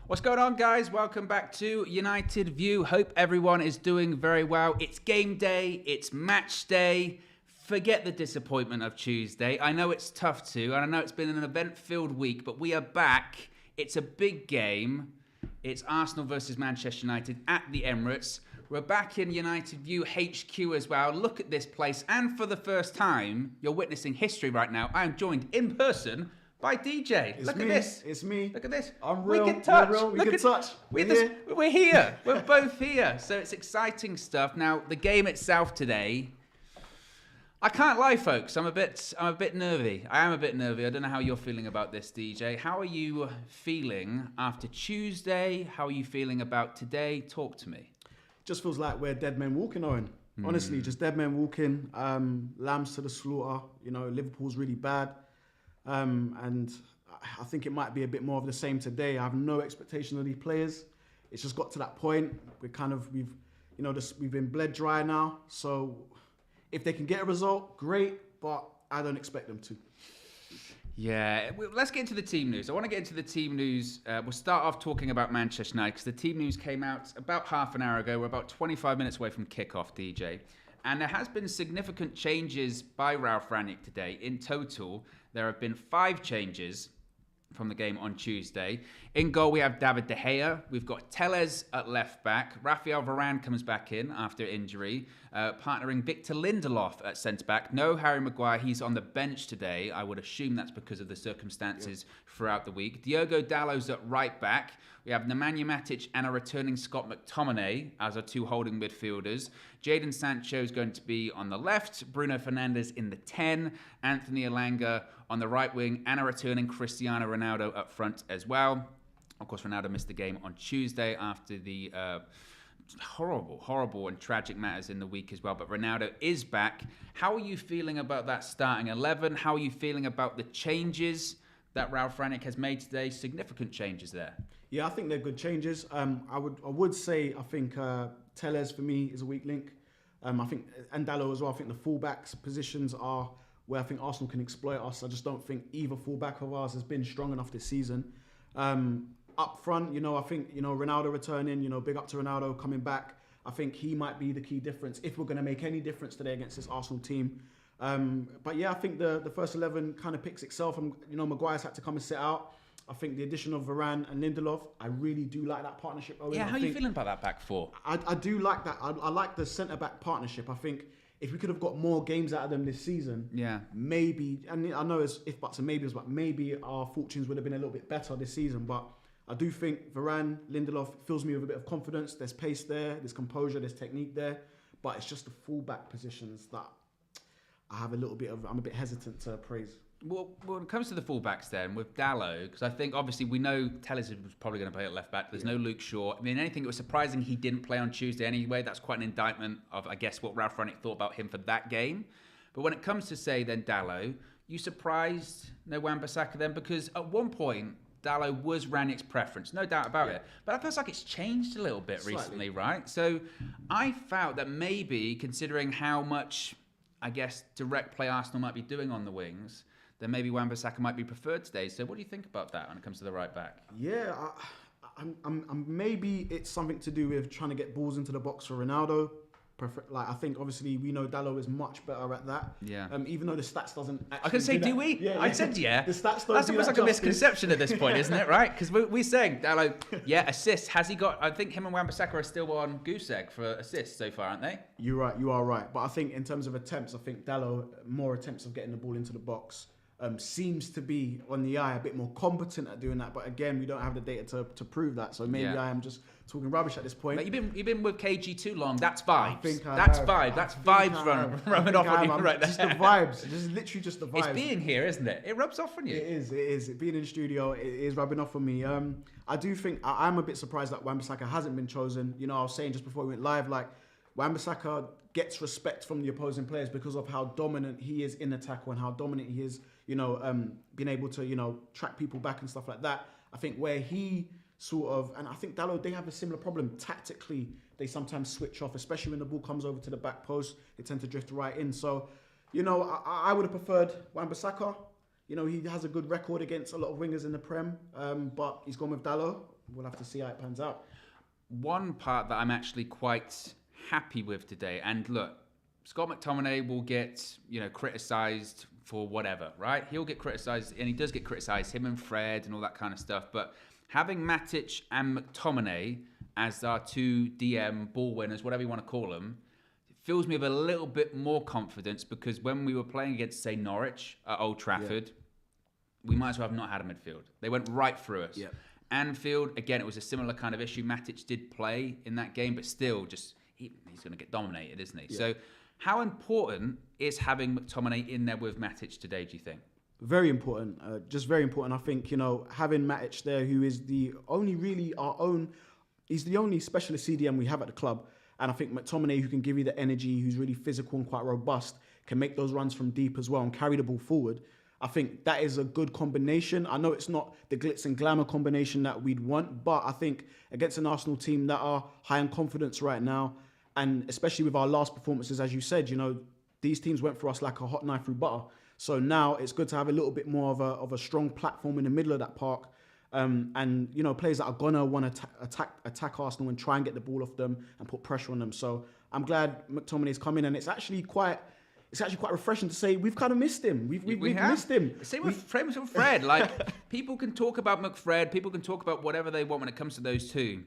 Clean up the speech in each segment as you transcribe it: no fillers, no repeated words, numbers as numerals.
What's going on, guys? Welcome back to United View. Hope everyone is doing very well. It's game day. It's match day. Forget the disappointment of Tuesday. I know it's tough to, and I know it's been an event-filled week, but we are back. It's a big game. It's Arsenal versus Manchester United at the Emirates. We're back in United View HQ as well. Look at this place. And for the first time, you're witnessing history right now. I am joined in person by DJ. Look at this. It's me. Look at this. I'm real. We can touch. We can touch. We're here. We're both here. So it's exciting stuff. Now, the game itself today, I can't lie, folks. I'm a bit nervy. I am a bit nervy. I don't know how you're feeling about this, DJ. How are you feeling after Tuesday? How are you feeling about today? Talk to me. Just feels like we're dead men walking, Owen. Honestly, just dead men walking. Lambs to the slaughter. You know, Liverpool's really bad. And I think it might be a bit more of the same today. I have no expectation of these players. It's just got to that point. We've been bled dry now. So if they can get a result, great. But I don't expect them to. Yeah, let's get into the team news. I want to get into the team news. We'll start off talking about Manchester United because the team news came out about half an hour ago. We're about 25 minutes away from kickoff, DJ. And there has been significant changes by Ralf Rangnick today. In total, there have been 5 changes from the game on Tuesday. In goal, we have David De Gea. We've got Telles at left back. Rafael Varane comes back in after injury, partnering Victor Lindelof at centre back. No Harry Maguire. He's on the bench today. I would assume that's because of the circumstances throughout the week. Diogo Dalot's at right back. We have Nemanja Matic and a returning Scott McTominay as our 2 holding midfielders. Jadon Sancho is going to be on the left. Bruno Fernandes in the 10. Anthony Elanga on the right wing. And a returning Cristiano Ronaldo up front as well. Of course, Ronaldo missed the game on Tuesday after the horrible and tragic matters in the week as well. But Ronaldo is back. How are you feeling about that starting 11? How are you feeling about the changes that Ralf Rangnick has made today? Significant changes there. Yeah, I think they're good changes. I would say I think Telles for me is a weak link. I think and Dalot as well. I think the fullbacks positions are where I think Arsenal can exploit us. I just don't think either fullback of ours has been strong enough this season. Up front, I think Ronaldo returning. Big up to Ronaldo coming back. I think he might be the key difference if we're going to make any difference today against this Arsenal team. But yeah, I think the first 11 kind of picks itself. Maguire's had to come and sit out. I think the addition of Varane and Lindelof, I really do like that partnership. Owen. Yeah, how are you feeling about that back four? I do like that. I like the centre-back partnership. I think if we could have got more games out of them this season, maybe, and I know it's if buts and maybes, but maybe our fortunes would have been a little bit better this season. But I do think Varane, Lindelof fills me with a bit of confidence. There's pace there, there's composure, there's technique there. But it's just the full-back positions that I'm a bit hesitant to praise. Well, when it comes to the fullbacks then, with Dalot, because I think obviously we know Telles was probably going to play at left back. There's no Luke Shaw. I mean, anything, it was surprising he didn't play on Tuesday anyway. That's quite an indictment of, I guess, what Ralf Rangnick thought about him for that game. But when it comes to, say, then Dalot, you surprised no Wan-Bissaka then? Because at one point, Dalot was Rangnick's preference, no doubt about it. But it feels like it's changed a little bit recently, right? So I felt that maybe, considering how much, I guess, direct play Arsenal might be doing on the wings, then maybe Wan-Bissaka might be preferred today. So what do you think about that when it comes to the right back? Yeah, I'm maybe it's something to do with trying to get balls into the box for Ronaldo. I think obviously we know Dalot is much better at that. Yeah. Even though the stats doesn't. I can say, do we? Yeah. I said yeah. The stats don't. That's almost like a misconception at this point, isn't it? Right? Because we're saying Dalot, assists. Has he got? I think him and Wan-Bissaka are still on goose egg for assists so far, aren't they? You're right. You are right. But I think in terms of attempts, I think Dalot more attempts of getting the ball into the box. Seems to be on the eye a bit more competent at doing that, but again, we don't have the data to prove that. So maybe I am just talking rubbish at this point. But you've been with KG too long. That's vibes. That's vibes rubbing off on you right there. Just the vibes. Just literally just the vibes. It's being here, isn't it? It rubs off on you. It is. Being in the studio, it is rubbing off on me. I do think I'm a bit surprised that Wan-Bissaka hasn't been chosen. I was saying just before we went live, like Wan-Bissaka gets respect from the opposing players because of how dominant he is in the tackle and how dominant he is, being able to, track people back and stuff like that. I think where he sort of, and I think Dalot, they have a similar problem. Tactically, they sometimes switch off, especially when the ball comes over to the back post. They tend to drift right in. So, I would have preferred Wan-Bissaka. He has a good record against a lot of wingers in the Prem, but he's gone with Dalot. we'll have to see how it pans out. One part that I'm actually quite happy with today, and look, Scott McTominay will get, criticised for whatever, right? He'll get criticised, and he does get criticised, him and Fred and all that kind of stuff. But having Matic and McTominay as our two DM ball winners, whatever you want to call them, it fills me with a little bit more confidence, because when we were playing against, say, Norwich at Old Trafford, we might as well have not had a midfield. They went right through us. Yeah. Anfield, again, it was a similar kind of issue. Matic did play in that game, but still, he's going to get dominated, isn't he? Yeah. So how important is having McTominay in there with Matic today, do you think? Very important, just very important. I think, having Matic there, who is the only really he's the only specialist CDM we have at the club. And I think McTominay, who can give you the energy, who's really physical and quite robust, can make those runs from deep as well and carry the ball forward. I think that is a good combination. I know it's not the glitz and glamour combination that we'd want, but I think against an Arsenal team that are high in confidence right now, and especially with our last performances, as you said, these teams went for us like a hot knife through butter. So now it's good to have a little bit more of a strong platform in the middle of that park. And players that are gonna want to attack Arsenal and try and get the ball off them and put pressure on them. So I'm glad McTominay's come in, and it's actually quite refreshing to say we've kind of missed him. We've missed him. Same with Fred. Like, people can talk about McFred, people can talk about whatever they want when it comes to those two.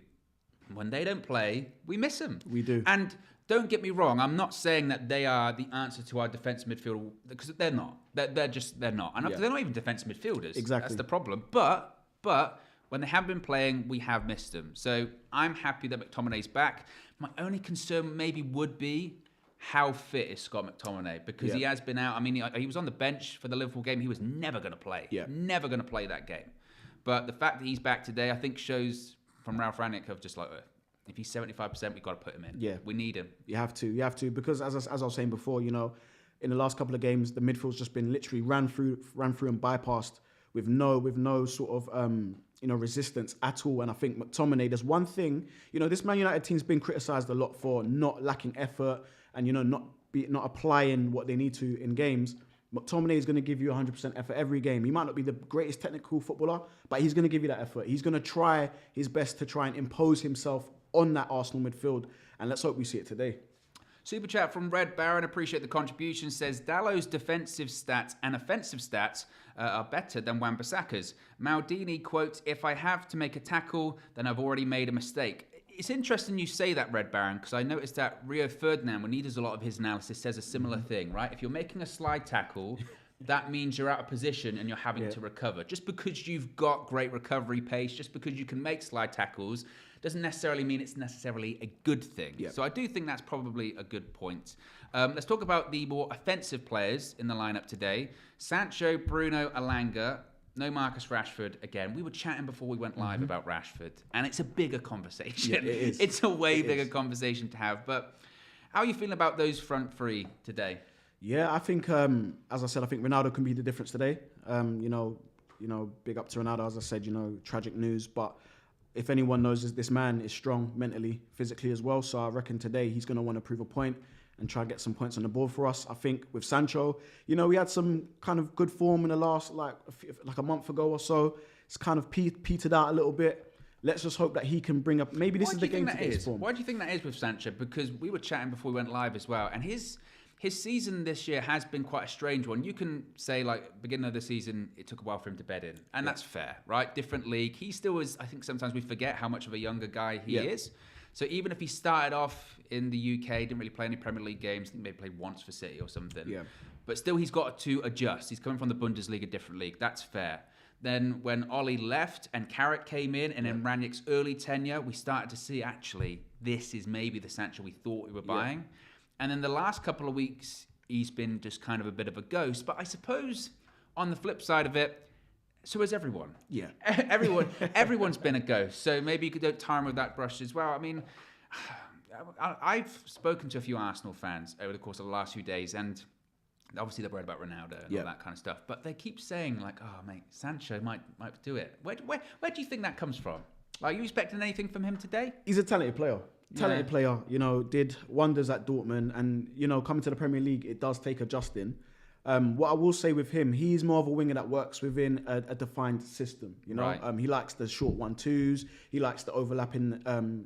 When they don't play, we miss them. We do. And don't get me wrong, I'm not saying that they are the answer to our defensive midfield, because they're not. They're not. And they're not even defensive midfielders. Exactly. That's the problem. But when they have been playing, we have missed them. So I'm happy that McTominay's back. My only concern maybe would be, how fit is Scott McTominay? Because he has been out. I mean, he was on the bench for the Liverpool game. He was never going to play. Yeah. Never going to play that game. But the fact that he's back today, I think, shows from Ralf Rangnick of just like, if he's 75%, we've got to put him in. Yeah. We need him. You have to. Because as I was saying before, in the last couple of games, the midfield's just been literally ran through and bypassed with no sort of resistance at all. And I think McTominay, there's one thing, this Man United team's been criticised a lot for not lacking effort and not applying what they need to in games. McTominay is going to give you 100% effort every game. He might not be the greatest technical footballer, but he's going to give you that effort. He's going to try his best to try and impose himself on that Arsenal midfield, and let's hope we see it today. Super chat from Red Baron, appreciate the contribution, says Dallow's defensive stats and offensive stats are better than Wan-Bissaka's. Maldini quotes, "If I have to make a tackle, then I've already made a mistake." It's interesting you say that, Red Baron, because I noticed that Rio Ferdinand, when he does a lot of his analysis, says a similar thing, right? If you're making a slide tackle, that means you're out of position and you're having to recover. Just because you've got great recovery pace, just because you can make slide tackles, doesn't necessarily mean it's necessarily a good thing. Yeah. So I do think that's probably a good point. Let's talk about the more offensive players in the lineup today. Sancho, Bruno, Alanga. No Marcus Rashford again. We were chatting before we went live about Rashford, and it's a bigger conversation. Yeah, it is. It's a way bigger conversation to have. But how are you feeling about those front three today? Yeah, I think, as I said, I think Ronaldo can be the difference today. Big up to Ronaldo, as I said, tragic news. But if anyone knows, this man is strong mentally, physically as well. So I reckon today he's going to want to prove a point and try and get some points on the board for us. I think with Sancho, we had some kind of good form in the last, like a month ago or so. It's kind of petered out a little bit. Let's just hope that he can bring up, maybe this is the game to get his form. Why do you think that is with Sancho? Because we were chatting before we went live as well, and his season this year has been quite a strange one. You can say, like, beginning of the season, it took a while for him to bed in. And that's fair, right? Different league. He still is, I think sometimes we forget how much of a younger guy he is. So even if he started off in the UK, didn't really play any Premier League games, I think maybe played once for City or something. Yeah. But still, he's got to adjust. He's coming from the Bundesliga, different league. That's fair. Then when Ollie left and Carrick came in, and then Rangnick's early tenure, we started to see, actually, this is maybe the Sancho we thought we were buying. Yeah. And then the last couple of weeks, he's been just kind of a bit of a ghost. But I suppose on the flip side of it, so has everyone. Yeah. Everyone's been a ghost. So maybe you could tar him with that brush as well. I mean, I've spoken to a few Arsenal fans over the course of the last few days, and obviously they're worried about Ronaldo and all that kind of stuff. But they keep saying, like, oh, mate, Sancho might do it. Where do you think that comes from? Are you expecting anything from him today? He's a talented player. Player, did wonders at Dortmund, and coming to the Premier League, it does take adjusting. What I will say with him, he's more of a winger that works within a defined system. You know, Right. he likes the short 1-2s. He likes the overlapping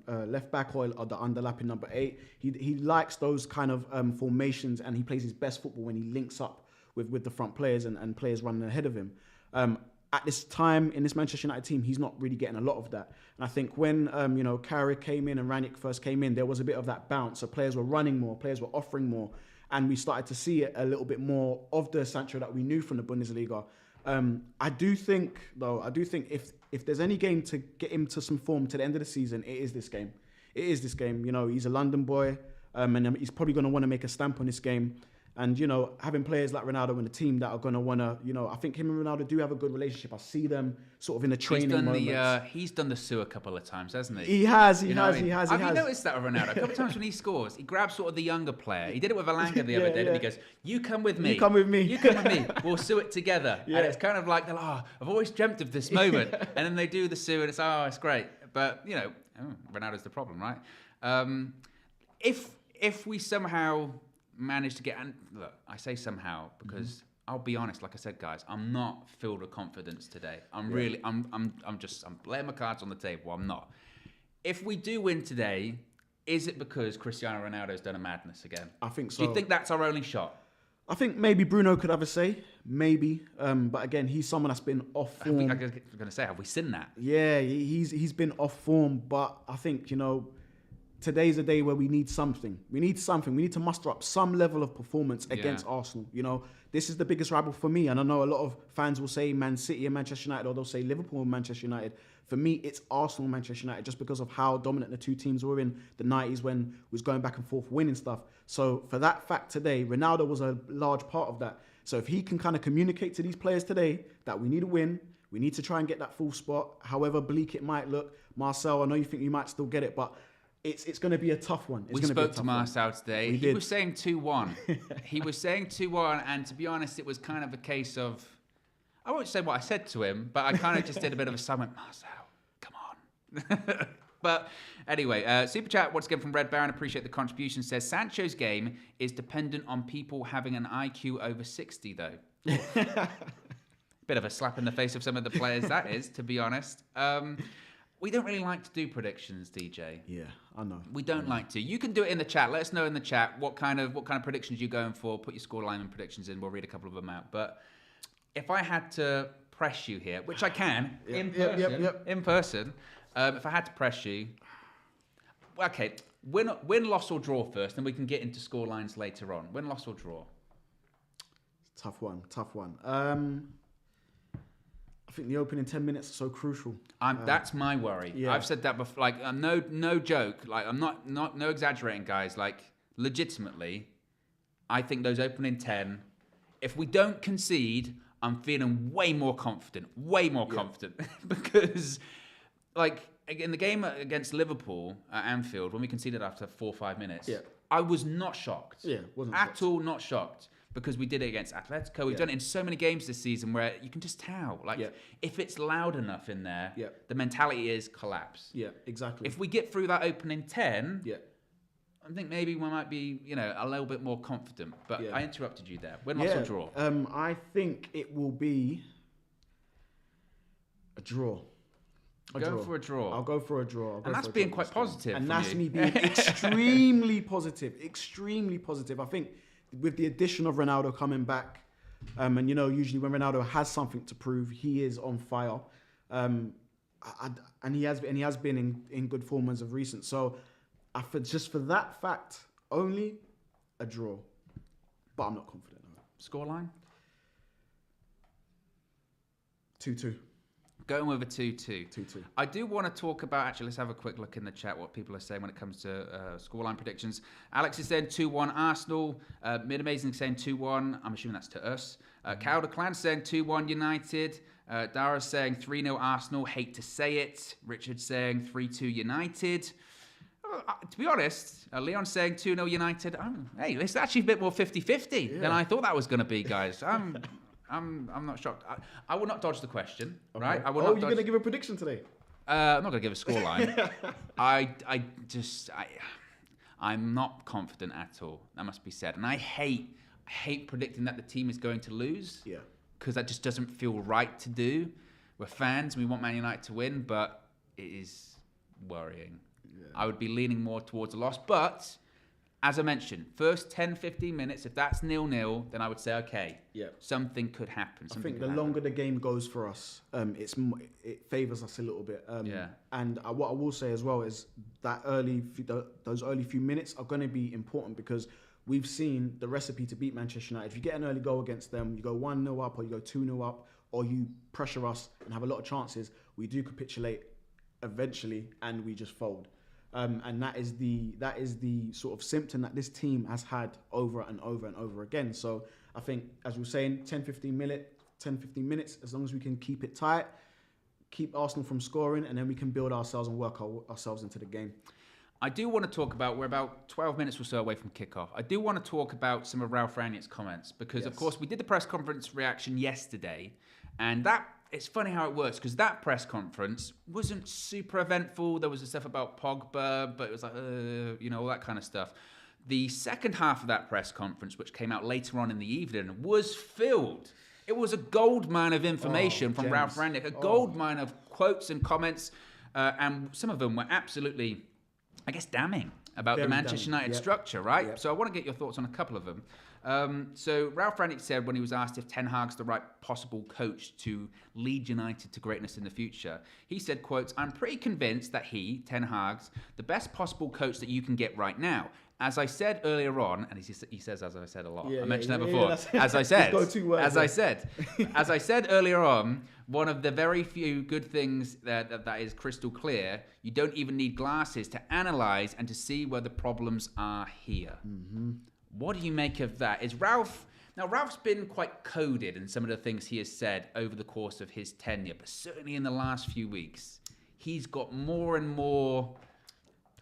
left back or the underlapping number 8. He likes those kind of formations, and he plays his best football when he links up with the front players and players running ahead of him. At this time in this Manchester United team, he's not really getting a lot of that. And I think when Carrick came in and Rangnick first came in, there was a bit of that bounce. So players were running more, players were offering more. And we started to see a little bit more of the Sancho that we knew from the Bundesliga. I do think if there's any game to get him to some form to the end of the season, it is this game. It is this game. You know, he's a London boy, and he's probably going to want to make a stamp on this game. And, you know, having players like Ronaldo in the team that are going to want to, you know, I think him and Ronaldo do have a good relationship. I see them sort of in the training moments. He's done the sewer a couple of times, hasn't he? He has. Have you noticed that with Ronaldo? A couple of times when he scores, he grabs sort of the younger player. He did it with Alanga the other day, and he goes, you come with me. You come with me. You come with me. We'll sew it together. Yeah. And it's kind of like, I've always dreamt of this moment. And then they do the sewer, and it's great. But, you know, Ronaldo's the problem, right? If we somehow managed to get, and look, I say somehow because I'll be honest, like I said, guys, I'm not filled with confidence today. I'm laying my cards on the table. I'm not. If we do win today, is it because Cristiano Ronaldo's done a madness again? I think so. Do you think that's our only shot? I think maybe Bruno could have a say, maybe. But again, he's someone that's been off form. I'm going to say, have we seen that? Yeah, he's been off form, but I think, you know, today's a day where we need something. We need to muster up some level of performance against Arsenal. You know, this is the biggest rival for me. And I know a lot of fans will say Man City and Manchester United, or they'll say Liverpool and Manchester United. For me, it's Arsenal and Manchester United, just because of how dominant the two teams were in the 90s when it was going back and forth winning stuff. So for that fact today, Ronaldo was a large part of that. So if he can kind of communicate to these players today that we need a win, we need to try and get that full spot, however bleak it might look. Marcel, I know you think you might still get it, but it's going to be a tough one. We spoke to Marcel today. He was saying 2-1. He was saying 2-1, and to be honest, it was kind of a case of, I won't say what I said to him, but I kind of just did a bit of a silent, Marcel, come on. But anyway, Super Chat, once again from Red Baron, appreciate the contribution, says, Sancho's game is dependent on people having an IQ over 60, though. Bit of a slap in the face of some of the players, that is, to be honest. We don't really like to do predictions, DJ. Yeah, I know. We don't like to. You can do it in the chat. Let us know in the chat what kind of predictions you're going for. Put your scoreline and predictions in. We'll read a couple of them out. But if I had to press you here, which I can in person, if I had to press you, okay, win, loss or draw first, then we can get into scorelines later on. Win, loss or draw. Tough one. I think the opening 10 minutes are so crucial. That's my worry. Yeah. I've said that before. Like, no joke. Like, I'm not no exaggerating, guys. Like, legitimately, I think those opening 10. If we don't concede, I'm feeling way more confident. Because, like, in the game against Liverpool at Anfield, when we conceded after 4 or 5 minutes, I was not shocked. Yeah, wasn't at all. Not shocked. Because we did it against Atletico. We've done it in so many games this season where you can just tell. Like, if it's loud enough in there, the mentality is collapse. Yeah, exactly. If we get through that opening 10, I think maybe we might be, you know, a little bit more confident. But I interrupted you there. Win, loss or draw? I think it will be a draw. Go for a draw. I'll go for a draw. And that's being quite positive. And that's me being extremely positive. I think with the addition of Ronaldo coming back, and you know, usually when Ronaldo has something to prove, he is on fire, and he has been in good form as of recent. So, just for that fact only, a draw, but I'm not confident. Scoreline? 2-2. Going with a 2-2. 2-2. I do want to talk about, actually, let's have a quick look in the chat, what people are saying when it comes to scoreline predictions. Alex is saying 2-1 Arsenal. Mid Amazing saying 2-1. I'm assuming that's to us. Cowder Clan saying 2-1 United. Dara saying 3-0 Arsenal. Hate to say it. Richard saying 3-2 United. To be honest, Leon saying 2-0 United. Hey, it's actually a bit more 50-50 than I thought that was going to be, guys. I'm not shocked. I will not dodge the question, right? I will not you're going to give a prediction today? I'm not going to give a scoreline. I'm not confident at all. That must be said. And I hate I hate predicting that the team is going to lose. Yeah. Because that just doesn't feel right to do. We're fans, we want Man United to win, but it is worrying. Yeah. I would be leaning more towards a loss, but as I mentioned, first 10, 15 minutes, if that's 0-0, then I would say, okay, something could happen. I think the longer the game goes for us, it favours us a little bit. And what I will say as well is that those early few minutes are going to be important because we've seen the recipe to beat Manchester United. If you get an early goal against them, you go 1-0 up or you go 2-0 up, or you pressure us and have a lot of chances, we do capitulate eventually and we just fold. And that is the sort of symptom that this team has had over and over and over again. So I think, as we were saying, 10-15 minutes, as long as we can keep it tight, keep Arsenal from scoring, and then we can build ourselves and work ourselves into the game. I do want to talk about, we're about 12 minutes or so away from kickoff. I do want to talk about some of Ralf Rangnick's comments because, of course, we did the press conference reaction yesterday, and it's funny how it works because that press conference wasn't super eventful. There was the stuff about Pogba, but it was like, all that kind of stuff. The second half of that press conference, which came out later on in the evening, was filled. It was a gold mine of information from Ralf Rangnick, a gold mine of quotes and comments, and some of them were absolutely, I guess, damning about the Manchester United structure, right? Yep. So I want to get your thoughts on a couple of them. So Ralf Rangnick said when he was asked if Ten Hag's the right possible coach to lead United to greatness in the future, he said, quotes, "I'm pretty convinced that he, Ten Hag's, the best possible coach that you can get right now. As I said earlier on," and he says, as I said a lot. I mentioned that before. As I said earlier on, one of the very few good things that is crystal clear, you don't even need glasses to analyse and to see where the problems are here. Mm-hmm. What do you make of that? Now, Ralph's been quite coded in some of the things he has said over the course of his tenure, but certainly in the last few weeks, he's got more and more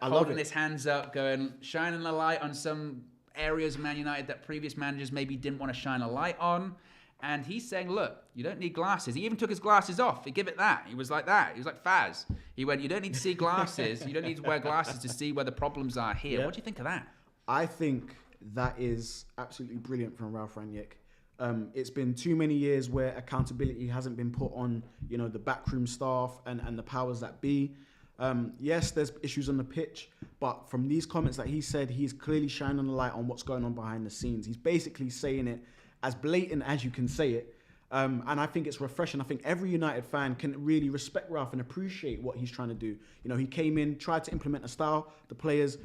holding his hands up, shining a light on some areas of Man United that previous managers maybe didn't want to shine a light on. And he's saying, look, you don't need glasses. He even took his glasses off. He give it that. He was like that. He was like Faz. He went, you don't need to see glasses. You don't need to wear glasses to see where the problems are here. What do you think of that? I think that is absolutely brilliant from Ralf Rangnick. It's been too many years where accountability hasn't been put on, the backroom staff and the powers that be. Yes, there's issues on the pitch, but from these comments that he said, he's clearly shining a light on what's going on behind the scenes. He's basically saying it as blatant as you can say it. And I think it's refreshing. I think every United fan can really respect Ralf and appreciate what he's trying to do. He came in, tried to implement a style. The players,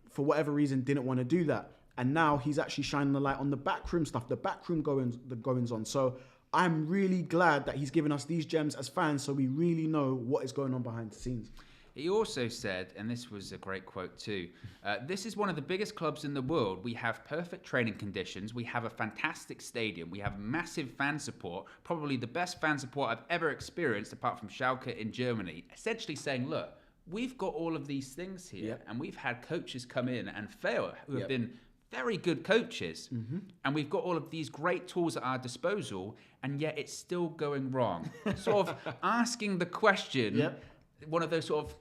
for whatever reason, didn't want to do that. And now he's actually shining the light on the backroom stuff, the backroom goings on. So I'm really glad that he's given us these gems as fans so we really know what is going on behind the scenes. He also said, and this was a great quote too, this is one of the biggest clubs in the world. We have perfect training conditions. We have a fantastic stadium. We have massive fan support, probably the best fan support I've ever experienced apart from Schalke in Germany. Essentially saying, look, we've got all of these things here and we've had coaches come in and fail who have been very good coaches. Mm-hmm. And we've got all of these great tools at our disposal and yet it's still going wrong. Sort of asking the question, one of those sort of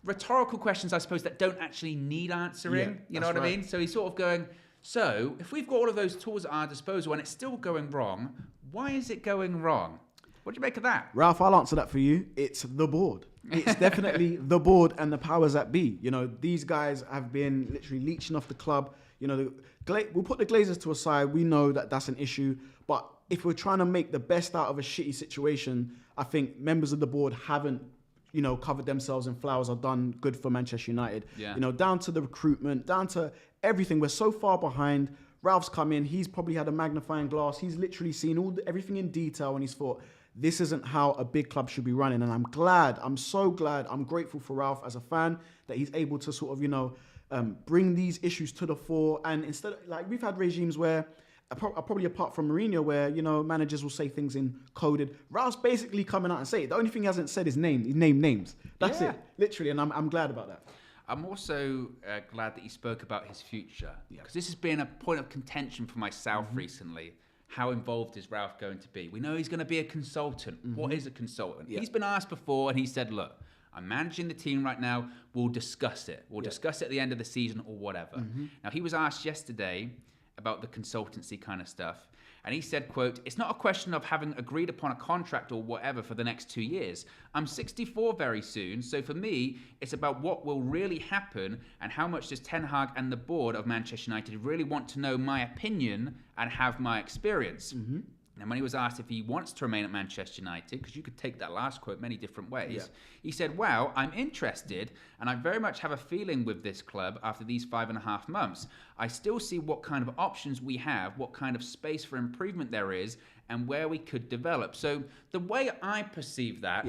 rhetorical questions, I suppose, that don't actually need answering. You know what I mean? So he's sort of going, so if we've got all of those tools at our disposal and it's still going wrong, why is it going wrong? What do you make of that? Ralf, I'll answer that for you. It's the board. It's definitely the board and the powers that be. These guys have been literally leeching off the club. We'll put the Glazers to a side. We know that that's an issue. But if we're trying to make the best out of a shitty situation, I think members of the board haven't covered themselves in flowers or done good for Manchester United. Yeah. Down to the recruitment, down to everything. We're so far behind. Ralph's come in. He's probably had a magnifying glass. He's literally seen everything in detail and he's thought, this isn't how a big club should be running. And I'm so glad, I'm grateful for Ralf as a fan that he's able to sort of, bring these issues to the fore. And instead of, we've had regimes where, probably apart from Mourinho, where, managers will say things in coded. Ralph's basically coming out and saying it. The only thing he hasn't said is name. He named names. That's it, literally. And I'm glad about that. I'm also glad that he spoke about his future. Because this has been a point of contention for myself recently. How involved is Ralf going to be? We know he's going to be a consultant. Mm-hmm. What is a consultant? He's been asked before and he said, look, I'm managing the team right now. We'll discuss it. We'll discuss it at the end of the season or whatever. Mm-hmm. Now, he was asked yesterday about the consultancy kind of stuff. And he said, quote, "It's not a question of having agreed upon a contract or whatever for the next 2 years. I'm 64 very soon, so for me, it's about what will really happen and how much does Ten Hag and the board of Manchester United really want to know my opinion and have my experience." Mm-hmm. And when he was asked if he wants to remain at Manchester United, because you could take that last quote many different ways, he said, "Well, I'm interested, and I very much have a feeling with this club after these 5.5 months. I still see what kind of options we have, what kind of space for improvement there is, and where we could develop." So the way I perceive that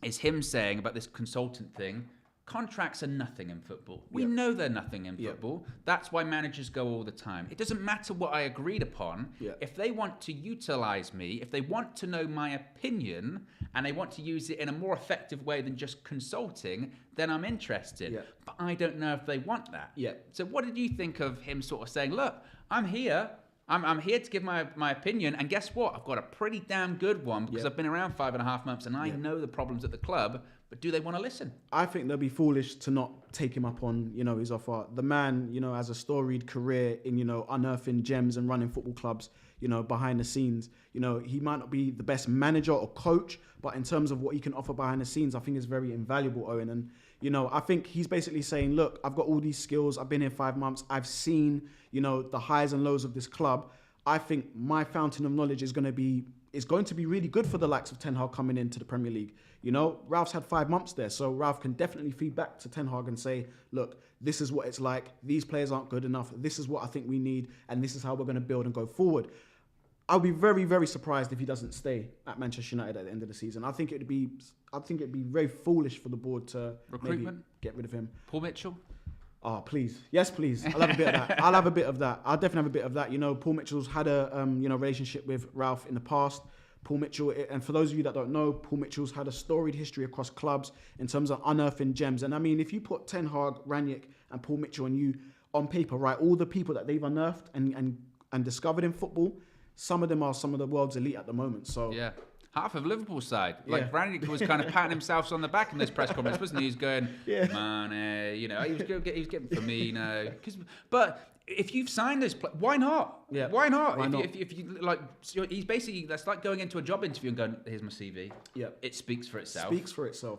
is him saying about this consultant thing, contracts are nothing in football. We know they're nothing in football. That's why managers go all the time. It doesn't matter what I agreed upon. If they want to utilize me, if they want to know my opinion, and they want to use it in a more effective way than just consulting, then I'm interested. But I don't know if they want that. So what did you think of him sort of saying, look, I'm here. I'm here to give my opinion, and guess what? I've got a pretty damn good one because I've been around 5.5 months and I know the problems at the club, but do they want to listen? I think they'll be foolish to not take him up on, his offer. The man, has a storied career in, unearthing gems and running football clubs, behind the scenes. He might not be the best manager or coach, but in terms of what he can offer behind the scenes, I think is very invaluable, Owen. And, I think he's basically saying, look, I've got all these skills. I've been here 5 months. I've seen, the highs and lows of this club. I think my fountain of knowledge is going to be really good for the likes of Ten Hag coming into the Premier League. Ralph's had 5 months there, so Ralph can definitely feed back to Ten Hag and say, look, this is what it's like. These players aren't good enough. This is what I think we need, and this is how we're going to build and go forward. I'll be very, very surprised if he doesn't stay at Manchester United at the end of the season. I think it'd be very foolish for the board to maybe get rid of him. Paul Mitchell? Oh, please. Yes, please. I'll have a bit of that. I'll definitely have a bit of that. Paul Mitchell's had a relationship with Ralph in the past. Paul Mitchell, and for those of you that don't know, Paul Mitchell's had a storied history across clubs in terms of unearthing gems. And I mean, if you put Ten Hag, Rangnick, and Paul Mitchell and you on paper, right, all the people that they've unearthed and discovered in football, some of them are some of the world's elite at the moment. So yeah. Half of Liverpool's side. Like, Rangnick was kind of patting himself on the back in this press conference, wasn't he? He was going, Mane, he was getting Firmino. But if you've signed this, why not? Yeah. Why not? If you like, he's basically, that's like going into a job interview and going, here's my CV. Yeah. It speaks for itself.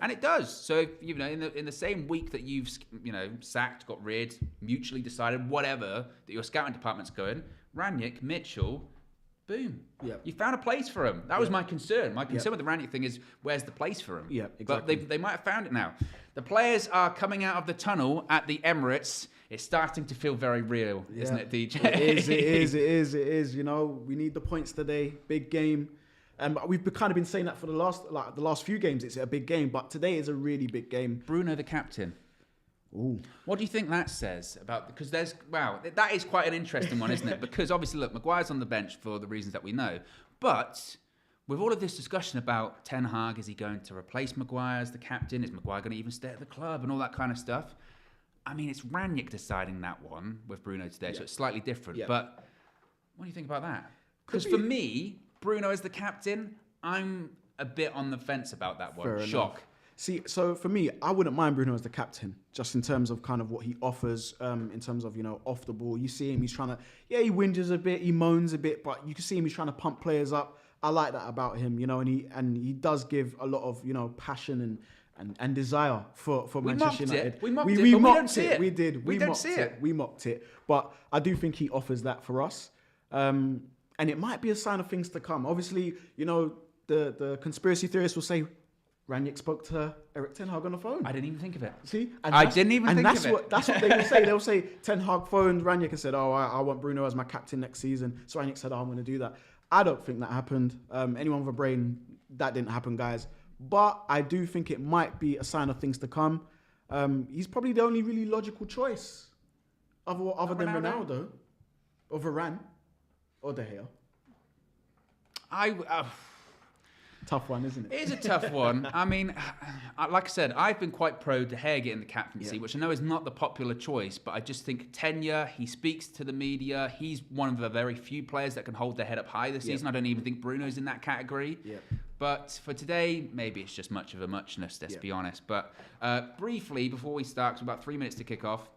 And it does. So, in the same week that you've, sacked, got rid, mutually decided, whatever, that your scouting department's going, Rangnick, Mitchell, boom. Yep. You found a place for him. That was my concern. My concern with the Rangnick thing is, where's the place for him? Yeah, exactly. But they might have found it now. The players are coming out of the tunnel at the Emirates. It's starting to feel very real, isn't it, DJ? It is. We need the points today. Big game. But we've kind of been saying that for the last few games. It's a big game, but today is a really big game. Bruno, the captain. Ooh. What do you think that says about, because that is quite an interesting one, isn't it? Because obviously, look, Maguire's on the bench for the reasons that we know, but with all of this discussion about Ten Hag, is he going to replace Maguire as the captain? Is Maguire going to even stay at the club and all that kind of stuff? I mean, it's Rangnick deciding that one with Bruno today, so it's slightly different. But what do you think about that? Because for me, Bruno as the captain, I'm a bit on the fence about that one. Fair Shock. Enough. See, so for me, I wouldn't mind Bruno as the captain, just in terms of kind of what he offers, in terms of, off the ball. You see him, he's trying to, he whinges a bit, he moans a bit, but you can see him, he's trying to pump players up. I like that about him, and he does give a lot of, passion and desire for Manchester United. We mocked it, but we don't see it. We did. We don't see it. We mocked it. But I do think he offers that for us. And it might be a sign of things to come. Obviously, the conspiracy theorists will say, Rangnick spoke to Erik Ten Hag on the phone. I didn't even think of it. See? I didn't even think of it. That's what they will say. They'll say Ten Hag phoned Rangnick and said, I want Bruno as my captain next season. So Rangnick said, I'm going to do that. I don't think that happened. Anyone with a brain, that didn't happen, guys. But I do think it might be a sign of things to come. He's probably the only really logical choice other than Ronaldo or Varane or De Gea. Tough one, isn't it? It is a tough one. I mean, like I said, I've been quite pro De Gea getting the captaincy, which I know is not the popular choice, but I just think tenure, he speaks to the media. He's one of the very few players that can hold their head up high this season. I don't even think Bruno's in that category. But for today, maybe it's just much of a muchness, let's be honest. But briefly, before we start, 'cause about 3 minutes to kick off,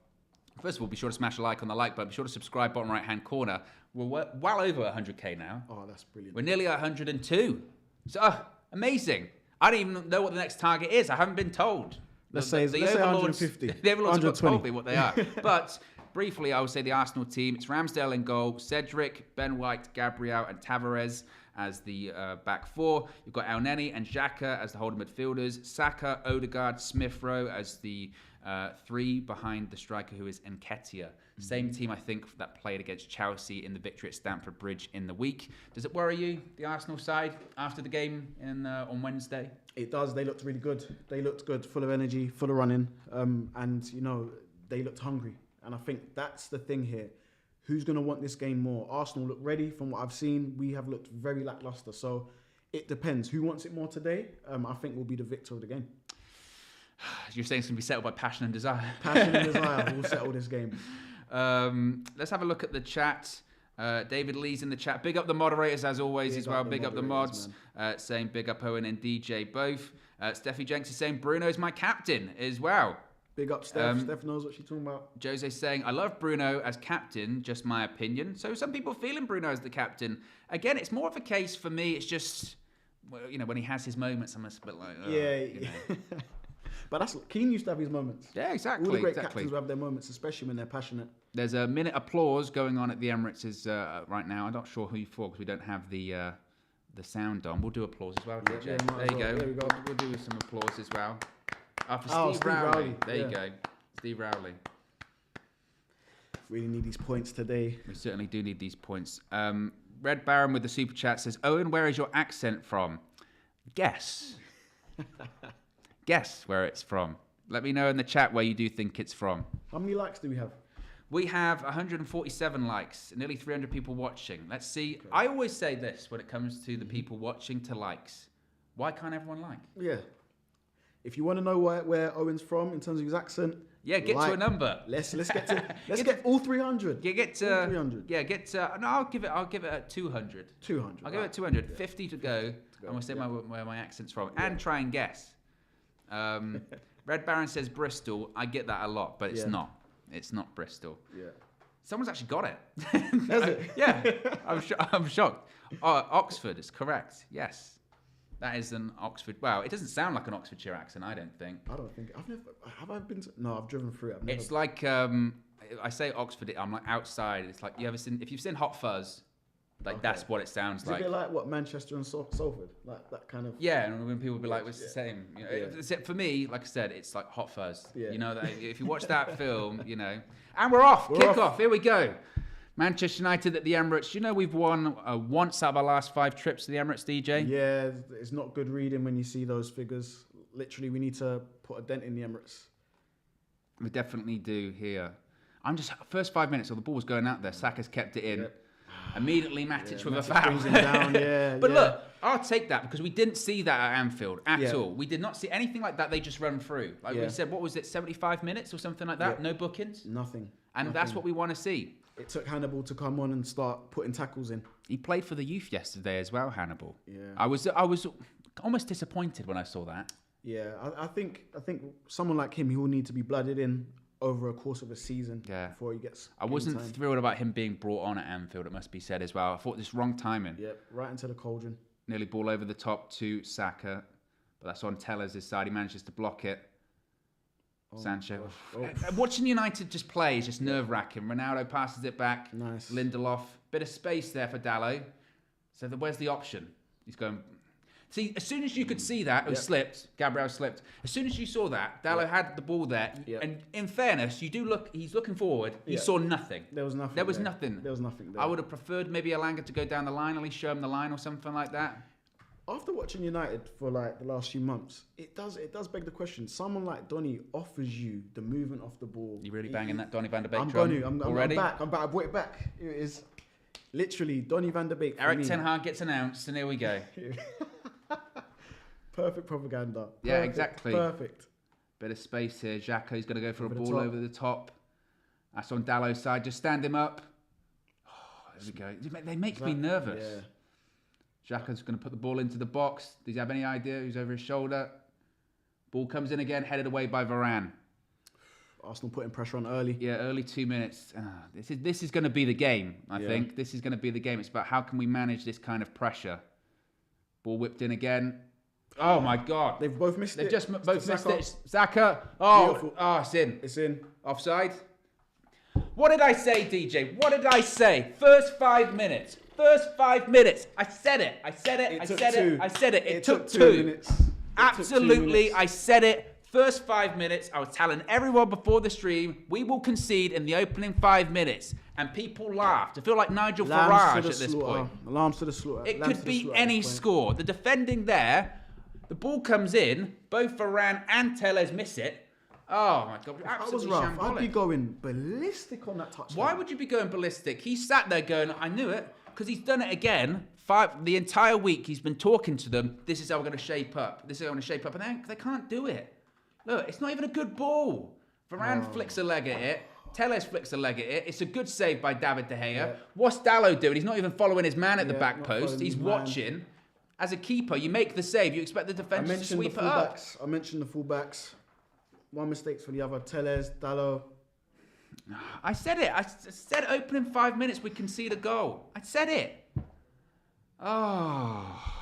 First of all, be sure to smash a like on the like button. Be sure to subscribe, bottom right-hand corner. We're well over 100k now. Oh, that's brilliant. We're nearly at 102. So, amazing. I don't even know what the next target is. I haven't been told. Let's say 150. The overlords have told me what they are. But briefly, I would say the Arsenal team. It's Ramsdale in goal, Cedric, Ben White, Gabriel, and Tavares as the back four. You've got El Neni and Xhaka as the holding midfielders. Saka, Odegaard, Smith Rowe as the three behind the striker who is Nketiah. Same team, I think, that played against Chelsea in the victory at Stamford Bridge in the week. Does it worry you, the Arsenal side, after the game on Wednesday? It does. They looked really good. They looked good, full of energy, full of running. And, you know, they looked hungry. And I think that's the thing here. Who's going to want this game more? Arsenal look ready. From what I've seen, we have looked very lackluster. So it depends. Who wants it more today? I think will be the victor of the game. You're saying it's going to be settled by passion and desire. Passion and desire will settle this game. Let's have a look at the chat. David Lee's in the chat. Big up the moderators as always as well. Big up the mods. Saying big up Owen and DJ both. Steffi Jenks is saying Bruno's my captain as well. Big up Steph. Steph knows what she's talking about. Jose's saying, I love Bruno as captain, just my opinion. So some people feeling Bruno as the captain. Again, it's more of a case for me. It's just, well, you know, when he has his moments, I'm a bit like, oh, yeah. You know. But that's Keane used to have his moments. Yeah, exactly. All the great captains will have their moments, especially when they're passionate. There's a minute applause going on at the Emirates right now. I'm not sure who for because we don't have the sound on. We'll do applause as well, DJ. There you go. There we go. We'll do some applause as well. For Steve Rowley. There you go. Steve Rowley. Really need these points today. We certainly do need these points. Red Baron with the super chat says, Owen, where is your accent from? Guess. Guess where it's from. Let me know in the chat where you do think it's from. How many likes do we have? We have 147 likes, nearly 300 people watching. Let's see. Okay. I always say this when it comes to the people watching to likes. Why can't everyone like? Yeah. If you want to know where Owen's from in terms of his accent, get to a number. Let's get all 300. Yeah, get to 300. Yeah, get to. No, I'll give it a 200. 200. I'll give it 200. Yeah. 50 to go. And we'll say where my accent's from and try and guess. Red Baron says Bristol. I get that a lot, but it's not. It's not Bristol. Yeah. Someone's actually got it. Has it? Yeah. I'm shocked. Oxford is correct. Yes. That is an Oxford. Well, it doesn't sound like an Oxfordshire accent, I don't think. Have I been to, no, I've driven through it. It's like, I say Oxford, I'm like outside. It's like, if you've seen Hot Fuzz, that's what it sounds like. Is it a bit like what, Manchester and Salford? Like that kind of. Yeah, and when people be like, it's the same. You know, for me, like I said, it's like Hot Fuzz. Yeah. You know, if you watch that film, you know. And we're off. Kickoff. Here we go. Manchester United at the Emirates. You know we've won once out of our last 5 trips to the Emirates, DJ? Yeah, it's not good reading when you see those figures. Literally, we need to put a dent in the Emirates. We definitely do here. First 5 minutes, the ball was going out there. Saka's kept it in. Yep. Immediately Matic with a foul. But look, I'll take that because we didn't see that at Anfield at all. We did not see anything like that. They just run through. Like we said, what was it, 75 minutes or something like that? No bookings? Nothing. And that's what we want to see. It took Hannibal to come on and start putting tackles in. He played for the youth yesterday as well, Hannibal. Yeah. I was almost disappointed when I saw that. Yeah, I think someone like him, he will need to be blooded in over a course of a season before he gets. I wasn't thrilled about him being brought on at Anfield, it must be said as well. I thought this wrong timing. Yep, right into the cauldron. Nearly ball over the top to Saka, but that's on Tellers' side. He manages to block it. Sancho. Watching United just play is just nerve-wracking. Ronaldo passes it back. Nice. Lindelof. Bit of space there for Dalot. So where's the option? He's going... See, as soon as you could see that, it slipped. Gabriel slipped. As soon as you saw that, Dalot had the ball there. Yep. And in fairness, you do look... He's looking forward. He saw nothing. There was nothing. There was nothing. There was nothing there. I would have preferred maybe Elanga to go down the line, at least show him the line or something like that. After watching United for like the last few months, it does beg the question. Someone like Donny offers you the movement off the ball. You really banging that Donny van der Beek I'm drum already? I'm back. I brought it back. Here it is. Literally, Donny van der Beek. Eric Ten Hag gets announced, and here we go. Perfect propaganda. Yeah, exactly. Perfect. Bit of space here. Xhaka's going to go for a ball over the top. That's on Dallow's side. Just stand him up. Oh, there we go. They make me nervous. Yeah. Xhaka's going to put the ball into the box. Does he have any idea who's over his shoulder? Ball comes in again, headed away by Varane. Arsenal putting pressure on early. Yeah, early 2 minutes. This is going to be the game, I think. This is going to be the game. It's about how can we manage this kind of pressure. Ball whipped in again. Oh, my God. They've both missed it. They've just both missed it. Saka. Oh, it's in. It's in. Offside. What did I say, DJ? What did I say? First 5 minutes. I said it. It took 2 minutes. Absolutely, I said it. First 5 minutes, I was telling everyone before the stream, we will concede in the opening 5 minutes. And people laughed. I feel like Nigel Farage at this point. Alarms to the slaughter. It could be any score. The defending there, the ball comes in, both Varane and Telles miss it. Oh my God, absolutely shambolic. I'd be going ballistic on that touchdown. Why would you be going ballistic? He sat there going, I knew it, because he's done it again. The entire week he's been talking to them, this is how we're going to shape up. And they can't do it. Look, it's not even a good ball. Varane flicks a leg at it. Telles flicks a leg at it. It's a good save by David De Gea. Yeah. What's Dalot doing? He's not even following his man at the back post. He's watching. As a keeper, you make the save. You expect the defenders to sweep it up. I mentioned the fullbacks. One mistake for the other. Telles, Dalot. I said it. I said opening 5 minutes we concede a goal. I said it. Oh.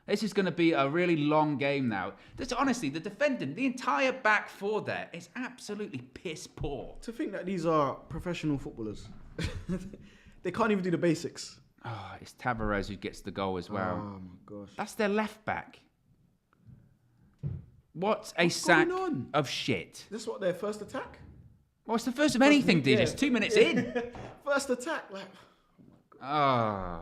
This is going to be a really long game now. Honestly, the defending, the entire back four there is absolutely piss poor. To think that these are professional footballers. They can't even do the basics. Oh, it's Tavares who gets the goal as well. Oh, my gosh. That's their left back. What's sack of shit. This is what, their first attack? Well, it's the first of anything, DJ. It's 2 minutes in. First attack. Oh.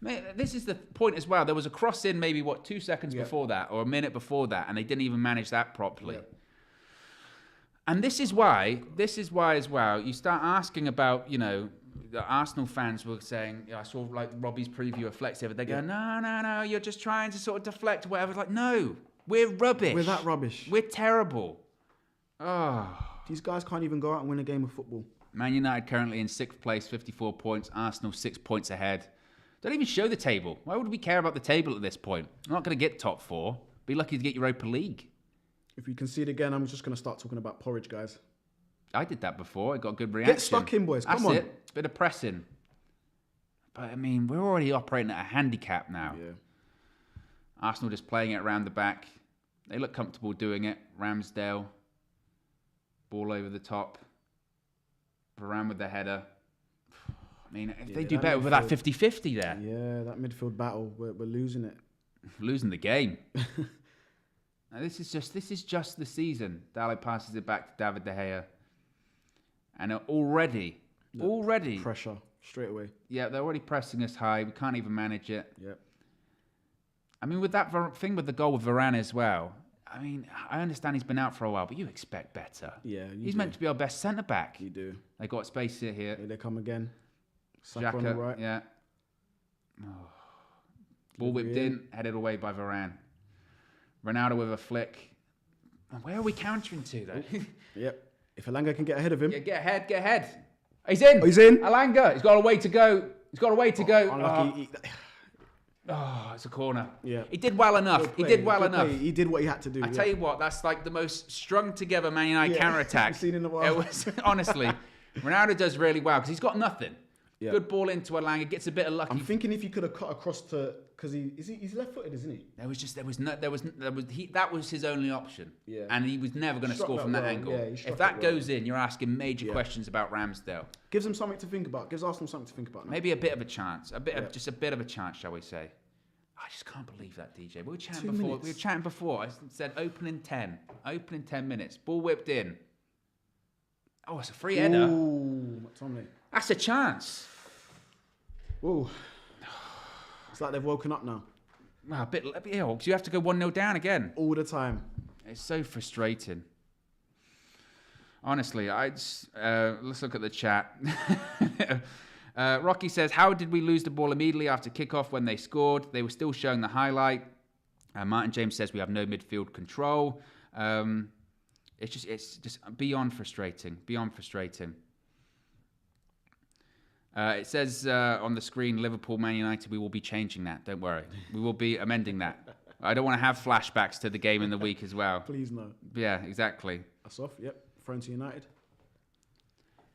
Mate, this is the point as well. There was a cross in maybe, 2 seconds before that or a minute before that, and they didn't even manage that properly. Yep. And this is why as well, you start asking about, the Arsenal fans were saying, I saw like Robbie's preview of Flexive, they go, no, you're just trying to sort of deflect or whatever. It's like, no, we're rubbish. We're that rubbish. We're terrible. Oh. These guys can't even go out and win a game of football. Man United currently in 6th place, 54 points. Arsenal 6 points ahead. Don't even show the table. Why would we care about the table at this point? We're not going to get top 4. Be lucky to get Europa League. If we concede again, I'm just going to start talking about porridge, guys. I did that before. I got a good reaction. Get stuck in, boys. Come on. That's it. It's a bit of pressing. But, I mean, we're already operating at a handicap now. Yeah. Arsenal just playing it around the back. They look comfortable doing it. Ramsdale. Ball over the top. Varane with the header. I mean, if they do better with that 50-50 there. Yeah, that midfield battle, we're losing it. Losing the game. Now, this is just the season. Dalot passes it back to David De Gea. And already... Pressure, straight away. Yeah, they're already pressing us high. We can't even manage it. Yep. I mean, with that thing with the goal with Varane as well, I mean, I understand he's been out for a while, but you expect better. Yeah, he's meant to be our best centre-back. You do. They got space here. Here they come again. Xhaka on the right. Yeah. Oh. Ball whipped in, headed away by Varane. Ronaldo with a flick. Where are we countering to, though? Yep. If Alanga can get ahead of him. Yeah, get ahead. He's in. He's in. Alanga. He's got a way to go. Unlucky. It's a corner. Yeah. He did well enough. He did well enough. He did what he had to do. I tell you what, that's like the most strung together Man United counter-attack. I've seen in a while. It was, honestly, Ronaldo does really well because he's got nothing. Yeah. Good ball into Alanga, gets a bit of lucky. I'm thinking if he could have cut across to, because he's left-footed, isn't he? That was his only option. Yeah. And he was never going to score from that angle. Yeah, if that goes in, you're asking major questions about Ramsdale. Gives him something to think about. Gives Arsenal something to think about now. Maybe a bit of a chance. Just a bit of a chance, shall we say. I just can't believe that, DJ. We were chatting before. I said opening 10 minutes. Ball whipped in. Oh, it's a free header. Ooh, McTominay. That's a chance. Ooh. It's like they've woken up now. A bit, because you have to go 1-0 down again. All the time. It's so frustrating. Honestly, let's look at the chat. Rocky says, how did we lose the ball immediately after kickoff when they scored? They were still showing the highlight. Martin James says we have no midfield control. It's just beyond frustrating. It says on the screen, Liverpool, Man United, we will be changing that. Don't worry. We will be amending that. I don't want to have flashbacks to the game in the week as well. Please no. Yeah, exactly. That's off. Yep. Thrown to United.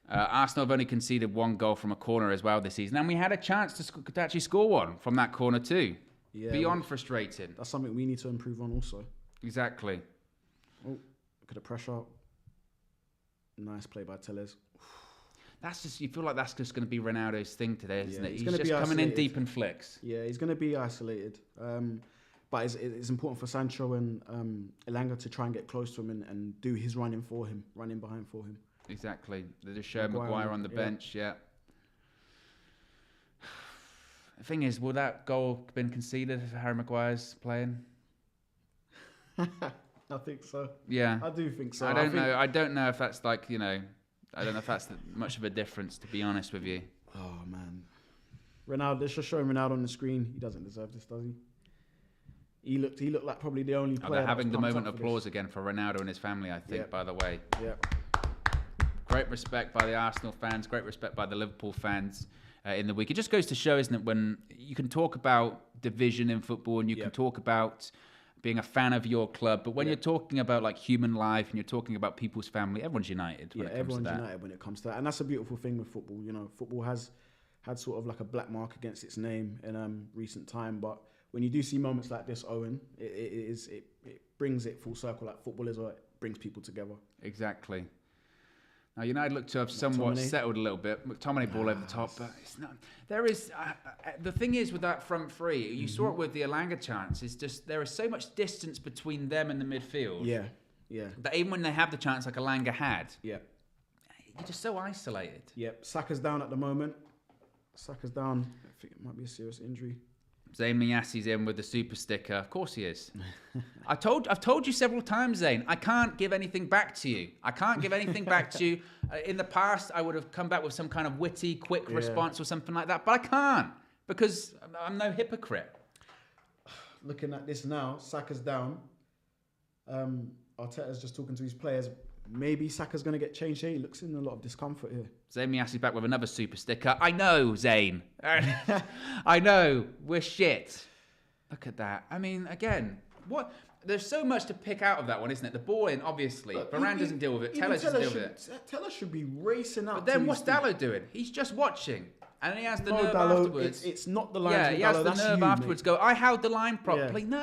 Arsenal have only conceded 1 goal from a corner as well this season, and we had a chance to actually score one from that corner too. Yeah, Beyond frustrating. That's something we need to improve on also. Exactly. Oh, look at the pressure. Nice play by Tellez. You feel like that's just going to be Ronaldo's thing today, isn't it? He's He's just coming in deep and flicks. Yeah, he's going to be isolated. But it's important for Sancho and Elanga to try and get close to him and do his running behind for him. Exactly. They just show Maguire on the bench, yeah. The thing is, will that goal been conceded if Harry Maguire's playing? I think so. Yeah. I do think so. I don't know if that's like, I don't know if that's much of a difference, to be honest with you. Oh, man. Ronaldo, they're just showing Ronaldo on the screen. He doesn't deserve this, does he? He looked like probably the only player. They're having the moment of applause again for Ronaldo and his family, I think, by the way. Yeah. Great respect by the Arsenal fans, great respect by the Liverpool fans in the week. It just goes to show, isn't it, when you can talk about division in football and you can talk about being a fan of your club, but when you're talking about like human life and you're talking about people's family, everyone's united when it comes everyone's to that. united when it comes to that. And that's a beautiful thing with football. Football has had sort of like a black mark against its name in recent time, but when you do see moments like this, Owen, it brings it full circle. Like football is what brings people together. Exactly. Now, United look to have somewhat settled a little bit. McTominay ball over the top, but it's not. There is the thing is with that front three. You saw it with the Elanga chance. It's just there is so much distance between them and the midfield. Yeah. That even when they have the chance, like Elanga had, you're just so isolated. Yep. Saka's down at the moment. Saka's down. I think it might be a serious injury. Zayn Miyassi's in with the super sticker. Of course he is. I've told you several times, Zayn, I can't give anything back to you. I can't give anything back to you. In the past, I would have come back with some kind of witty, quick response or something like that, but I can't because I'm no hypocrite. Looking at this now, Saka's down. Arteta's just talking to his players. Maybe Saka's going to get changed here. He looks in a lot of discomfort here. Zayn Miyassi's back with another super sticker. I know, Zayn. I know. We're shit. Look at that. I mean, again, what? There's so much to pick out of that one, isn't it? The ball in, obviously. Varane doesn't deal with it. Tellez doesn't deal with it. Tellez should be racing out. But then what's Dalot doing? He's just watching. And he has the nerve Dalot, afterwards. It's not the line. Yeah, he has the nerve afterwards. Go, I held the line properly. Yeah. No,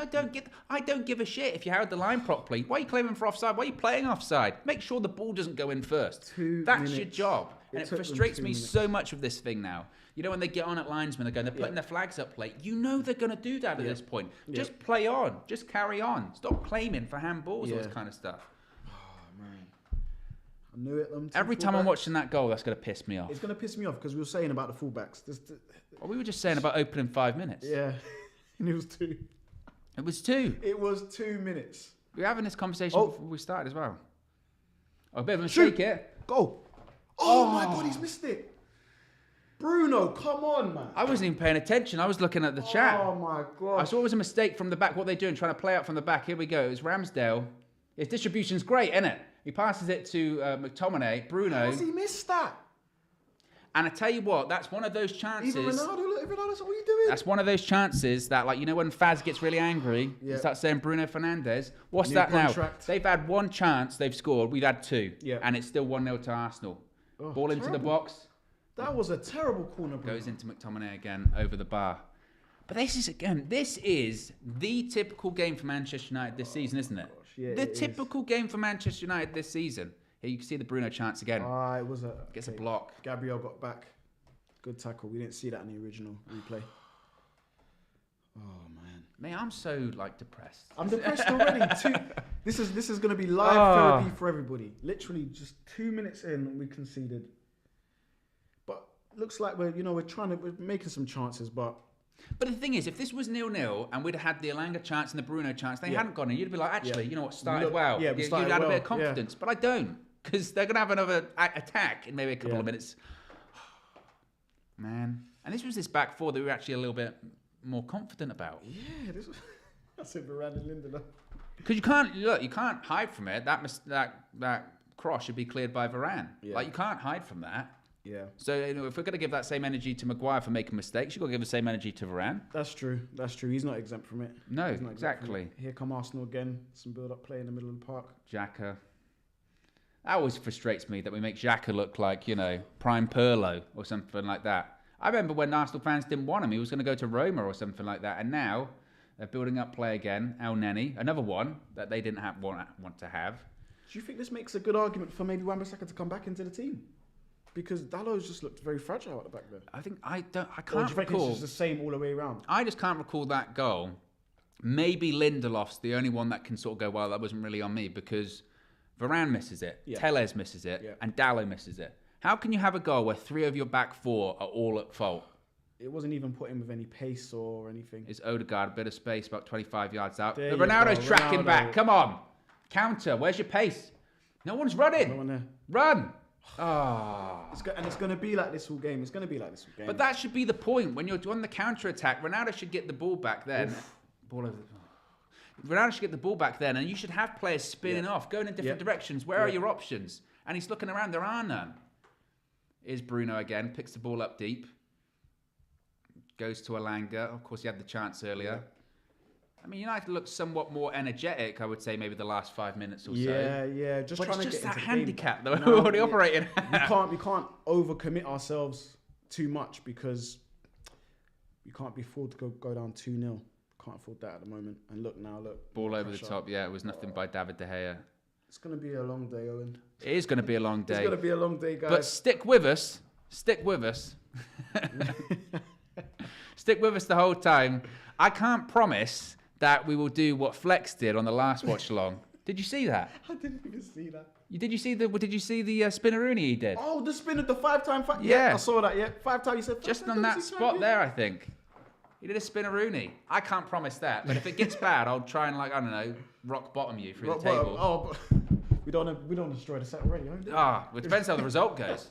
I don't give a shit if you held the line properly. Why are you claiming for offside? Why are you playing offside? Make sure the ball doesn't go in first. That's your job. And it frustrates me so much with this thing now. You know, when they get on at linesmen, they're putting their flags up late. You know they're going to do that at this point. Just play on. Just carry on. Stop claiming for handballs, all this kind of stuff. I knew it. Every time I'm watching that goal, that's going to piss me off. It's going to piss me off because we were saying about the fullbacks. Well, we were just saying about opening 5 minutes. Yeah, and it was 2. It was 2. It was 2 minutes. We were having this conversation before we started as well. Oh, a bit of a mistake here. Goal. Oh my God, he's missed it. Bruno, come on, man. I wasn't even paying attention. I was looking at the chat. Oh my God. I saw it was a mistake from the back. What they're doing, trying to play out from the back. Here we go. It's Ramsdale. His distribution's great, isn't it? He passes it to McTominay. Bruno. How has he missed that? And I tell you what, that's one of those chances. Even Ronaldo, what are you doing? That's one of those chances that, like, you know, when Faz gets really angry, he starts saying Bruno Fernandes. What's New that contract. now? They've had one chance, they've scored. We've had 2. Yeah. And it's still 1-0 to Arsenal. Ball into the box. That was a terrible corner, Bruno. Goes into McTominay again over the bar. But this is the typical game for Manchester United this season, isn't it? Yeah, the typical game for Manchester United this season. Here you can see the Bruno chance again. It was Gets a block. Gabriel got back. Good tackle. We didn't see that in the original replay. Oh man. Man, I'm so depressed. I'm depressed already. This is going to be live therapy for everybody. Literally just 2 minutes in, we conceded. But looks like we're making some chances, but the thing is, if this was 0-0 and we'd had the Elanga chance and the Bruno chance, they hadn't gone in. You'd be like, actually, you know what, started well. Yeah, you'd had a bit of confidence. But I don't, because they're going to have another attack in maybe a couple of minutes. Man. And this was this back four that we were actually a little bit more confident about. Yeah, that's it, Varane and Lindelof. Because you can't hide from it. That cross should be cleared by Varane. Yeah. You can't hide from that. Yeah. So if we're going to give that same energy to Maguire for making mistakes, you've got to give the same energy to Varane. That's true. He's not exempt from it. No, exactly. Here come Arsenal again. Some build-up play in the middle of the park. Xhaka. That always frustrates me that we make Xhaka look like, prime Pirlo or something like that. I remember when Arsenal fans didn't want him. He was going to go to Roma or something like that. And now they're building up play again. El Neni, another one that they didn't want to have. Do you think this makes a good argument for maybe Wan-Bissaka to come back into the team? Because Dallow's just looked very fragile at the back there. I can't or do you recall. It's just the same all the way around? I just can't recall that goal. Maybe Lindelof's the only one that can sort of go, well, that wasn't really on me, because Varane misses it, Tellez misses it, and Dalot misses it. How can you have a goal where 3 of your back 4 are all at fault? It wasn't even put in with any pace or anything. It's Odegaard, a bit of space, about 25 yards out. There Ronaldo's tracking back. Come on. Counter. Where's your pace? No one's running. No one there. Run. Oh. It's going to be like this all game. But that should be the point. When you're on the counter-attack, Ronaldo should get the ball back then. Ronaldo should get the ball back then, and you should have players spinning off, going in different directions. Where are your options? And he's looking around. There are none. Here's Bruno again. Picks the ball up deep. Goes to Alanga. Of course, he had the chance earlier. Yeah. I mean, United looked somewhat more energetic, I would say, maybe the last 5 minutes or so. Yeah. But it's just that handicap that we're already operating. We can't overcommit ourselves too much because we can't be afford to go down 2-0. Can't afford that at the moment. And look. Ball over the top. Yeah, it was nothing by David De Gea. It's going to be a long day, Owen. It is going to be a long day. It's going to be a long day, guys. But stick with us. Stick with us the whole time. I can't promise that we will do what Flex did on the last watch along. Did you see that? I didn't even see that. Did you see the spinneroonie he did? Oh, the spinner, the 5-time. Yeah, I saw that. Yeah, 5 times. You said just on that spot there, I think. He did a spinneroonie. I can't promise that, but if it gets bad, I'll try and rock bottom you through the table. Oh, we don't destroy the set already. It depends how the result goes.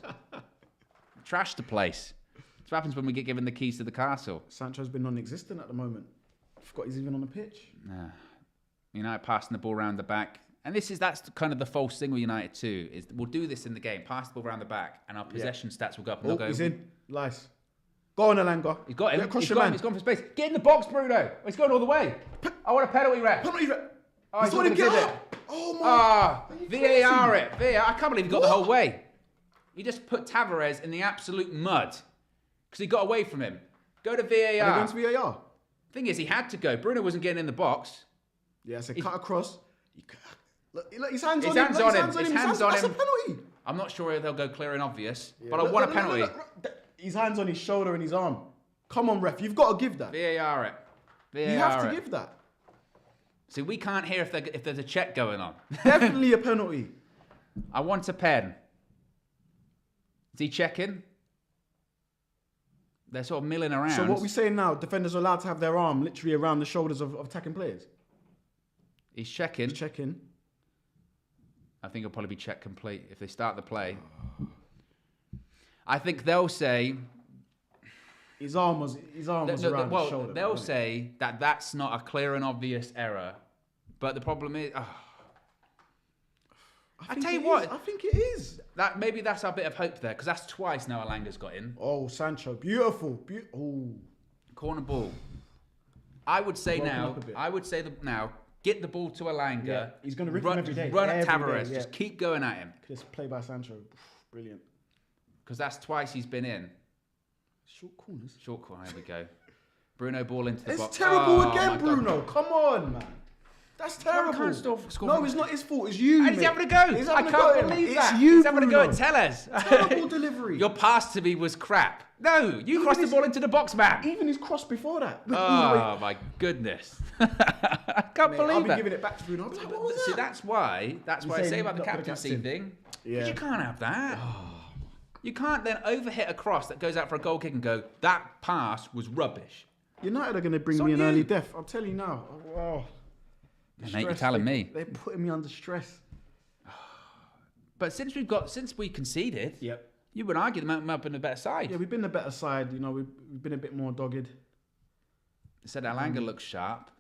Trash the place. That's what happens when we get given the keys to the castle. Sancho's been non-existent at the moment. I forgot he's even on the pitch. United passing the ball around the back. And that's kind of the false thing with United too, is we'll do this in the game, pass the ball around the back, and our possession stats will go up. And they'll go, he's in. Nice. Go on, Alanga. He's got him. He's gone for space. Get in the box, Bruno. He's going all the way. I want a penalty ref. Penalty ref. Oh, he's going to give it. Oh, my. VAR it. VAR. I can't believe he got the whole way. He just put Tavares in the absolute mud because he got away from him. Go to VAR. Going to VAR. Thing is, he had to go. Bruno wasn't getting in the box. Yeah, so cut across. Look, his hands on him. His hands on him. That's a penalty. I'm not sure they'll go clear and obvious, but I want a penalty. His hands on his shoulder and his arm. Come on, ref. You've got to give that. VAR it. You have to give that. See, we can't hear if there's a check going on. Definitely a penalty. I want a pen. Is he checking? They're sort of milling around. So what we're saying now, defenders are allowed to have their arm literally around the shoulders of attacking players? He's checking. I think it'll probably be check complete if they start the play. I think they'll say... His arm was around his shoulder. They'll say that that's not a clear and obvious error. But the problem is... I tell you what. I think it is. Maybe that's our bit of hope there, because that's twice now Alanga's got in. Oh, Sancho. Beautiful. Corner ball. I would say now, get the ball to Alanga. Yeah, he's going to rip him every day. Run at Tavares. Just keep going at him. Just play by Sancho. Brilliant. Because that's twice he's been in. Short corners. Short corner. There we go. Bruno ball into the box. It's terrible again, Bruno. Come on, man. That's terrible. Can't score no, it's not his fault. It's you. And he's having a go. I can't believe that. It's you, he's having a go at Tellez. Terrible delivery. Your pass to me was crap. No, you crossed the ball into the box, man. Even his cross before that. Oh, my goodness. I can't believe I'll that. be giving it back to Bruno. See, that's why I say about the captaincy thing. Because you can't have that. You can't then overhit a cross that goes out for a goal kick and go, that pass was rubbish. United are going to bring me an early death. I'm telling you now. Oh. Mate, you're telling me. They're putting me under stress. But since we conceded, you would argue them up in the better side. Yeah, we've been the better side. You know, we've been a bit more dogged. Said Alanga looks sharp.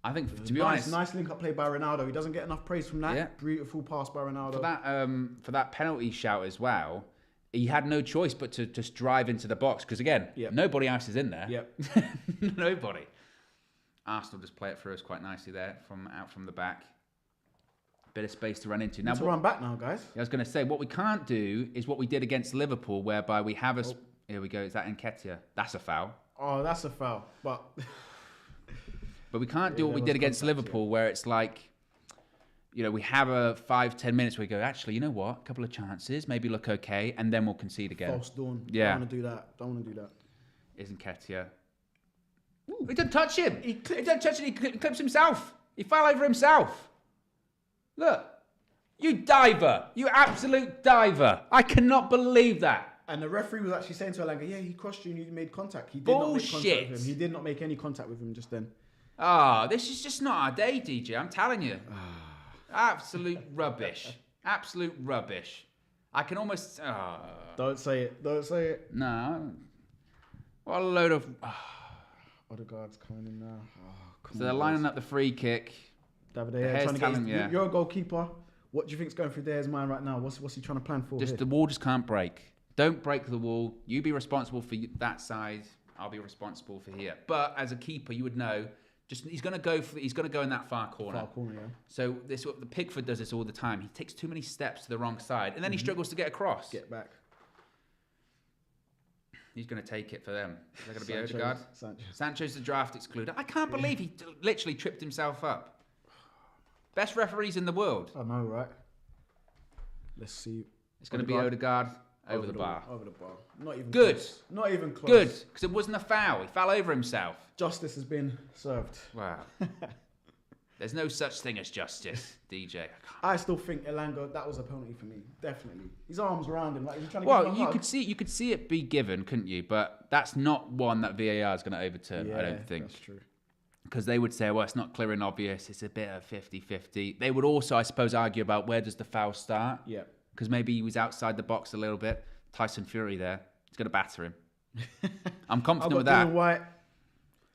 I think, to be honest, nice link-up play by Ronaldo. He doesn't get enough praise from that. Yeah. Beautiful pass by Ronaldo. For that penalty shout as well. he had no choice but to just drive into the box because again, nobody else is in there. Yep. Nobody. Arsenal just play it through us quite nicely there out from the back. Bit of space to run into. Now, run back now, guys. I was going to say, what we can't do is what we did against Liverpool, whereby we have Here we go. Is that Nketiah? That's a foul. Oh, that's a foul. But we can't do what we did against Liverpool, where it's like, we have a 5-10 minutes where we go, actually, you know what? A couple of chances, maybe look okay, and then we'll concede again. False dawn. Yeah. Don't want to do that. Don't want to do that. Isn't Nketiah? He didn't touch him. He didn't touch him. He clips himself. He fell over himself. Look. You diver. You absolute diver. I cannot believe that. And the referee was actually saying to Elanga, yeah, he crossed you and you made contact. He did Bullshit. not make contact with him. He did not make any contact with him just then. This is just not our day, DJ. I'm telling you. Absolute rubbish. Absolute rubbish. I can almost... Don't say it. Don't say it. No. What a load of... Odegaard's coming in now. So they're lining up the free kick. David De Gea trying to get you're a goalkeeper. What do you think's going through De Gea's mind right now? What's he trying to plan for? The wall just can't break. Don't break the wall. You be responsible for that side. I'll be responsible for here. But as a keeper, you would know. He's going to go in that far corner. Far corner, yeah. So the Pickford does this all the time. He takes too many steps to the wrong side, and then he struggles to get across. Get back. He's going to take it for them. Is that going to be Odegaard? Sancho's the draft excluder. I can't believe he literally tripped himself up. Best referees in the world. I know, right? Let's see. It's going to be Odegaard over the bar. Over the bar. Not even good. Close. Not even close. Good, because it wasn't a foul. He fell over himself. Justice has been served. Wow. There's no such thing as justice, DJ. I still think Elanga, that was a penalty for me. Definitely. His arms around him. Like, he's trying to give him a hug. You could see it be given, couldn't you? But that's not one that VAR is going to overturn, I don't think. That's true. Because they would say, well, it's not clear and obvious. It's a bit of 50-50. They would also, I suppose, argue about where does the foul start. Yeah. Because maybe he was outside the box a little bit. Tyson Fury there. He's going to batter him. I'm confident with that. White,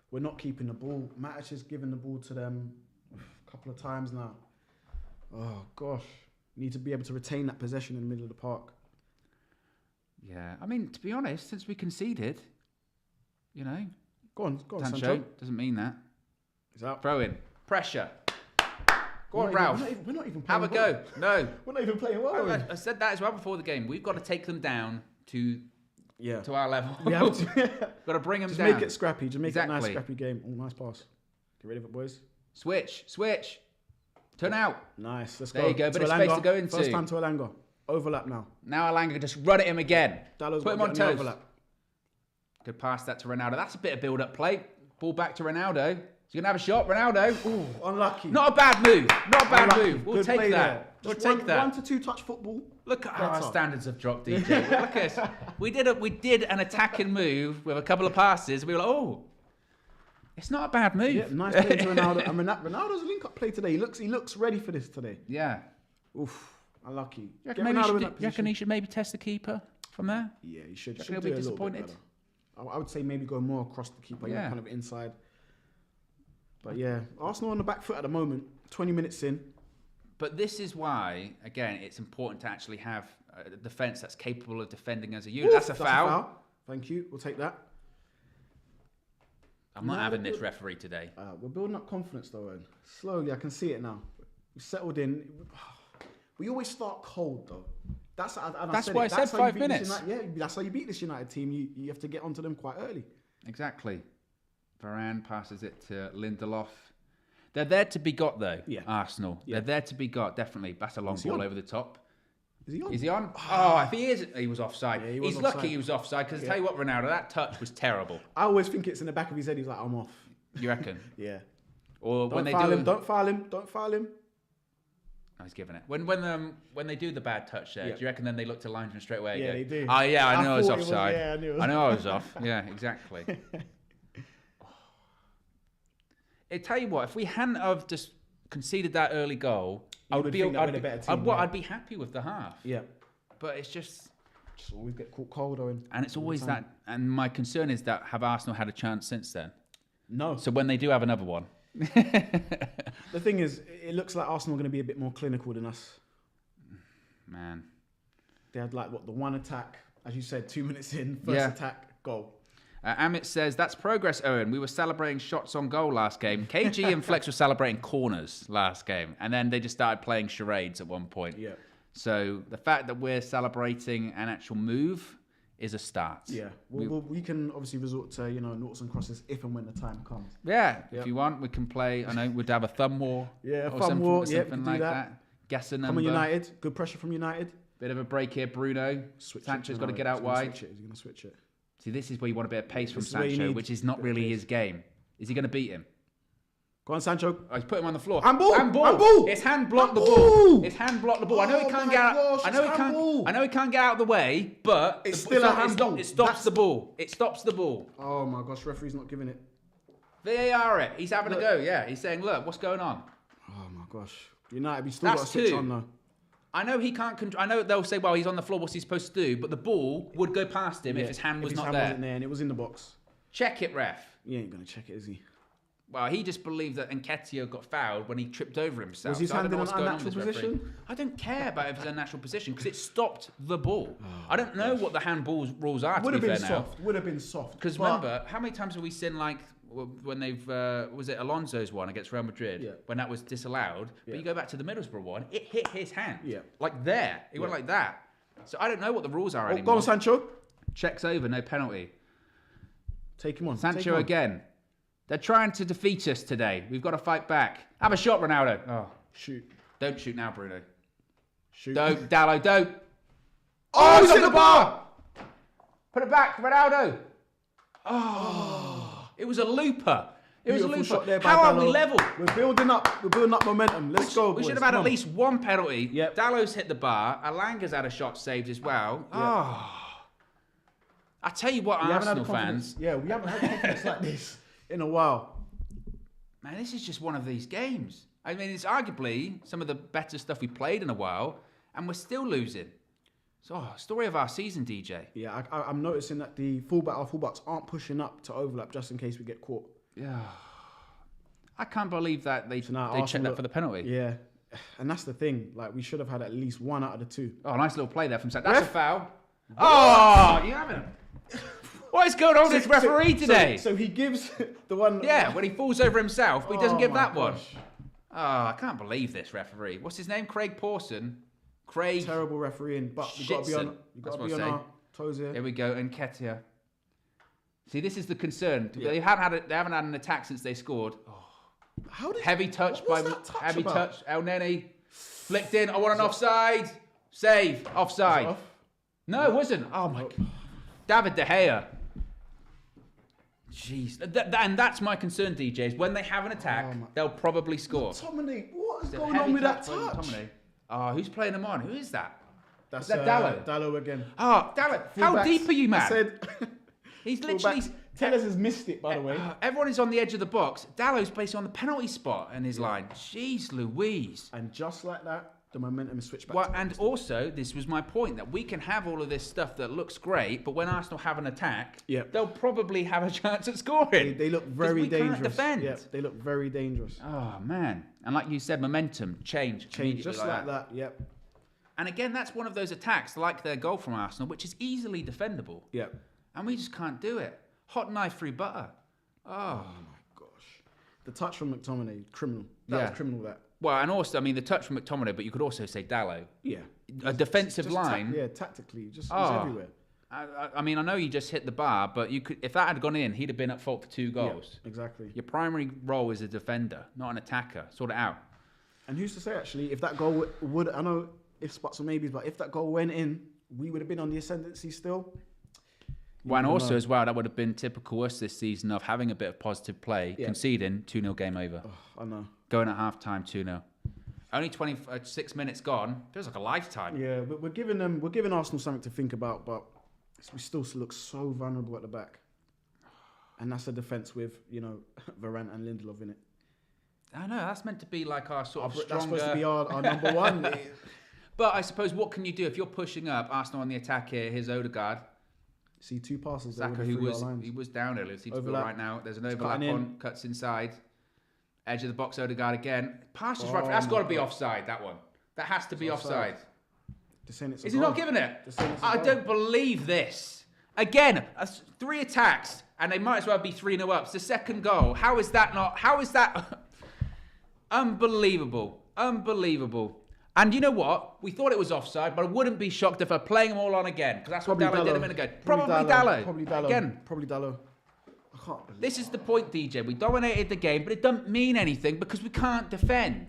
we're not keeping the ball. Matic has given the ball to them a couple of times now. Oh, gosh. Need to be able to retain that possession in the middle of the park. Yeah. I mean, to be honest, since we conceded, Go on, Sancho. Doesn't mean that. He's out. Throw in. Pressure. Go on, Ralf. We're not even playing Have a go. No. We're not even playing well. I said that as well before the game. We've got to take them down to our level. Yeah. Got to bring them Just down. make it scrappy. Just make it a nice scrappy game. Oh, nice pass. Get rid of it, boys. Switch. Turn out. Nice. Let's there go. You go. Bit of space to go into. First time to Elanga. Overlap now. Now Elanga just run at him again. Dalot's put him on toes. Could pass that to Ronaldo. That's a bit of build-up play. Ball back to Ronaldo. He's going to have a shot. Ronaldo. Ooh, unlucky. Not a bad move. Not a bad move. We'll take that. We'll take that. 1 to 2 touch football. Look at our standards have dropped, DJ. Look at us. We did an attacking move with a couple of passes. We were like, oh, it's not a bad move. Yeah, nice play to Ronaldo. I mean, Ronaldo's a link-up play today. He looks ready for this today. Yeah. Oof. Unlucky. You reckon he should maybe test the keeper from there? Yeah, he should. He'll be disappointed. I would say maybe go more across the keeper, kind of inside. But yeah, Arsenal on the back foot at the moment, 20 minutes in. But this is why, again, it's important to actually have a defence that's capable of defending as a unit. That's a foul. Thank you. We'll take that. I'm not having this referee today. We're building up confidence though, Owen. Slowly, I can see it now. We settled in. We always start cold though. That's why I said 5 minutes. That's how you beat this United team. You have to get onto them quite early. Exactly. Varane passes it to Lindelof. They're there to be got though, Arsenal. Yeah. They're there to be got, definitely. That's a long ball over the top. Is he on? Oh, if he is, he was offside. Yeah, He's lucky he was offside, because I tell you what, Ronaldo, that touch was terrible. I always think it's in the back of his head. He's like, I'm off. You reckon? Yeah. Or don't foul him. Don't foul him. No, he's giving it. When they do the bad touch there, do you reckon then they look to linesman straight away? Yeah, they do. Oh yeah, I knew I was offside. I knew I was off. Yeah, exactly. I tell you what, if we hadn't have just conceded that early goal, I'd be happy with the half. Yeah. But it's just always get caught cold, Owen. And it's always that. And my concern is that have Arsenal had a chance since then? No. So when they do have another one. The thing is, it looks like Arsenal are going to be a bit more clinical than us. Man. They had the one attack, as you said, 2 minutes in, first attack, goal. Amit says, that's progress, Owen. We were celebrating shots on goal last game. KG and Flex were celebrating corners last game. And then they just started playing charades at one point. Yeah. So the fact that we're celebrating an actual move is a start. Yeah. We can obviously resort to, noughts and crosses if and when the time comes. Yeah. If you want, we can play, I know, we'd have a thumb war. Yeah, a thumb war. Yeah, something like that. Guess a number. Come on, United. Good pressure from United. Bit of a break here, Bruno. Sancho's got to get out wide. He's going to switch it. See, this is where you want a bit of pace from Sancho, which is not really his game. Is he going to beat him? Go on, Sancho. Oh, he's put him on the floor. Handball. Handball. His hand blocked the ball. His hand blocked the ball. I know he can't get out. Gosh, I know he can't get out of the way, but it's still a handball. It stops the ball. It stops the ball. Oh my gosh, referee's not giving it. VAR it. He's having a go. Yeah, he's saying, look, what's going on? Oh my gosh, United, we still got to switch on though. I know he can't control. I know they'll say, well, he's on the floor. What's he supposed to do? But the ball would go past him if his hand was not there. Wasn't there and it was in the box. Check it, ref. He ain't gonna check it, is he? Well, he just believed that Nketiah got fouled when he tripped over himself. Was his hand in an unnatural position? I don't care about if it's a natural position because it stopped the ball. I don't know what the handball rules are. Would have been soft. Would have been soft. Because remember, how many times have we seen when they've was it Alonso's one against Real Madrid when that was disallowed? But you go back to the Middlesbrough one, it hit his hand. Yeah. Like there, it went like that. So I don't know what the rules are anymore. Go on, Sancho. Checks over, no penalty. Take him on. Sancho again. They're trying to defeat us today. We've got to fight back. Have a shot, Ronaldo. Oh, shoot. Don't shoot now, Bruno. Shoot. Don't, Dallo, don't. Oh, he's hit the bar! Put it back, Ronaldo. Oh, it was a looper. It was a looper. Shot there by How Dallo. are we level? We're building up momentum. Let's go, boys. We should have had at least one penalty. Yep. Dallo's hit the bar. Alanga's had a shot saved as well. Yep. Oh. I tell you what, Arsenal fans. Yeah, we haven't had confidence like this in a while. Man, this is just one of these games. I mean, it's arguably some of the better stuff we played in a while, and we're still losing. So, story of our season, DJ. Yeah, I'm noticing that our fullbacks aren't pushing up to overlap just in case we get caught. Yeah. I can't believe that they checked that for the penalty. Yeah. And that's the thing. Like, we should have had at least one out of the two. Oh, nice little play there from Sam. That's a foul. Oh, you haven't. What is going on with this referee today? So he gives the one... Yeah, when he falls over himself, but he doesn't give that one. Oh, I can't believe this referee. What's his name? Craig Pawson. Craig. Terrible refereeing, but you've got to be on our toes here. Here we go, Nketiah. See, this is the concern. Yeah. They haven't had an attack since they scored. Oh. How did heavy touch by heavy touch. El Nene flicked in. I want an offside. Save. Offside. Off? No, it wasn't. Oh my God. David De Gea. Jeez. And that's my concern, DJ, is when they have an attack, they'll probably score. McTominay, what is going on with that touch? Oh, who's playing them on? Who is that? Is that Dallo? Dallo again. Oh, Dallo. How deep are you, man? I said... He's literally... Tellers has missed it, by the way. Everyone is on the edge of the box. Dallo's basically on the penalty spot in his line. Jeez Louise. And just like that, the momentum is switched back. And also, this was my point, that we can have all of this stuff that looks great, but when Arsenal have an attack, they'll probably have a chance at scoring. They look very dangerous. Can't defend. Yeah, they look very dangerous. Oh, man. And like you said, momentum, change just like that. Yep. And again, that's one of those attacks, like their goal from Arsenal, which is easily defendable. Yep. And we just can't do it. Hot knife through butter. Oh my gosh. The touch from McTominay, criminal. That was criminal, that. Well, and also, I mean, the touch from McTominay, but you could also say Dallo. Yeah. A defensive line. Tactically, just was everywhere. I mean, I know you just hit the bar, but you could, if that had gone in, he'd have been at fault for 2 goals. Yeah, exactly. Your primary role is a defender, not an attacker. Sort it out. And who's to say, actually, if that goal would, I know if spots or maybes, but if that goal went in, we would have been on the ascendancy still. Well, and also as well, that would have been typical us this season of having a bit of positive play, conceding, 2-0 game over. Oh, I know. Going at half-time, 2-0. Only 26 minutes gone. Feels like a lifetime. Yeah, but we're giving Arsenal something to think about, but we still look so vulnerable at the back. And that's a defence with, Varane and Lindelof in it. I know, that's meant to be like our sort of stronger... That's supposed to be our number one. But I suppose, what can you do if you're pushing up Arsenal on the attack here? Here's Odegaard. See 2 passes. Saka, he was down earlier. Seems to go right now. There's an overlap on, cuts inside. Edge of the box, Odegaard again. Passes right. That's got to be offside, that one. That has to be offside. They're saying it's a Is he goal. not giving it? They're saying it's a I goal. don't believe this. Again, 3 attacks, and they might as well be 3-0 up. It's the second goal. How is that not? How is that? Unbelievable. Unbelievable. And you know what? We thought it was offside, but I wouldn't be shocked if they're playing them all on again. Because that's what Dallo did a minute ago. Probably Dallo. Probably Dallo. Again. Probably Dallo. I can't believe This is the point, DJ. We dominated the game, but it doesn't mean anything because we can't defend.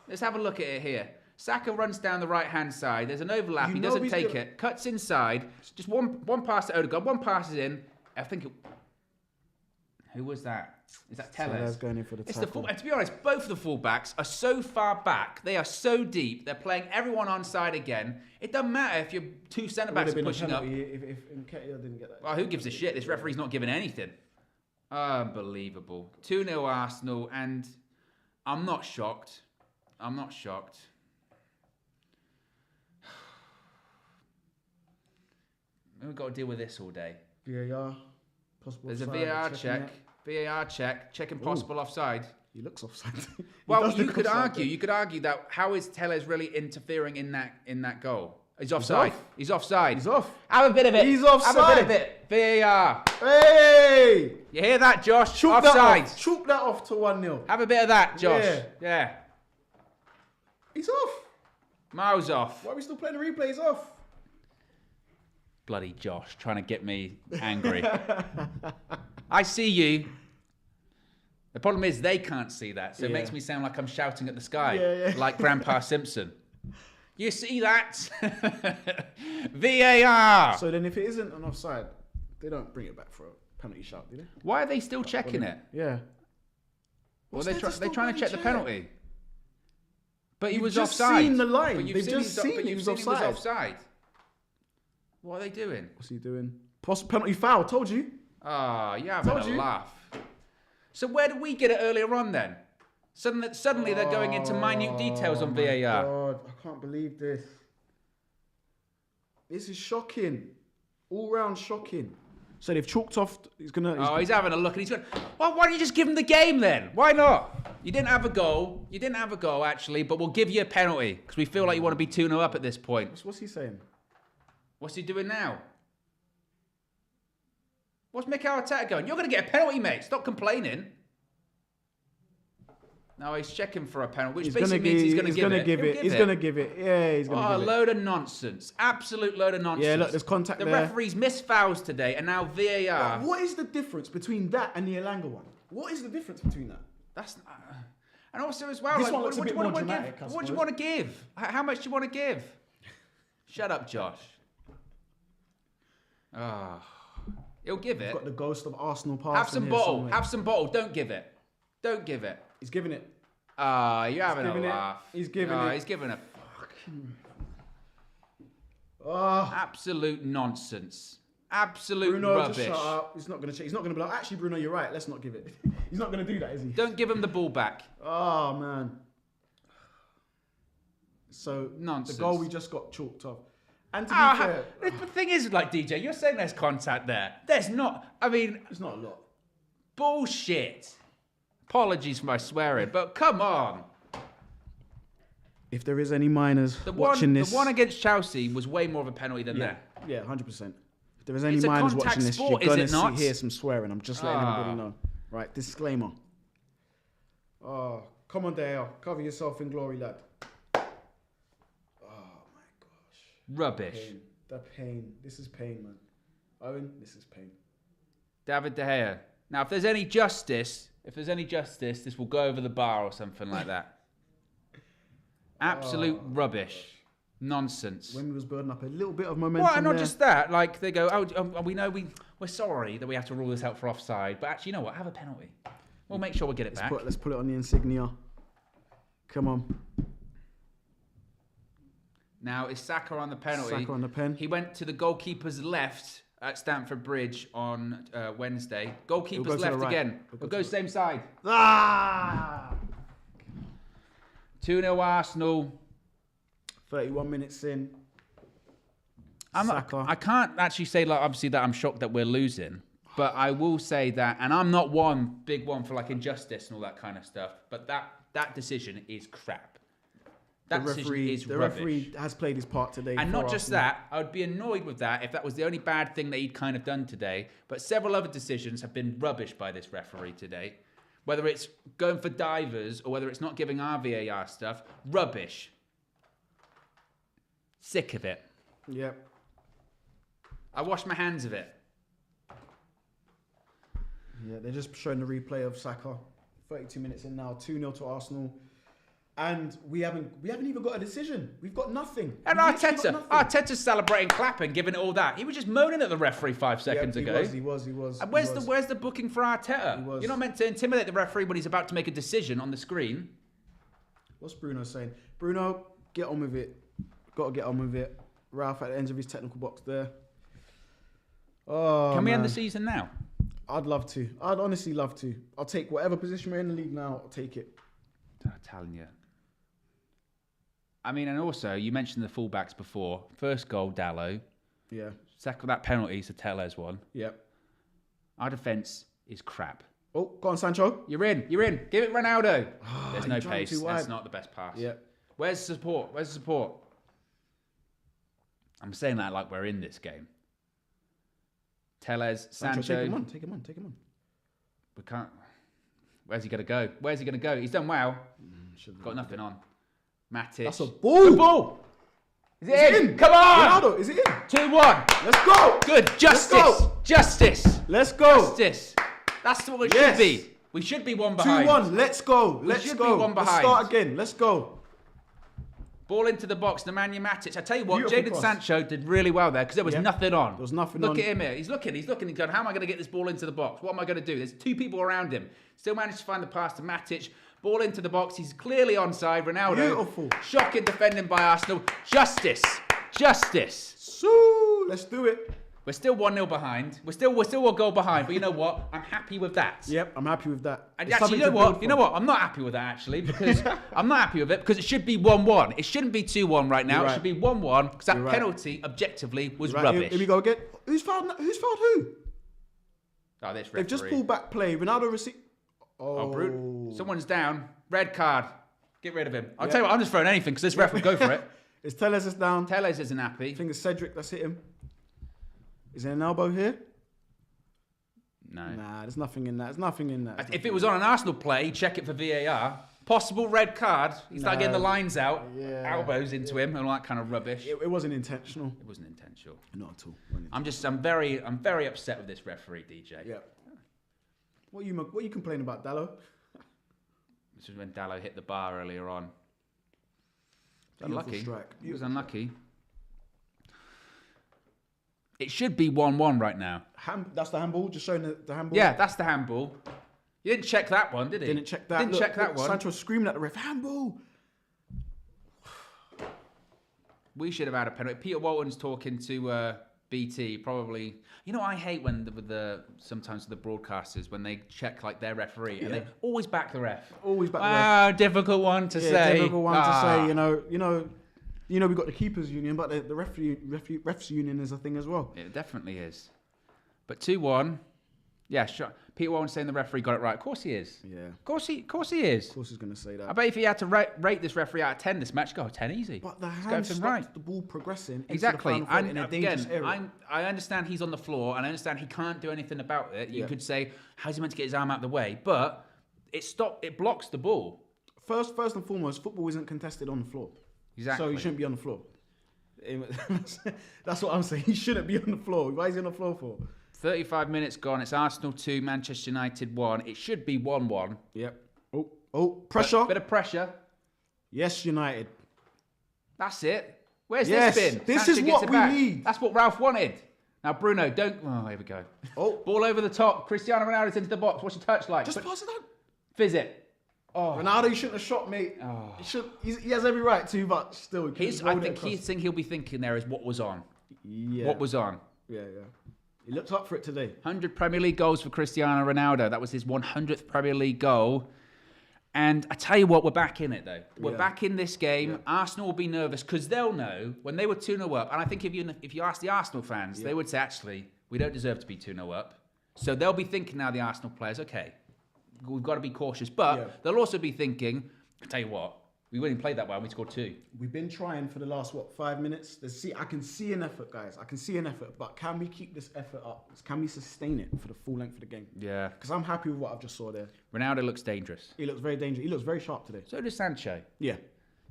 Let's have a look at it here. Saka runs down the right-hand side. There's an overlap. He doesn't take it. Cuts inside. Just one pass to Odegaard. One pass is in. I think it... Who was that? Is that Tellez? Going in for the it's tackle. the to be honest, both of the fullbacks are so far back. They are so deep. They're playing everyone onside again. It doesn't matter if your 2 centre-backs are pushing up. If Nketiah didn't get that. Well, who gives a shit? This referee's not giving anything. Unbelievable. 2-0 Arsenal, and I'm not shocked. I'm not shocked. We've got to deal with this all day. VAR. Possible There's a offside, VAR checking check. it. VAR check. Checking possible offside. He looks offside. Well, you could argue that how is Tellez really interfering in that goal? He's offside. He's offside. He's off. Have a bit of it. He's offside. Have a bit of it. VAR. Hey! You hear that, Josh? Chalk Offside. Chalk that off to 1-0. Have a bit of that, Josh. Yeah. He's off. Miles off. Why are we still playing the replay? He's off. Bloody Josh, trying to get me angry. I see you. The problem is they can't see that, so it makes me sound like I'm shouting at the sky, like Grandpa Simpson. You see that? VAR. So then if it isn't an offside, they don't bring it back for a penalty shout, do they? Why are they still checking it? Yeah. Well, they're trying to check the penalty. But he was just offside. Seen the line. But you've They've seen just seen he was offside. What are they doing? What's he doing? Penalty foul. Told you. Ah, you're having a laugh. So where did we get it earlier on then? Suddenly they're going into minute details on VAR. God, I can't believe this. This is shocking. All round shocking. So they've chalked off. He's having a look and he's going, well, why don't you just give him the game then? Why not? You didn't have a goal. You didn't have a goal, actually, but we'll give you a penalty because we feel like you want to be 2-0 up at this point. What's he saying? What's he doing now? What's Mikel Arteta going? You're going to get a penalty, mate. Stop complaining. No, he's checking for a penalty, which basically means he's going to give it. He's going to give it. Yeah, he's going to give it. Oh, a load of nonsense. Absolute load of nonsense. Yeah, look, there's contact the there. The referees missed fouls today, and now VAR. What is the difference between that and the Elanga one? What is the difference between that? That's... and also as well, this like, one looks a bit more dramatic. What do you want to give? How much do you want to give? Shut up, Josh. Oh, he'll give it. We've got the ghost of Arsenal past. Have some bottle. Somewhere. Have some bottle. Don't give it. Don't give it. He's giving it. Ah, you're having a laugh. He's giving it. He's giving a fucking... Oh. Absolute nonsense. Absolute Bruno, rubbish. Just shut up. He's not going to check. He's not going to be like, actually, Bruno, you're right. Let's not give it. He's not going to do that, is he? Don't give him the ball back. Oh, man. So, nonsense. The goal we just got chalked off. And to be fair... The thing is, like, DJ, you're saying there's contact there. There's not. I mean... There's not a lot. Bullshit. Apologies for my swearing, but come on. If there is any minors watching this... The one against Chelsea was way more of a penalty than that. Yeah, 100%. If there is any minors watching this, you're going to hear some swearing. I'm just letting everybody know. Right, disclaimer. Oh, come on, Dale. Cover yourself in glory, lad. Rubbish. The pain. This is pain, man. Owen, this is pain. David De Gea. Now, if there's any justice, this will go over the bar or something like that. Absolute rubbish. Nonsense. When we was building up a little bit of momentum. Well, and not just that. Like, they go, we know we're sorry that we have to rule this out for offside, but actually, you know what? Have a penalty. We'll make sure we get it back. Let's put it on the insignia. Come on. Now, is Saka on the penalty? Saka on the pen. He went to the goalkeeper's left at Stamford Bridge on Wednesday. Goalkeeper's left again. We'll go same side. 2-0 Arsenal. 31 minutes in. I can't actually say, like, obviously, that I'm shocked that we're losing. But I will say that, and I'm not one big one for, like, injustice and all that kind of stuff, but that decision is crap. That decision is the rubbish. referee has played his part today. And for not just Arsenal. that, I would be annoyed with that if that was the only bad thing that he'd kind of done today. But several other decisions have been rubbish by this referee today. Whether it's going for divers or whether it's not giving our VAR stuff, rubbish. Sick of it. Yep. I wash my hands of it. Yeah, they're just showing the replay of Saka. 32 minutes in now, 2-0 to Arsenal. And we haven't even got a decision. We've got nothing. And Arteta's celebrating, clapping, giving it all that. He was just moaning at the referee 5 seconds ago. He was. And where's the booking for Arteta? You're not meant to intimidate the referee when he's about to make a decision on the screen. What's Bruno saying? Bruno, get on with it. Got to get on with it. Ralf at the end of his technical box there. Oh, Can we end the season now? I'd love to. I'd honestly love to. I'll take whatever position we're in the league now. I'll take it. I'm telling you. I mean, and also, you mentioned the fullbacks before. First goal, Dallo. Yeah. Second, that penalty is a Tellez one. Yep. Our defence is crap. Oh, go on, Sancho. You're in. Give it Ronaldo. There's no pace. That's not the best pass. Yep. Where's the support? I'm saying that like we're in this game. Tellez, Sancho. Take him on. We can't. Where's he going to go? He's done well. Got nothing on. Matic. That's a ball. Good ball. Is it in? Come on. Ronaldo, is it in? 2-1. Let's go. Good. Justice. Let's go. Justice. That's what it should be. We should be one behind. 2-1. Let's go. Be one behind. Let's start again. Let's go. Ball into the box, Nemanja Matic. I tell you what, Beautiful Jadon cross. Sancho did really well there because there was nothing on. There was nothing Look on. at him here. He's looking. He's going, how am I going to get this ball into the box? What am I going to do? There's 2 people around him. Still managed to find the pass to Matic. Ball into the box. He's clearly onside. Ronaldo. Beautiful. Shocking defending by Arsenal. Justice. So, let's do it. We're still 1-0 behind. We're still 1 goal behind. But you know what? I'm happy with that. Yep, I'm happy with that. And actually, you know what? I'm not happy with that, actually, because I'm not happy with it because it should be 1-1. It shouldn't be 2-1 right now. It should be 1-1 because that penalty, objectively, was rubbish. Here we go again. Who's fouled who? Oh, this referee. They've just pulled back play. Ronaldo received. Oh, brute. Someone's down. Red card. Get rid of him. I'll tell you what, I'm just throwing anything because this ref will go for it. It's Tellez is down. Tellez isn't happy. I think it's Cedric that's hit him. Is there an elbow here? No. Nah, there's nothing in that. If it was on an Arsenal play, check it for VAR. Possible red card. He started getting the lines out, elbows into him, and all that kind of rubbish. It wasn't intentional. It wasn't intentional. Not at all. I'm very upset with this referee, DJ. Yeah. What are you complaining about, Dallo? This was when Dallo hit the bar earlier on. Unlucky. Strike. He was unlucky. It should be 1-1 right now. That's the handball, just showing the handball. Yeah, that's the handball. You didn't check that one, did he? Didn't check that. Look, one. Sancho screaming at the ref, handball. We should have had a penalty. Peter Walton's talking to BT, probably. You know, I hate when sometimes the broadcasters, when they check like their referee, and they always back the ref. Always back the ref. Difficult one to say. Difficult one to say. You know, we've got the keepers union, but the refs union is a thing as well. It definitely is. But 2-1, yeah, sure. Peter Walton saying the referee got it right. Of course he is. Yeah. Of course he is. Of course he's going to say that. I bet if he had to rate this referee out of 10 this match, go 10 easy. But the hand stops the ball progressing. Exactly. Into the final in a dangerous area. I understand he's on the floor, and I understand he can't do anything about it. You could say, how's he meant to get his arm out of the way? But it blocks the ball. First and foremost, football isn't contested on the floor. Exactly. So he shouldn't be on the floor. That's what I'm saying. He shouldn't be on the floor. Why is he on the floor for? 35 minutes gone. It's Arsenal 2, Manchester United 1. It should be 1-1. Yep. Oh, pressure. Bit of pressure. Yes, United. That's it. Where's this been? This is what we need. That's what Ralf wanted. Now, Bruno, don't... Oh, here we go. Oh. Ball over the top. Cristiano Ronaldo's into the box. What's your touch like? Just pass it on. Fizz it. Oh. Ronaldo, you shouldn't have shot, mate. Oh. He has every right to, but still. I think he'll be thinking there is what was on. Yeah. What was on. Yeah. He looked up for it today. 100 Premier League goals for Cristiano Ronaldo. That was his 100th Premier League goal. And I tell you what, we're back in it, though. We're back in this game. Yeah. Arsenal will be nervous because they'll know when they were 2-0 up. And I think if you ask the Arsenal fans, they would say, actually, we don't deserve to be 2-0 up. So they'll be thinking now, the Arsenal players, okay, we've got to be cautious. But they'll also be thinking, I tell you what, We wouldn't play that well. We scored 2. We've been trying for the last 5 minutes. I can see an effort, guys. I can see an effort, but can we keep this effort up? Can we sustain it for the full length of the game? Yeah. Because I'm happy with what I've just saw there. Ronaldo looks dangerous. He looks very dangerous. He looks very sharp today. So does Sancho. Yeah.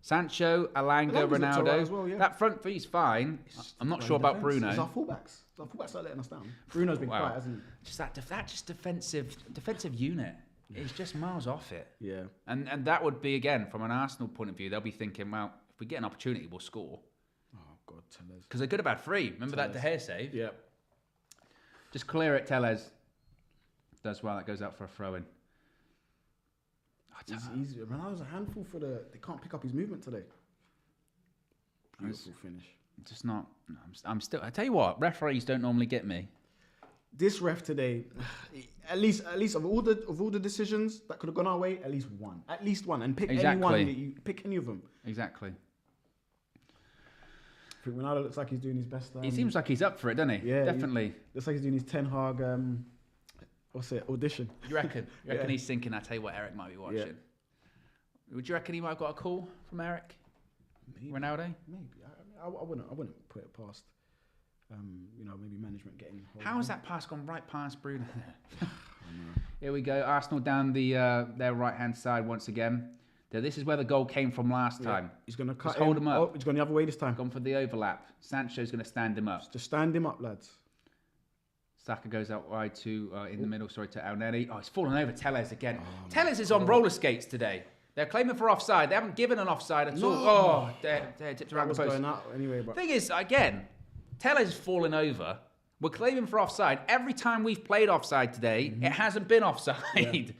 Sancho, Alanga, Alanga's looked all right Ronaldo. as well, yeah. That front three's fine. I'm not sure about Bruno. It's our fullbacks. Our fullbacks are letting us down. Bruno's been quiet, hasn't he? Just that defensive unit. It's just miles off it. Yeah. And that would be, again, from an Arsenal point of view, they'll be thinking, well, if we get an opportunity, we'll score. Oh, God, Tellez. Because they could have had 3. Remember that De Gea save? Yeah. Just clear it, Tellez. Does well. That goes out for a throw-in. It's easy. Ronaldo's a handful for they can't pick up his movement today. Beautiful finish. Just not... I'm still... I tell you what, referees don't normally get me. This ref today, at least of all the decisions that could have gone our way, at least one, and pick anyone that you pick any of them. Exactly. I think Ronaldo looks like he's doing his best. He seems like he's up for it, doesn't he? Yeah, definitely. Looks like he's doing his Ten Hag, audition. You reckon? You reckon he's thinking? I tell you what, Eric might be watching. Yeah. Would you reckon he might have got a call from Eric? Maybe. Ronaldo? Maybe. I wouldn't put it past. Maybe management getting. How has that pass gone right past Bruno? Here we go. Arsenal down their right hand side once again. This is where the goal came from last time. He's going to cut. Hold him up. Oh, he's going the other way this time. Gone for the overlap. Sancho's going to stand him up. Just stand him up, lads. Saka goes out wide to the middle. Sorry, to Elneny. Oh, he's fallen over Tellez again. Tellez is on roller skates today. They're claiming for offside. They haven't given an offside at all. Oh, they're tipped around the post. Going out anyway, but thing is, again, Tellez is falling over. We're claiming for offside. Every time we've played offside today, it hasn't been offside. Yeah.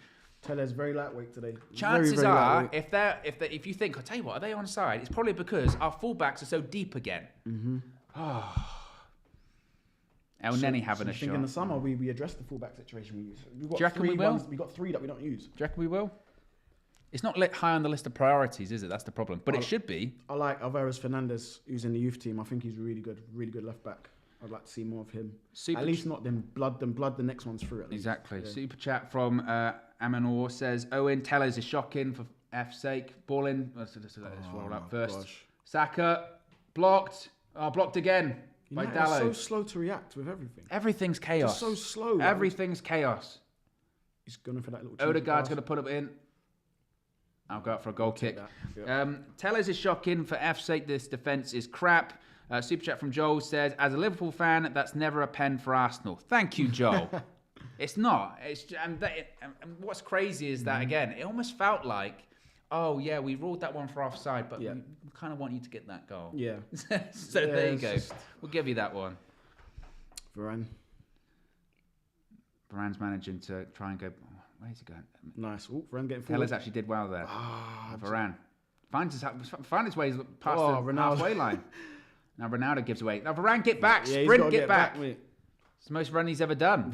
Tellez very lightweight today. Chances very are, if you think, I'll tell you what, are they onside? It's probably because our fullbacks are so deep again. Elneny having a shot. In the summer, we addressed the fullback situation. We've got Do you reckon we will? We've got 3 that we don't use. Do you reckon we will? It's not high on the list of priorities, is it? That's the problem. But it should be. I like Alvarez Fernandez, who's in the youth team. I think he's really good left back. I'd like to see more of him. At least not them blood the next one's through. At least. Exactly. Yeah. Yeah. Super chat from Amanor says, Owen, Tellez is shocking for F's sake. Ball in. Let's roll up first. Gosh. Saka, blocked. Blocked again by Dallo. So slow to react with everything. Everything's chaos. Just so slow. Everything's chaos. He's going for that little Odegaard's going to put it in. I'll go out for a goal kick. Tellez is shocking for F's sake. This defence is crap. Super chat from Joel says, as a Liverpool fan, that's never a pen for Arsenal. Thank you, Joel. It's not. And what's crazy is that, again, it almost felt like, oh, yeah, we ruled that one for offside, but we kind of want you to get that goal. Yeah. So there you go. We'll give you that one. Varane's managing to try and go... Where's he going? Nice. Varane getting forward. Tellez actually did well there. Varane. Finds his way past the halfway line. Now Ronaldo gives away. Now Varane, get back. Sprint, get back. It's the most run he's ever done.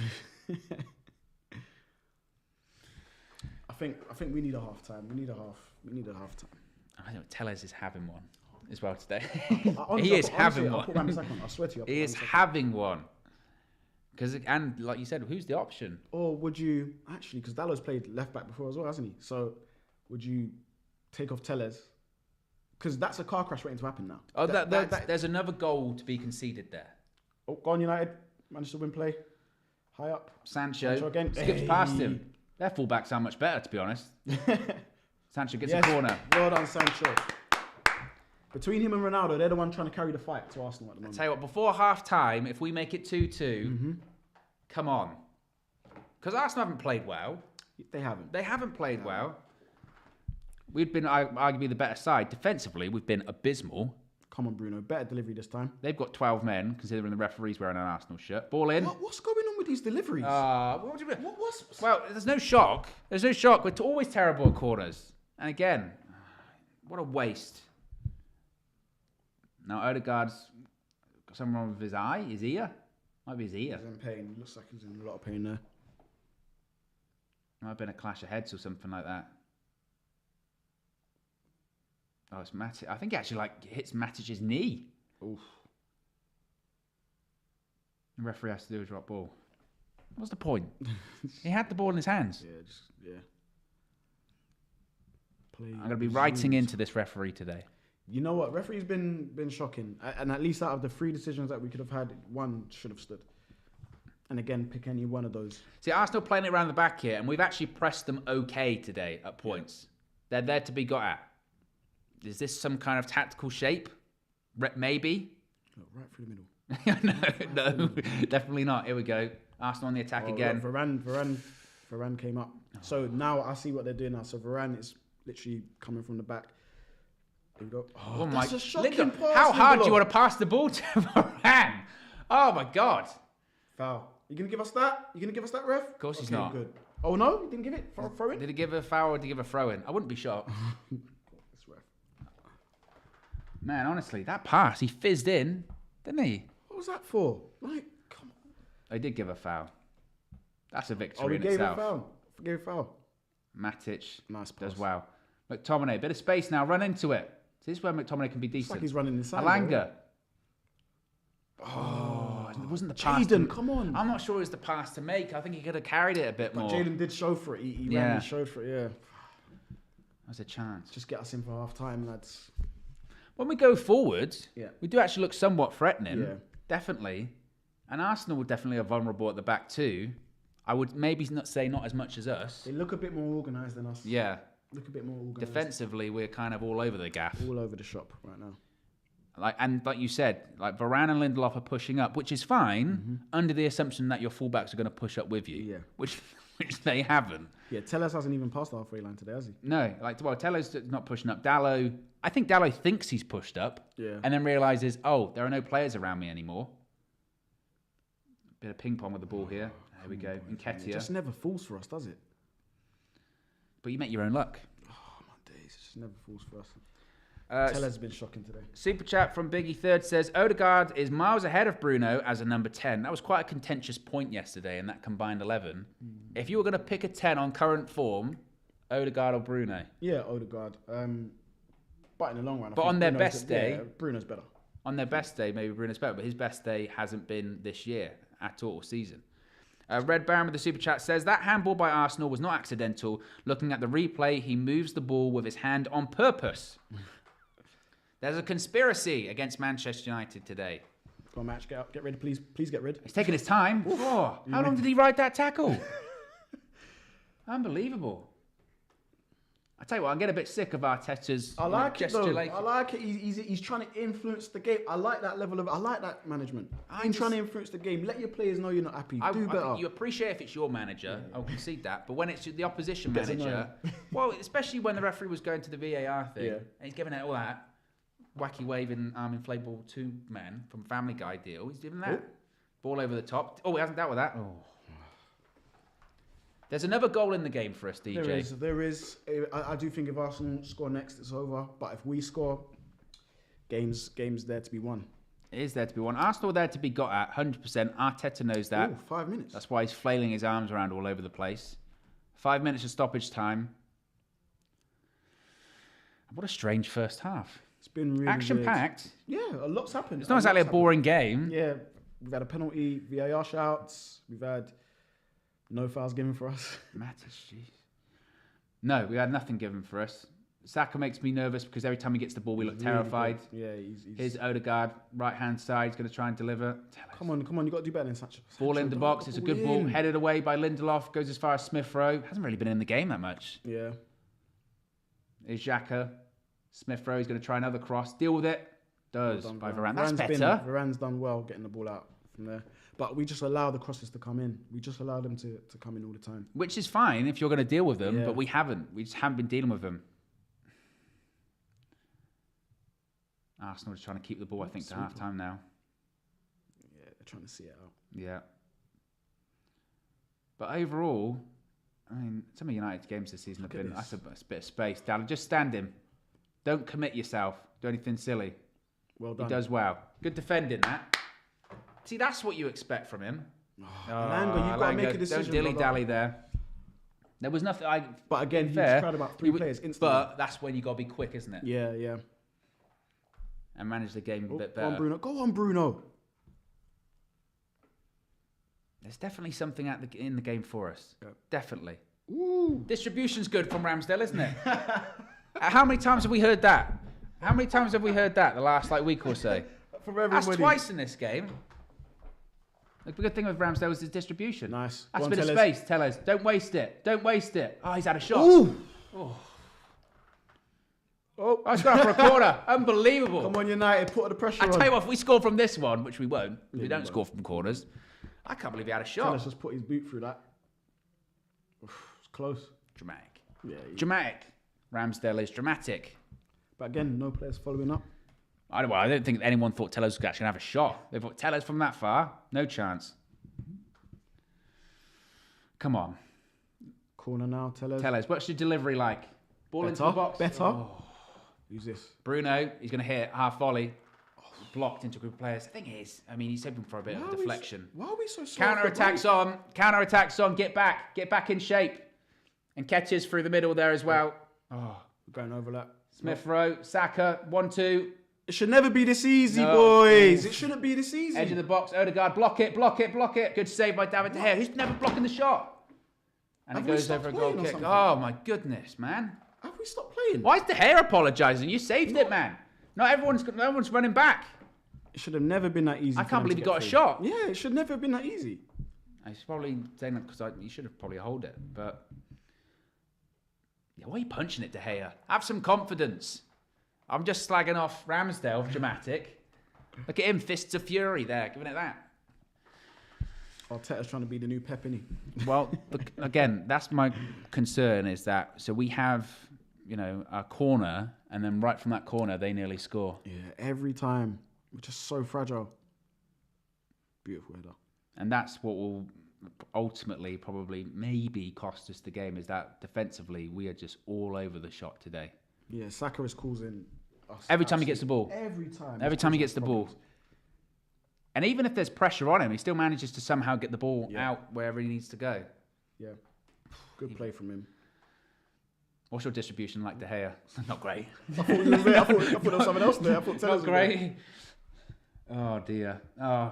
I think we need a half time. We need a half time. I know Tellez is having one as well today. He is having one. I swear to you. He is having one. And like you said, who's the option? Or would you actually? Because Dallo's played left back before as well, hasn't he? So would you take off Tellez? Because that's a car crash waiting to happen now. Oh, there's another goal to be conceded there. Oh, go on, United. Managed to win play. High up. Sancho again. Skips past him. Their fullbacks are much better, to be honest. Sancho gets a corner. Well done, Sancho. Between him and Ronaldo, they're the one trying to carry the fight to Arsenal at the moment. I tell you what, before half time, if we make it 2-2, come on. Because Arsenal haven't played well. They haven't. They haven't played well. We've been arguably the better side. Defensively, we've been abysmal. Come on, Bruno. Better delivery this time. They've got 12 men, considering the referee's wearing an Arsenal shirt. Ball in. What's going on with these deliveries? What do you mean? Well, there's no shock. There's no shock. We're always terrible at corners. And again, what a waste. Now, Odegaard's got something wrong with his eye, his ear. Might be his ear. He's in pain. Looks like he's in a lot of pain there. Might have been a clash of heads or something like that. Oh, it's Matic. I think it actually hits Matic's knee. Oof. The referee has to do a drop ball. What's the point? He had the ball in his hands. Yeah. play. I'm going to be writing into this referee today. You know what? Referee's been shocking. And at least out of the 3 decisions that we could have had, 1 should have stood. And again, pick any one of those. See, Arsenal playing it around the back here, and we've actually pressed them okay today at points. They're there to be got at. Is this some kind of tactical shape? Maybe? Oh, right through the middle. no, definitely not. Here we go. Arsenal on the attack again. Look, Varane came up. So now I see what they're doing now. So Varane is literally coming from the back. There we go. Oh my! That's a shocking pass. How hard do you want to pass the ball to Varane? Oh my God! Foul. You gonna give us that? You gonna give us that, ref? Of course he's not. Good. Oh no, he didn't give it for a throw in. Did he give a foul or did he give a throw in? I wouldn't be shocked. This ref. Man, honestly, that pass, he fizzed in, didn't he? What was that for? Like, come on. They did give a foul. That's a victory we in gave itself. a foul. Gave a foul. Matic Nice pass. does well. McTominay, bit of space now, run into it. This is where McTominay can be It's decent. like he's running inside. Alanga. Oh, it wasn't the pass. Jaden, come on. I'm not sure it was the pass to make. I think he could have carried it a bit more. Jaden did show for it. He ran and showed for it, yeah. There's a chance. Just get us in for half time, lads. When we go forward, Yeah. we do actually look somewhat threatening. Yeah. Definitely. And Arsenal would definitely are vulnerable at the back too. I would maybe not say not as much as us. They look a bit more organised than us. Yeah. Look a bit more organised. Defensively, we're kind of all over the gaff. All over the shop right now. Like you said, like Varane and Lindelof are pushing up, which is fine under the assumption that your fullbacks are going to push up with you. Yeah. Which they haven't. Yeah, Tellez hasn't even passed the halfway line today, has he? No, Tello's not pushing up. I think Dallo thinks he's pushed up. Yeah. And then realises, oh, there are no players around me anymore. Bit of ping pong with the ball here. There we go. Nketiah. It just never falls for us, does it? But you make your own luck. Oh, my days. It just never falls for us. Tellez has been shocking today. Super chat from Biggie Third says, Odegaard is miles ahead of Bruno as a number 10. That was quite a contentious point yesterday in that combined 11. If you were going to pick a 10 on current form, Odegaard or Bruno? Yeah, Odegaard. But in the long run, But on their best day... Yeah, Bruno's better. On their best day, maybe Bruno's better, but his best day hasn't been this year at all, season. Red Baron with the super chat says, that handball by Arsenal was not accidental. Looking at the replay, he moves the ball with his hand on purpose. There's a conspiracy against Manchester United today. Go on, Match. Get rid. Please get rid. He's taking his time. Oh, how long did he ride that tackle? Unbelievable. I tell you what, I'm getting a bit sick of Arteta's I like it though. gesticulation. I like it. He's trying to influence the game. I like that level of. I like that management. I'm trying to influence the game. Let your players know you're not happy. Do better. I think you appreciate if it's your manager. I'll concede that. But when it's the opposition manager, well, especially when the referee was going to the VAR thing, and he's giving it all that wacky waving arm inflatable 2 man from Family Guy deal. He's doing that. Ball over the top. Oh, he hasn't dealt with that. Oh. There's another goal in the game for us, DJ. There is. I do think if Arsenal score next, it's over. But if we score, game's there to be won. It is there to be won. Arsenal are there to be got at, 100%. Arteta knows that. 5 minutes. That's why he's flailing his arms around all over the place. 5 minutes of stoppage time. What a strange first half. It's been really action-packed. Yeah, a lot's happened. It's not exactly a boring game. Yeah, we've had a penalty, VAR shouts. We've had no fouls given for us. Matters, jeez. No, we had nothing given for us. Saka makes me nervous because every time he gets the ball, we look terrified. Yeah, he's... Here's Odegaard, right-hand side, he's going to try and deliver. Come on, you got to do better than Sancho. Ball in the box, it's a good ball. Headed away by Lindelof, goes as far as Smith Rowe. Hasn't really been in the game that much. Yeah. Here's Xhaka. Smith Rowe is going to try another cross. Deal with it. Does well by Varane. That's better. Varane's done well getting the ball out from there. But we just allow the crosses to come in. We just allow them to come in all the time. Which is fine if you're going to deal with them, but we haven't. We just haven't been dealing with them. Arsenal is trying to keep the ball, I think, to half-time now. Yeah, they're trying to see it out. Yeah. But overall, I mean, some of United's games this season have been... That's a bit of space. Dallin, just stand him. Don't commit yourself. Do anything silly. Well done. He does well. Good defending, that. See, that's what you expect from him. Alanga, you've got to make a decision. Don't dilly-dally there. There was nothing... But again, he was crowded about 3 players instantly. But that's when you got to be quick, isn't it? Yeah, yeah. And manage the game a bit better. Go on, Bruno. There's definitely something in the game for us. Yep. Definitely. Ooh. Distribution's good from Ramsdale, isn't it? How many times have we heard that? How many times have we heard that the last week or so? From everybody. That's twice in this game. The good thing with Ramsdale was his distribution. Nice. That's a bit of space. Tellez, don't waste it. Don't waste it. Oh, he's had a shot. Ooh. Oh, I was going for a corner. Unbelievable. Come on, United, put the pressure on. I tell you what, if we score from this one, which we won't, if we don't score from corners, I can't believe he had a shot. Tellez just put his boot through that. Oof, it's close. Dramatic. Yeah. Dramatic. Ramsdale is dramatic. But again, no players following up. I don't think anyone thought Tellez was actually going to have a shot. They thought Tellez from that far, no chance. Come on. Corner now, Tellez. Tellez, what's your delivery like? Ball into the box? Better. Oh. Who's this? Bruno, he's going to hit half volley. Blocked into a group of players. The thing is, I mean, he's hoping for a bit of a deflection. Why are we so slow? Counter-attacks on. Counter-attacks on. Get back. Get back in shape. And catches through the middle there as well. Oh, we're going overlap. Smith Rowe, Saka, 1-2. It should never be this easy, boys. It shouldn't be this easy. Edge of the box, Odegaard, block it. Good save by David De Gea, who's never blocking the shot. And it goes over a goal kick. Oh, my goodness, man. Have we stopped playing? Why is De Gea apologising? You saved it, man. Not everyone's running back. It should have never been that easy. I can't believe he got a shot. Yeah, it should never have been that easy. He's probably saying that because he should have probably hold it. But, yeah, why are you punching it, De Gea? Have some confidence. I'm just slagging off Ramsdale, dramatic. Look at him, fists of fury there, giving it that. Arteta's trying to be the new Pep, innit? Well, again, that's my concern is that, so we have, a corner, and then right from that corner, they nearly score. Yeah, every time. We're just so fragile. Beautiful header. And that's what will ultimately probably maybe cost us the game, is that defensively, we are just all over the shot today. Yeah, Saka is causing us. Every time he gets the ball. Every time he gets the ball. And even if there's pressure on him, he still manages to somehow get the ball out wherever he needs to go. Yeah. Good play from him. What's your distribution like, De Gea? Not great. I thought you were there. I thought there was someone else there. I thought Not great. Oh, dear. Oh.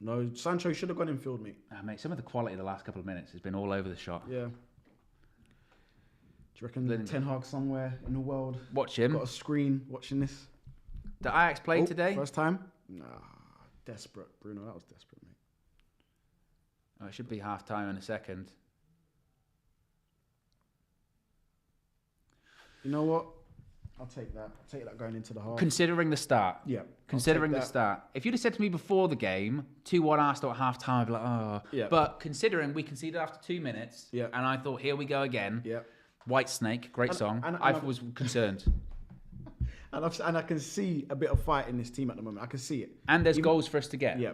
No, Sancho should have gone in field, mate. Mate, some of the quality of the last couple of minutes has been all over the shot. Yeah. Do you reckon Ten Hag somewhere in the world watch him? Got a screen watching this? Did Ajax play today? First time? Nah, desperate, Bruno. That was desperate, mate. Oh, it should be half time in a second. You know what? I'll take that. I'll take that going into the half. Considering the start. Yeah. Considering the start. If you'd have said to me before the game, 2-1 Arsenal at half time, I'd be like, oh. Yeah. But considering we conceded after 2 minutes, and I thought, here we go again. Yeah. White Snake, great song. I was concerned. And I can see a bit of fight in this team at the moment. I can see it. And there's goals for us to get. Yeah.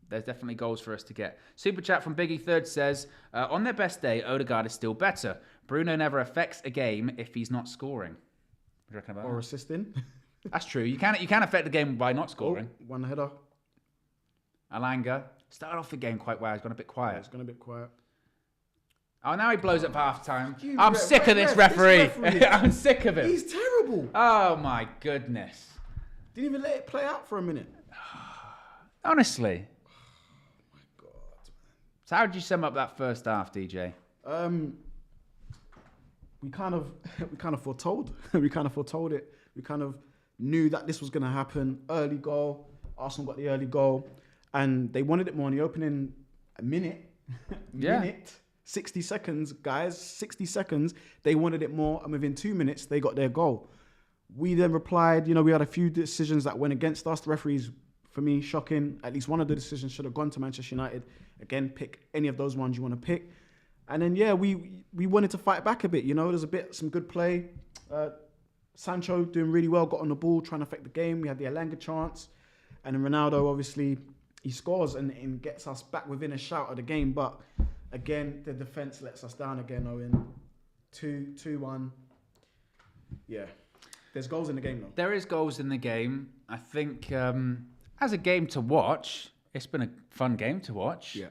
There's definitely goals for us to get. Super chat from Biggie Third says, on their best day, Odegaard is still better. Bruno never affects a game if he's not scoring. What do you reckon about that? Or assisting. That's true. You can affect the game by not scoring. One header. Alanga started off the game quite well. He's gone a bit quiet. It's gone a bit quiet. Oh, now he blows up half time. I'm sick of this referee. I'm sick of him. He's terrible. Oh, my goodness. Didn't even let it play out for a minute. Honestly. Oh, my God, man. So how did you sum up that first half, DJ? We kind of foretold. We kind of foretold it. We kind of knew that this was going to happen. Early goal. Arsenal got the early goal. And they wanted it more in the opening minute. 60 seconds, guys. 60 seconds. They wanted it more. And within 2 minutes, they got their goal. We then replied. We had a few decisions that went against us. The referees, for me, shocking. At least one of the decisions should have gone to Manchester United. Again, pick any of those ones you want to pick. And then, we wanted to fight back a bit. There's some good play. Sancho doing really well, got on the ball, trying to affect the game. We had the Alanga chance. And then Ronaldo, obviously, he scores and gets us back within a shout of the game. But again, the defence lets us down again, Owen. 2-1. Yeah. There's goals in the game, though. There is goals in the game. I think as a game to watch, it's been a fun game to watch. Yeah.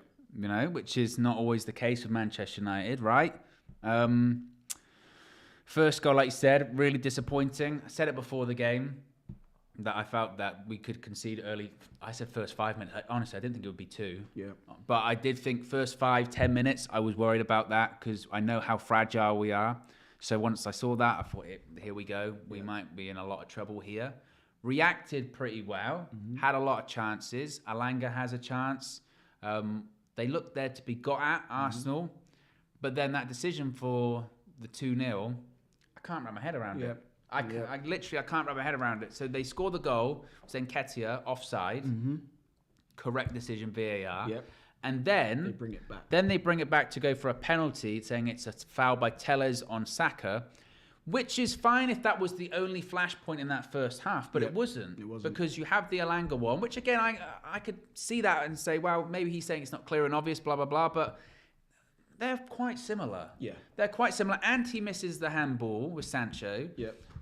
Which is not always the case with Manchester United, right? First goal, like you said, really disappointing. I said it before the game that I felt that we could concede early. I said first 5 minutes. Honestly, I didn't think it would be 2. Yeah. But I did think first 5-10 minutes, I was worried about that because I know how fragile we are. So once I saw that, I thought, here we go. We might be in a lot of trouble here. Reacted pretty well. Had a lot of chances. Alanga has a chance. They looked there to be got at, Arsenal. But then that decision for the 2-0, I can't wrap my head around it. I can't wrap my head around it. So they score the goal, saying Nketiah offside. Correct decision, VAR. And then They bring it back. Then they bring it back to go for a penalty, saying it's a foul by Telles on Saka, which is fine if that was the only flashpoint in that first half, but it wasn't. It wasn't. Because you have the Alanga one, which again, I could see that and say, well, maybe he's saying it's not clear and obvious, blah, blah, blah, but they're quite similar. Yeah. They're quite similar. And he misses the handball with Sancho.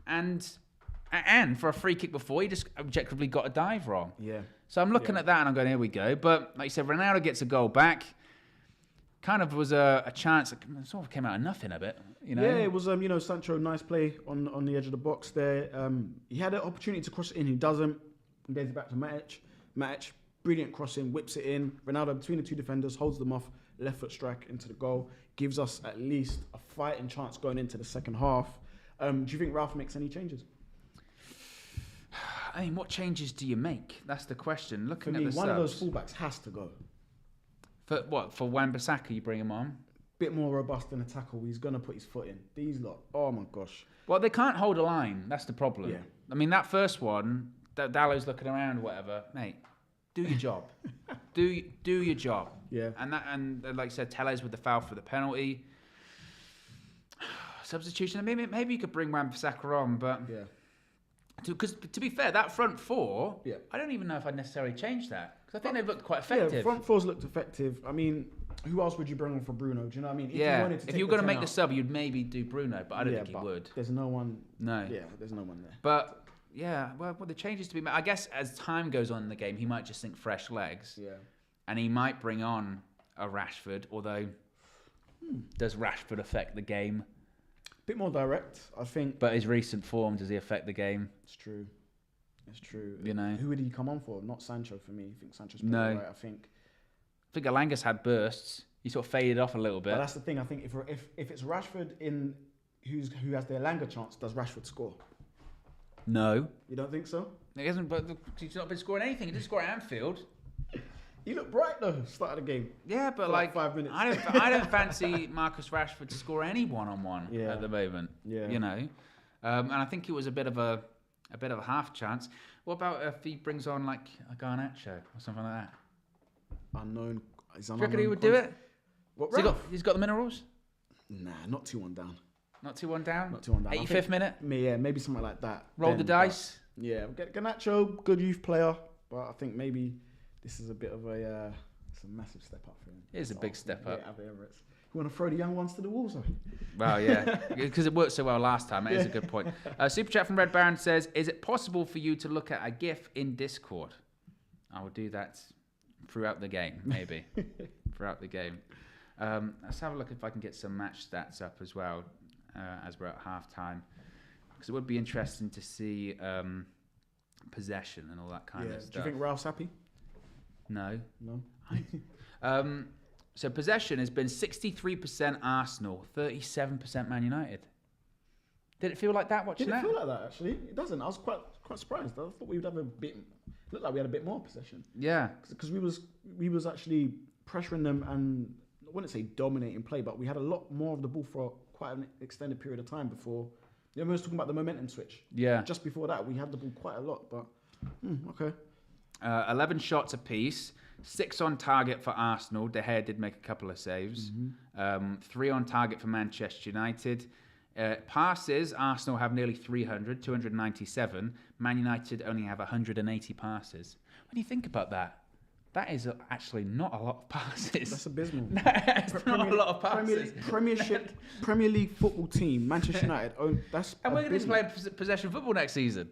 And for a free kick before, he just objectively got a dive wrong. So I'm looking at that and I'm going, here we go. But like you said, Ronaldo gets a goal back. Kind of was a chance that sort of came out of nothing a bit, you know? Yeah, it was, Sancho, nice play on the edge of the box there. He had an opportunity to cross it in, he doesn't. He gets it back to Matic, brilliant crossing, whips it in. Ronaldo between the two defenders, holds them off, left foot strike into the goal. Gives us at least a fighting chance going into the second half. Do you think Ralf makes any changes? I mean, what changes do you make? That's the question. Looking For at me, the one subs, of those fullbacks has to go. For what? For Wan-Bissaka, you bring him on? Bit more robust in a tackle. He's going to put his foot in. These lot, oh my gosh. Well, they can't hold a line. That's the problem. Yeah. I mean, that first one, Dallow's looking around, whatever. Mate, do your job. do your job. Yeah. And like I said, Telles with the foul for the penalty. Substitution. Maybe you could bring Wan-Bissaka on, but yeah. Because to be fair, that front four, I don't even know if I'd necessarily change that. Because I think they've looked quite effective. Yeah, front fours looked effective. I mean, who else would you bring on for Bruno? Do you know what I mean? If you were going to make the sub, you'd maybe do Bruno, but I don't think he would. There's no one. No. Yeah, there's no one there. But yeah, well, the changes to be made. I guess as time goes on in the game, he might just think fresh legs. Yeah. And he might bring on a Rashford, although does Rashford affect the game? Bit more direct, I think. But his recent form, does he affect the game? It's true. It's true. You know, who would he come on for? Not Sancho for me. I think Sancho's probably right. I think Alanga's had bursts. He sort of faded off a little bit. But that's the thing. I think if it's Rashford who has the Alanga chance, does Rashford score? No. You don't think so? He hasn't. But he's not been scoring anything. He didn't score at Anfield. He looked bright though. Start of the game. Yeah, but like 5 minutes. I don't fancy Marcus Rashford to score any one-on-one at the moment. Yeah. You know, and I think it was a bit of a half chance. What about if he brings on like a Garnacho or something like that? Unknown. Do you reckon he would do it? What? He's got the minerals? Nah, not 2-1 down. Not 2-1 down. Not 2-1 down. 85th minute. Yeah, maybe something like that. Roll the dice. Yeah, get Garnacho, good youth player, but I think maybe this is a bit of it's a massive step up for him. It is a big step up. Yeah, Emirates. You want to throw the young ones to the wolves? Well, yeah, because it worked so well last time. It is a good point. Super chat from Red Baron says, "Is it possible for you to look at a GIF in Discord?" I will do that throughout the game, maybe throughout the game. Let's have a look if I can get some match stats up as well as we're at half time, because it would be interesting to see possession and all that kind of stuff. Do you think Ralph's happy? No. No. So possession has been 63% Arsenal, 37% Man United. Did it feel like that watching that? Didn't feel like that actually. It doesn't. I was quite surprised. I thought we would have a bit. Looked like we had a bit more possession. Yeah. Because we was actually pressuring them and I wouldn't say dominating play, but we had a lot more of the ball for quite an extended period of time before. You know, we was talking about the momentum switch. Yeah. Just before that, we had the ball quite a lot, but okay. 11 shots apiece, 6 on target for Arsenal. De Gea did make a couple of saves. 3 on target for Manchester United. Passes, Arsenal have nearly 300, 297. Man United only have 180 passes. When you think about that, that is actually not a lot of passes. That's abysmal. That's not a lot of passes. Premier League football team, Manchester United. That's and we're going to play possession football next season.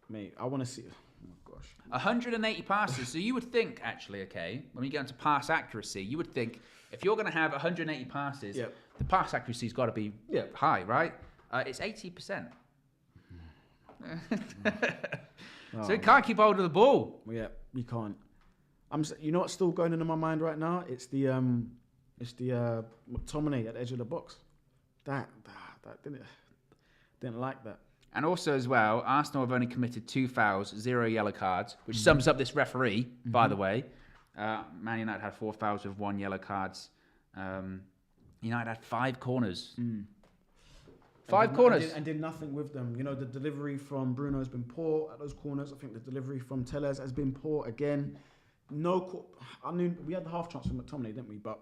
Mate, I want to see. Oh my gosh. 180 passes. So you would think, actually, okay, when we get into pass accuracy, you would think if you're going to have 180 passes, the pass accuracy's got to be high, right? It's 80%. So you can't keep hold of the ball. Yeah, we can't. You know what's still going into my mind right now? It's the McTominay at the edge of the box. that didn't like that. And also as well, Arsenal have only committed 2 fouls, 0 yellow cards, which sums up this referee, by the way. Man United had 4 fouls with 1 yellow cards. United had 5 corners. 5 corners. And did nothing with them. You know, the delivery from Bruno has been poor at those corners. I think the delivery from Tellez has been poor again. I knew we had the half chance from McTominay, didn't we? But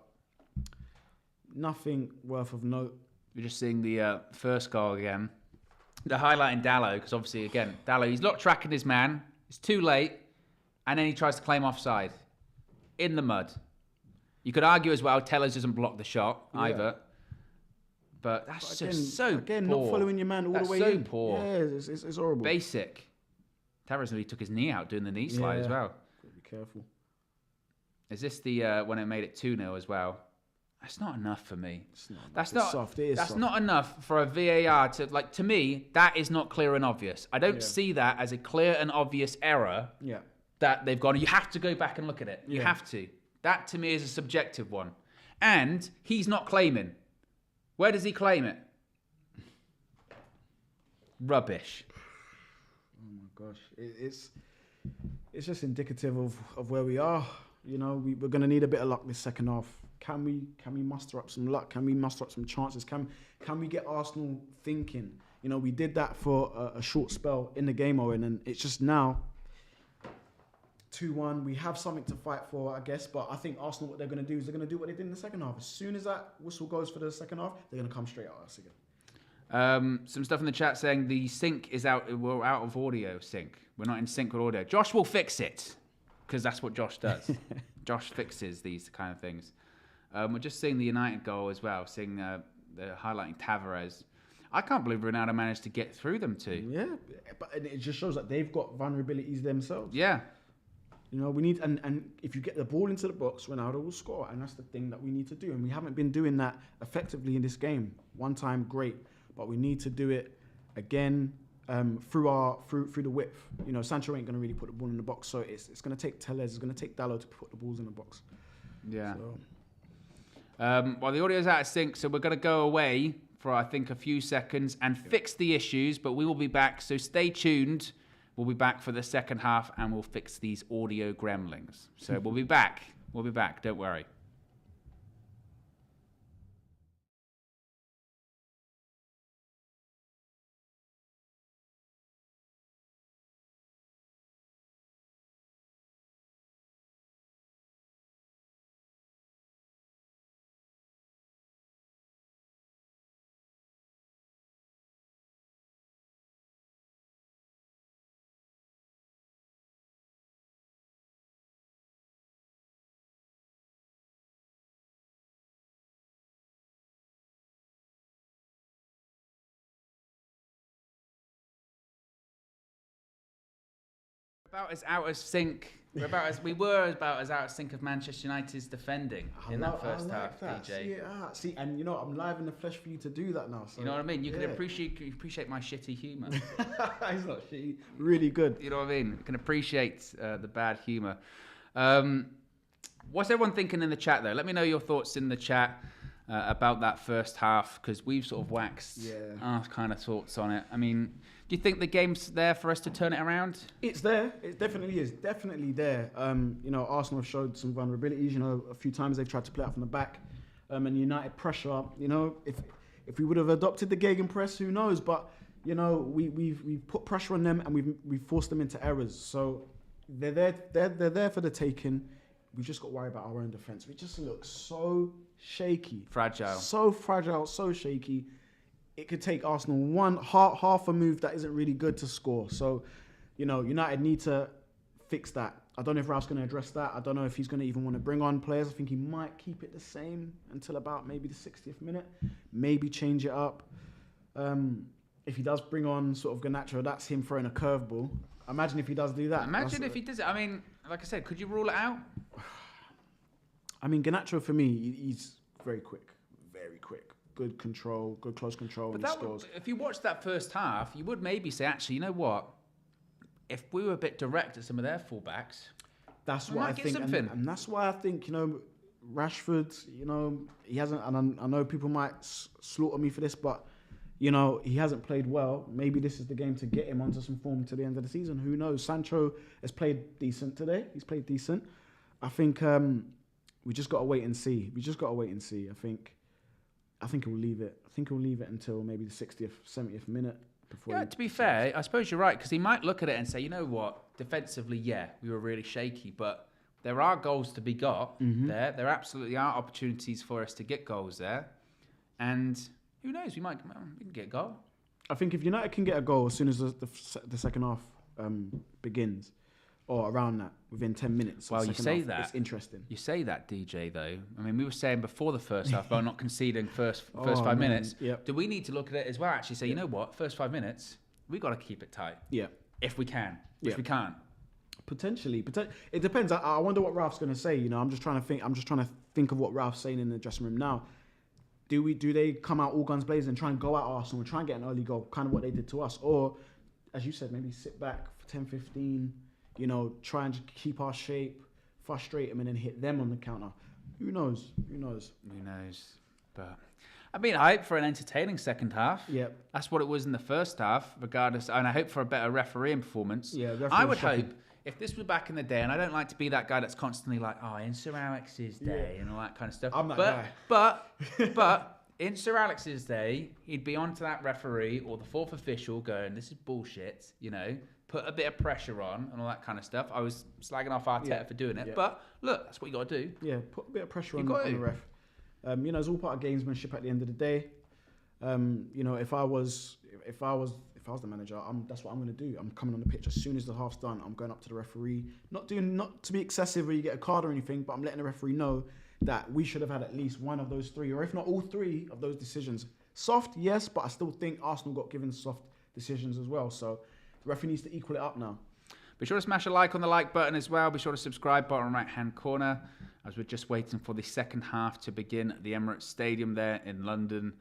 nothing worth of note. We're just seeing the first goal again. The highlight in Dallo, because obviously, again, Dallo, he's not tracking his man. It's too late. And then he tries to claim offside. In the mud. You could argue as well, Tellez doesn't block the shot either. But that's just so poor. Not following your man all the way in. That's so poor. Yeah, it's horrible. Basic. Tellez really took his knee out doing the knee slide as well. Be careful. Is this the when it made it 2-0 as well? That's not enough for me. That's not enough for a VAR to me, that is not clear and obvious. I don't see that as a clear and obvious error that they've gone, you have to go back and look at it. You have to. That to me is a subjective one. And he's not claiming. Where does he claim it? Rubbish. Oh my gosh. It's just indicative of where we are. You know, we're going to need a bit of luck this second half. Can we muster up some luck? Can we muster up some chances? Can we get Arsenal thinking? You know, we did that for a short spell in the game, Owen, and it's just now 2-1. We have something to fight for, I guess, but I think Arsenal, what they're going to do is they're going to do what they did in the second half. As soon as that whistle goes for the second half, they're going to come straight at us again. Some stuff in the chat saying the sync is out. We're out of audio sync. We're not in sync with audio. Josh will fix it because that's what Josh does. Josh fixes these kind of things. We're just seeing the United goal as well, seeing the highlighting Tavares. I can't believe Ronaldo managed to get through them too. Yeah, but it just shows that they've got vulnerabilities themselves. Yeah. You know, we need, and if you get the ball into the box, Ronaldo will score, and that's the thing that we need to do. And we haven't been doing that effectively in this game. One time, great, but we need to do it again through the width. You know, Sancho ain't going to really put the ball in the box, so it's going to take Tellez, it's going to take Dallo to put the balls in the box. Yeah. So. Well, the audio's out of sync, so we're going to go away for, I think, a few seconds and fix the issues, but we will be back, so stay tuned. We'll be back for the second half, and we'll fix these audio gremlins. So we'll be back. We'll be back, don't worry. About as out of sync. We were about as out of sync of Manchester United's defending in that first half, DJ. See, and you know, I'm live in the flesh for you to do that now. So, you know what I mean? You can appreciate my shitty humour. It's not shitty. Really good. You know what I mean? You can appreciate the bad humour. What's everyone thinking in the chat, though? Let me know your thoughts in the chat about that first half, because we've sort of waxed our kind of thoughts on it. I mean, do you think the game's there for us to turn it around? It's there. It definitely is. Definitely there. You know, Arsenal have showed some vulnerabilities. You know, a few times they've tried to play out from the back. And United pressure, you know, if we would have adopted the gegenpress, who knows? But, you know, we've put pressure on them and we've forced them into errors. So they're there for the taking. We've just got to worry about our own defence. We just look so shaky. Fragile. So fragile, so shaky. It could take Arsenal half a move that isn't really good to score. So, you know, United need to fix that. I don't know if Ralph's going to address that. I don't know if he's going to even want to bring on players. I think he might keep it the same until about maybe the 60th minute. Maybe change it up. If he does bring on sort of Garnacho, that's him throwing a curveball. Imagine if he does do that. Imagine if he does it. I mean, like I said, could you rule it out? I mean, Garnacho for me, he's very quick. Very quick. Good control, good close control, and he scores. If you watch that first half, you would maybe say, actually, you know what? If we were a bit direct at some of their fullbacks, that's what I think. And that's why I think, you know, Rashford, you know, he hasn't, and I know people might slaughter me for this, but, you know, he hasn't played well. Maybe this is the game to get him onto some form to the end of the season. Who knows? Sancho has played decent today. He's played decent. I think we just got to wait and see. I think he'll leave it. I think he'll leave it until maybe the 60th, 70th minute. Yeah, to be fair, I suppose you're right, because he might look at it and say, you know what, defensively, yeah, we were really shaky, but there are goals to be got there. There absolutely are opportunities for us to get goals there. And who knows, we can get a goal. I think if United can get a goal as soon as the second half begins, or around that, within 10 minutes. Well, you say that. It's interesting. You say that, DJ, though. I mean, we were saying before the first half about not conceding first 5 minutes. Yep. Do we need to look at it as well? Actually say, you know what, first 5 minutes, we got to keep it tight. Yeah. If we can. Which we can't. Potentially. It depends. I wonder what Ralph's going to say. You know, I'm just trying to think of what Ralph's saying in the dressing room now. Do they come out all guns blazing and try and go at Arsenal and try and get an early goal, kind of what they did to us? Or, as you said, maybe sit back for 10, 15, you know, try and keep our shape, frustrate them, and then hit them on the counter. Who knows? But I mean, I hope for an entertaining second half. Yep. That's what it was in the first half, regardless. And I hope for a better refereeing performance. Yeah, I would hope, if this was back in the day, and I don't like to be that guy that's constantly like, oh, in Sir Alex's day and all that kind of stuff. I'm that guy. But in Sir Alex's day, he'd be onto that referee or the fourth official going, this is bullshit, you know, put a bit of pressure on and all that kind of stuff. I was slagging off Arteta for doing it. Yeah. But look, that's what you got to do. Yeah, put a bit of pressure on the ref. You know, it's all part of gamesmanship at the end of the day. You know, if I was the manager, that's what I'm going to do. I'm coming on the pitch as soon as the half's done. I'm going up to the referee, not to be excessive where you get a card or anything, but I'm letting the referee know that we should have had at least one of those three, or if not all three of those decisions. Soft, yes, but I still think Arsenal got given soft decisions as well. So the referee needs to equal it up now. Be sure to smash a like on the like button as well. Be sure to subscribe, bottom right hand corner, as we're just waiting for the second half to begin at the Emirates Stadium there in London.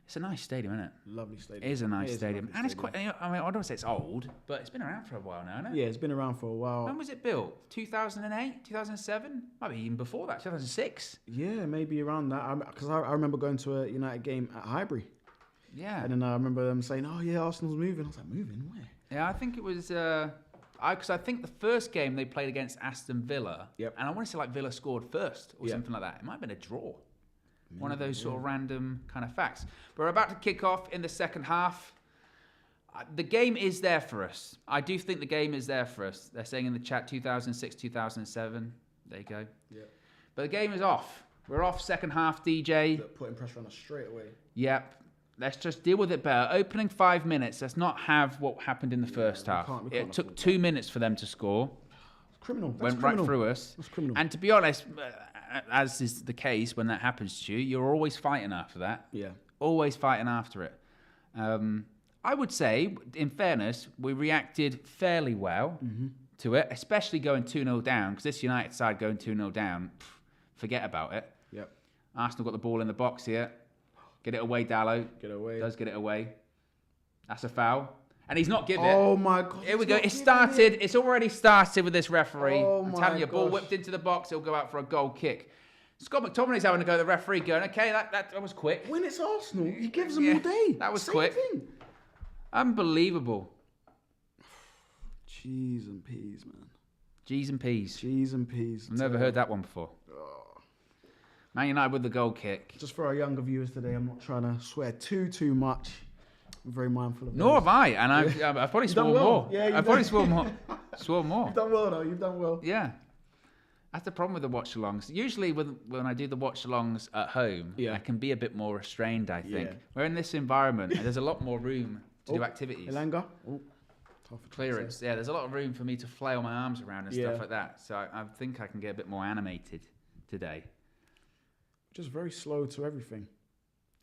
It's a nice stadium, isn't it? Lovely stadium. It is a nice stadium. And it's quite, I mean, I don't want to say it's old, but it's been around for a while now, isn't it? Yeah, it's been around for a while. When was it built? 2008? 2007? Might be even before that, 2006. Yeah, maybe around that. Because I remember going to a United game at Highbury. Yeah. And then I remember them saying, oh, yeah, Arsenal's moving. I was like, moving? Where? Yeah, I think it was... Because I think the first game they played against Aston Villa, and I want to say like Villa scored first or something like that. It might have been a draw. One of those sort of random kind of facts. But we're about to kick off in the second half. The game is there for us. I do think the game is there for us. They're saying in the chat 2006, 2007. There you go. Yeah. But the game is off. We're off second half, DJ. Putting pressure on us straight away. Yep. Let's just deal with it better. Opening 5 minutes. Let's not have what happened in the first half. It took 2 minutes for them to score. It's criminal. Went right through us. That's criminal. And to be honest, as is the case when that happens to you, you're always fighting after that. Yeah. Always fighting after it. I would say, in fairness, we reacted fairly well to it, especially going 2-0 down, because this United side going 2-0 down, forget about it. Yep. Arsenal got the ball in the box here. Get it away, Dallo. Get it away. Does get it away. That's a foul. And he's not giving it. Oh, my God. Here we go. It started. It's already started with this referee. Oh, I'm telling you, ball whipped into the box. It'll go out for a goal kick. Scott McTominay's having to go to the referee going, okay, that was quick. When it's Arsenal, he gives them all day. That was quick. Thing. Unbelievable. Cheese and peas, man. G's and peas. Cheese and peas. I've never heard that one before. Man United with the goal kick. Just for our younger viewers today, I'm not trying to swear too much. I'm very mindful of that. Nor have I, and I've probably sworn more. Yeah, I've probably sworn more. Sworn more. You've done well, though. You've done well. Yeah. That's the problem with the watch-alongs. Usually when I do the watch-alongs at home, I can be a bit more restrained, I think. Yeah. We're in this environment, and there's a lot more room to do activities. Elanga. Clearance. Yeah, there's a lot of room for me to flail my arms around and stuff like that. So I think I can get a bit more animated today. Just very slow to everything.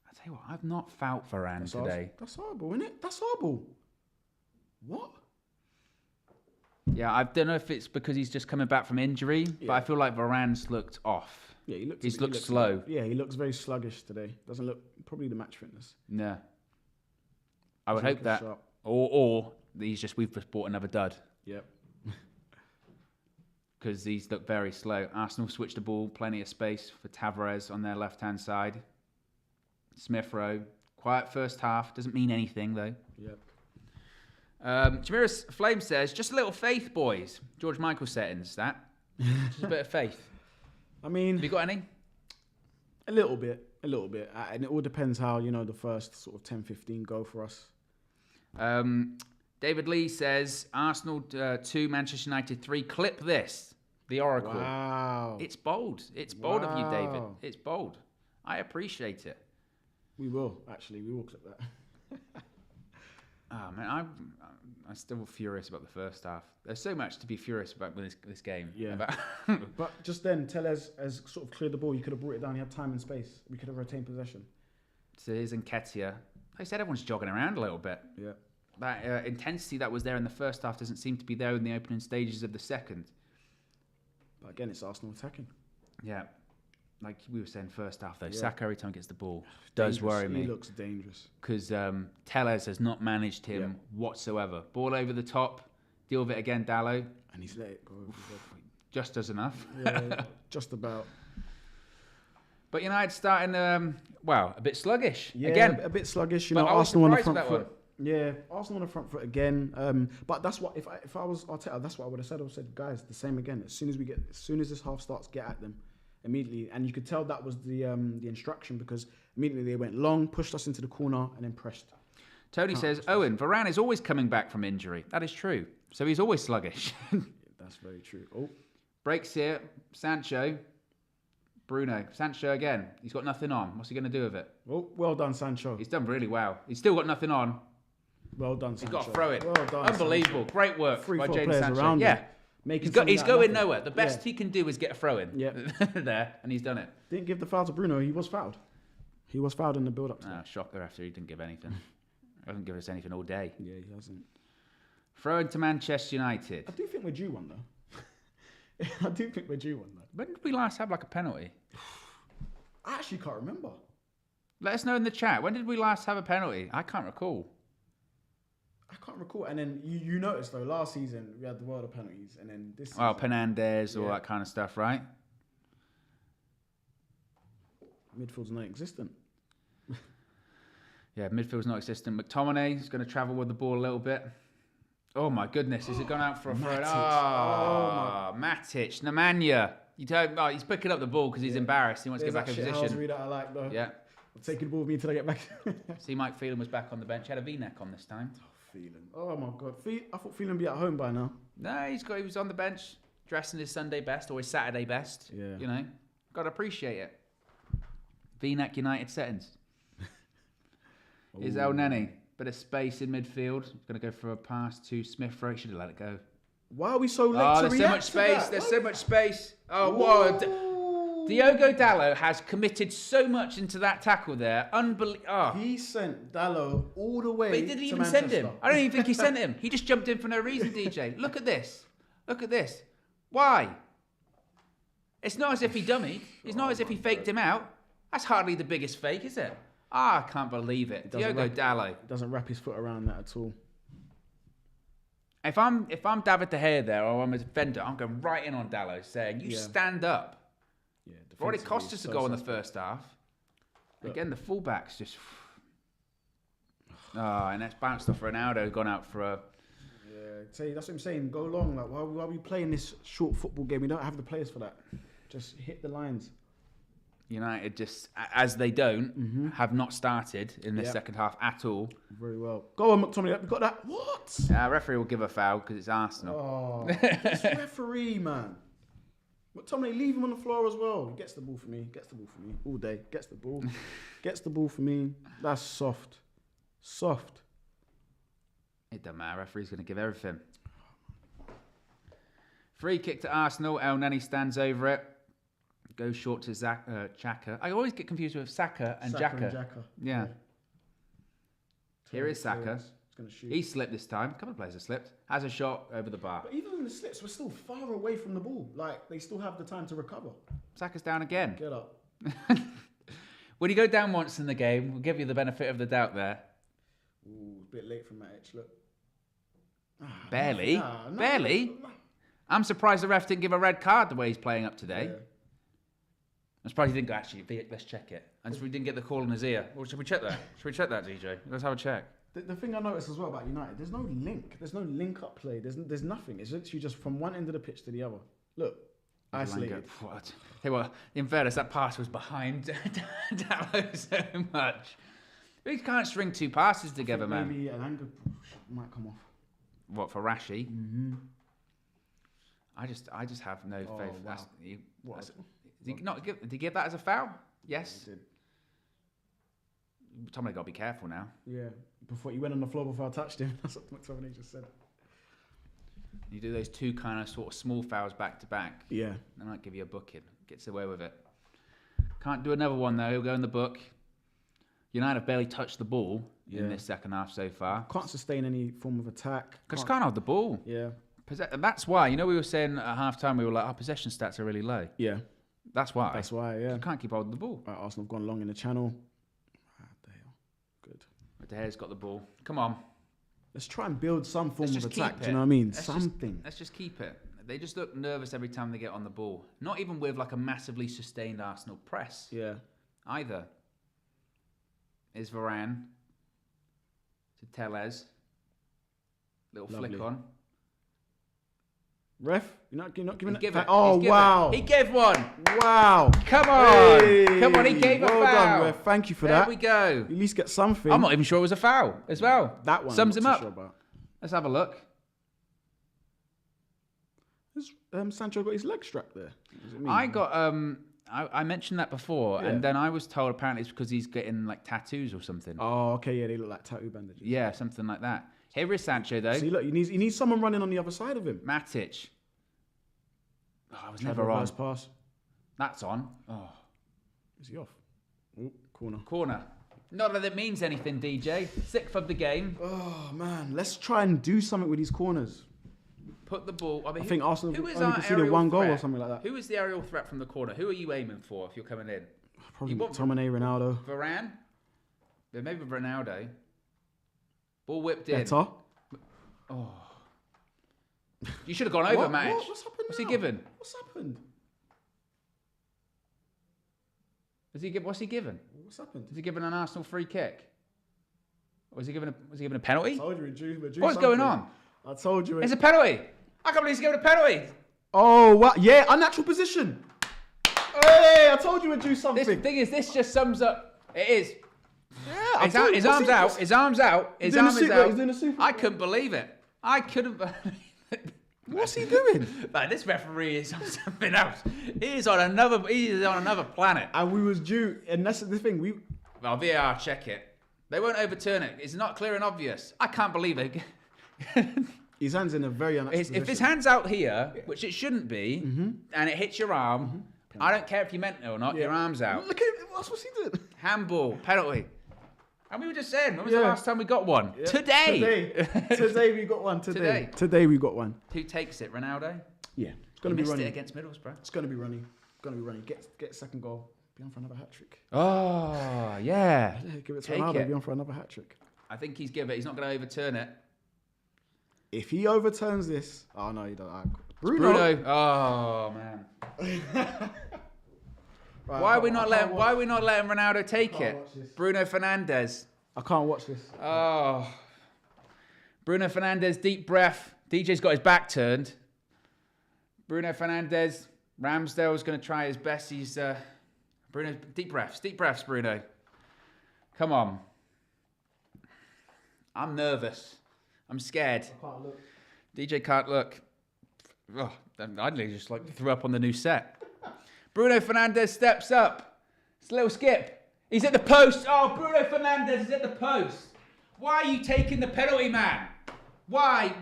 I tell you what, I've not felt Varane today. That's horrible, isn't it? That's horrible. What? Yeah, I don't know if it's because he's just coming back from injury, but I feel like Varane's looked off. Yeah, he looked slow. Yeah, he looks very sluggish today. Doesn't look probably the match fitness. No. I would hope that, or we've just bought another dud. Yep. because these look very slow. Arsenal switched the ball, plenty of space for Tavares on their left-hand side. Smith Rowe, quiet first half, doesn't mean anything though. Yep. Jamiris Flame says, just a little faith, boys. George Michael settings, that. Just a bit of faith. I mean... Have you got any? A little bit. And it all depends how, the first sort of 10, 15 go for us. David Lee says, Arsenal 2, Manchester United 3. Clip this. The Oracle. Wow. It's bold. It's bold of you, David. It's bold. I appreciate it. We will, actually. We will clip that. Oh, man, I'm still furious about the first half. There's so much to be furious about with this game. Yeah. But just then, Tellez has sort of cleared the ball. You could have brought it down. He had time and space. We could have retained possession. So here's Nketiah. Like I said, everyone's jogging around a little bit. Yeah. That intensity that was there in the first half doesn't seem to be there in the opening stages of the second. But again, it's Arsenal attacking. Yeah. Like we were saying first half, though, Yeah. Saka every time he gets the ball does worry me. He looks dangerous. Because Tellez has not managed him whatsoever. Ball over the top, deal with it again, Dallo. And he's let it go over his head. Just does enough. Yeah, just about. But United starting, a bit sluggish. Yeah, again. a bit sluggish. But Arsenal on the front that foot. one. Yeah, Arsenal on the front foot again. But that's what if I was Arteta, that's what I would have said. I would have said, guys, the same again. As soon as this half starts, get at them immediately. And you could tell that was the instruction, because immediately they went long, pushed us into the corner, and then pressed. Tony says, Owen, Varane is always coming back from injury. That is true. So he's always sluggish. That's very true. Oh, breaks here. Sancho. Bruno. Sancho again. He's got nothing on. What's he going to do with it? Oh, well done, Sancho. He's done really well. He's still got nothing on. Well done, Sancho. He's got to throw it. Well done, Unbelievable. Sancho. Great work 3-4 by Jadon players Sancho. around Yeah. him. He's going nowhere. The best he can do is get a throw in. Yeah. There, and he's done it. Didn't give the foul to Bruno. He was fouled. He was fouled in the build-up to that. Shocker after he didn't give anything. Hasn't given us anything all day. Yeah, he hasn't. Throw into Manchester United. I do think we're due one, though. I do think we're due one, though. When did we last have like a penalty? I actually can't remember. Let us know in the chat. When did we last have a penalty? I can't recall. I can't recall. And then you noticed, though, last season we had the world of penalties. And then this season... Oh, Penandes, all that kind of stuff, right? Midfield's non-existent. Yeah, midfield's not existent. McTominay is going to travel with the ball a little bit. Oh, my goodness. Is it gone out for a throw? Oh, Matic. Nemanja. He's picking up the ball because he's embarrassed. He wants to get back in position. That I like, though. Yeah. I'm taking the ball with me until I get back. See, Mike Phelan was back on the bench. Had a V-neck on this time. Phelan. Oh, my God. I thought Phelan would be at home by now. No, he was on the bench, dressing his Sunday best or his Saturday best. Yeah. Got to appreciate it. V-neck United settings. Here's El Neni. Bit of space in midfield. Going to go for a pass to Smith Rowe. Should have let it go. Why are we so late to there's so much space. There's so much space. Oh, whoa. Diogo Dallo has committed so much into that tackle there. Unbelievable. He sent Dallo all the way But he didn't to even Manchester. send him. I don't even think he sent him. He just jumped in for no reason, DJ. Look at this. Look at this. Why? It's not as if he dummied. It's not as if he faked him out. That's hardly the biggest fake, is it? I can't believe it. Diogo Dallo. Doesn't wrap his foot around that at all. If I'm David De Gea there, or I'm a defender, I'm going right in on Dallo, saying, you stand up. Yeah, It already cost us a goal in the first half. Again, the fullback's just... and that's bounced off Ronaldo, gone out for a... Yeah, that's what I'm saying. Go long. Like, why are we playing this short football game? We don't have the players for that. Just hit the lines. United just, as they don't, have not started in the second half at all. Very well. Go on, McTominay. We got that. What? Referee will give a foul because it's Arsenal. Oh, this referee, man. McTominay, leave him on the floor as well. He gets the ball for me. All day. Gets the ball. Gets the ball for me. That's soft. Soft. It doesn't matter. Referee's going to give everything. Free kick to Arsenal. El Neni stands over it. Goes short to Xhaka. I always get confused with Saka and Xhaka. Yeah. Here is Saka. He slipped this time. A couple of players have slipped. Has a shot over the bar. But even in the slips, we're still far away from the ball. Like, they still have the time to recover. Saka's down again. Get up. When you go down once in the game, we'll give you the benefit of the doubt there. Ooh, a bit late from Matic, look. Barely. Barely. I'm surprised the ref didn't give a red card the way he's playing up today. Yeah. I'm surprised he didn't go, actually, let's check it. And so we didn't get the call in his ear. Well, should we check that? Should we check that, DJ? Let's have a check. The thing I noticed as well about United, there's no link. There's no link-up play. There's nothing. It's literally just from one end of the pitch to the other. Look, isolated. What? Hey, well, in fairness, that pass was behind Dallo so much. We can't string two passes together, man. Maybe an angle might come off. What, for Rashi? Mm-hmm. I just have no faith. Wow. Did he give that as a foul? Yes. He did. Tommy got to be careful now. Yeah. Before he went on the floor before I touched him. That's what McTominay just said. You do those two kind of sort of small fouls back to back. Yeah. They might give you a booking. Gets away with it. Can't do another one though. He'll go in the book. United have barely touched the ball in this second half so far. Can't sustain any form of attack. Just can't have the ball. Yeah. And that's why, we were saying at half time, we were like, our possession stats are really low. Yeah. That's why. Yeah. You can't keep holding the ball. Right, Arsenal have gone long in the channel. Good. De Gea's got the ball. Come on. Let's try and build some form of attack. Do it. you know what I mean? Let's just keep it. They just look nervous every time they get on the ball. Not even with like a massively sustained Arsenal press. Yeah. Either. Is Varane to Tellez. Little flick on. Ref, you're not giving it. Oh, wow. He gave one. Wow. Come on. Hey. Come on, he gave a foul. Well done, ref. Thank you for that. There we go. At least get something. I'm not even sure it was a foul as well. That one sums him up. Sure Let's have a look. Has Sancho got his leg strapped there? I mentioned that before, and then I was told apparently it's because he's getting like tattoos or something. Oh, okay, yeah, they look like tattoo bandages. Yeah, something like that. Here is Sancho though. See, look, he needs someone running on the other side of him. Matic. Oh, I was never on. Pass. That's on. Oh, is he off? Ooh, corner. Not that it means anything, DJ. Sixth of the game. Oh man, let's try and do something with these corners. Put the ball. I think Arsenal only conceded one goal or something like that. Who is the aerial threat from the corner? Who are you aiming for if you're coming in? Probably McTominay, Ronaldo. Varane? Maybe Ronaldo. Ball whipped in. Better. Oh. You should have gone over, Matic. What's happened What's now? he given? What's happened? What's he given? What's happened? Is he given an Arsenal free kick? Or was he given a penalty? I told you, What's going on? I told you. It's a penalty. I can't believe he's given a penalty. Oh, what? Yeah, unnatural position. Hey, I told you we'd do something. The thing is, this just sums up. It is. Yeah, His arm's out. His arm is out. He's doing a super. I couldn't believe it. I couldn't believe it. What's he doing? Man, this referee is on something else. He is on another planet. And we was due, and that's the thing. Well, VAR check it. They won't overturn it. It's not clear and obvious. I can't believe it. His hand's in a very unnatural position. If his hand's out here, which it shouldn't be, and it hits your arm, I don't care if you meant it or not, your arm's out. Look at him. What's he doing? Handball, penalty. And we were just saying, when was the last time we got one? Yeah. Today. Today we got one. Today we got one. Who takes it? Ronaldo? Yeah. It's going to be running. It against Middlesbrough. It's going to be running. Get second goal. Be on for another hat-trick. Oh, yeah. Give it to Ronaldo. Be on for another hat-trick. I think he's not going to overturn it. If he overturns this... Oh, no, he doesn't. Bruno. Oh, man. Right, why are we not letting Ronaldo take it? Bruno Fernandes. I can't watch this. Oh. Bruno Fernandes, deep breath. DJ's got his back turned. Bruno Fernandes. Ramsdale's going to try his best. He's... Bruno, deep breaths, Bruno. Come on. I'm nervous. I'm scared. I can't look. DJ can't look. Oh, I nearly just threw up on the new set. Bruno Fernandes steps up. It's a little skip. He's at the post. Oh, Bruno Fernandes is at the post. Why are you taking the penalty, man? Why?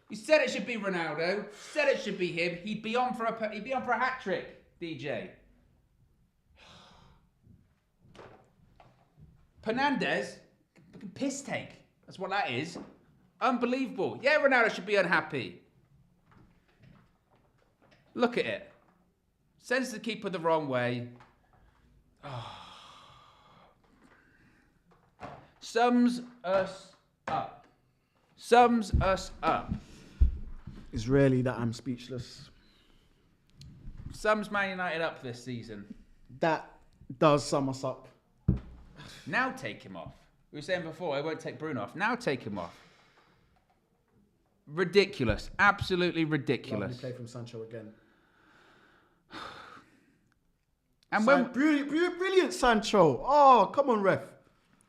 You said it should be Ronaldo. Said it should be him. He'd be on for a hat trick, DJ. Fernandes, piss take. That's what that is. Unbelievable. Yeah, Ronaldo should be unhappy. Look at it. Sends the keeper the wrong way. Oh. Sums us up. It's rarely that I'm speechless. Sums Man United up this season. That does sum us up. Now take him off. We were saying before, I won't take Bruno off. Now take him off. Ridiculous. Absolutely ridiculous. Lovely play from Sancho again. And brilliant Sancho. Oh, come on, ref.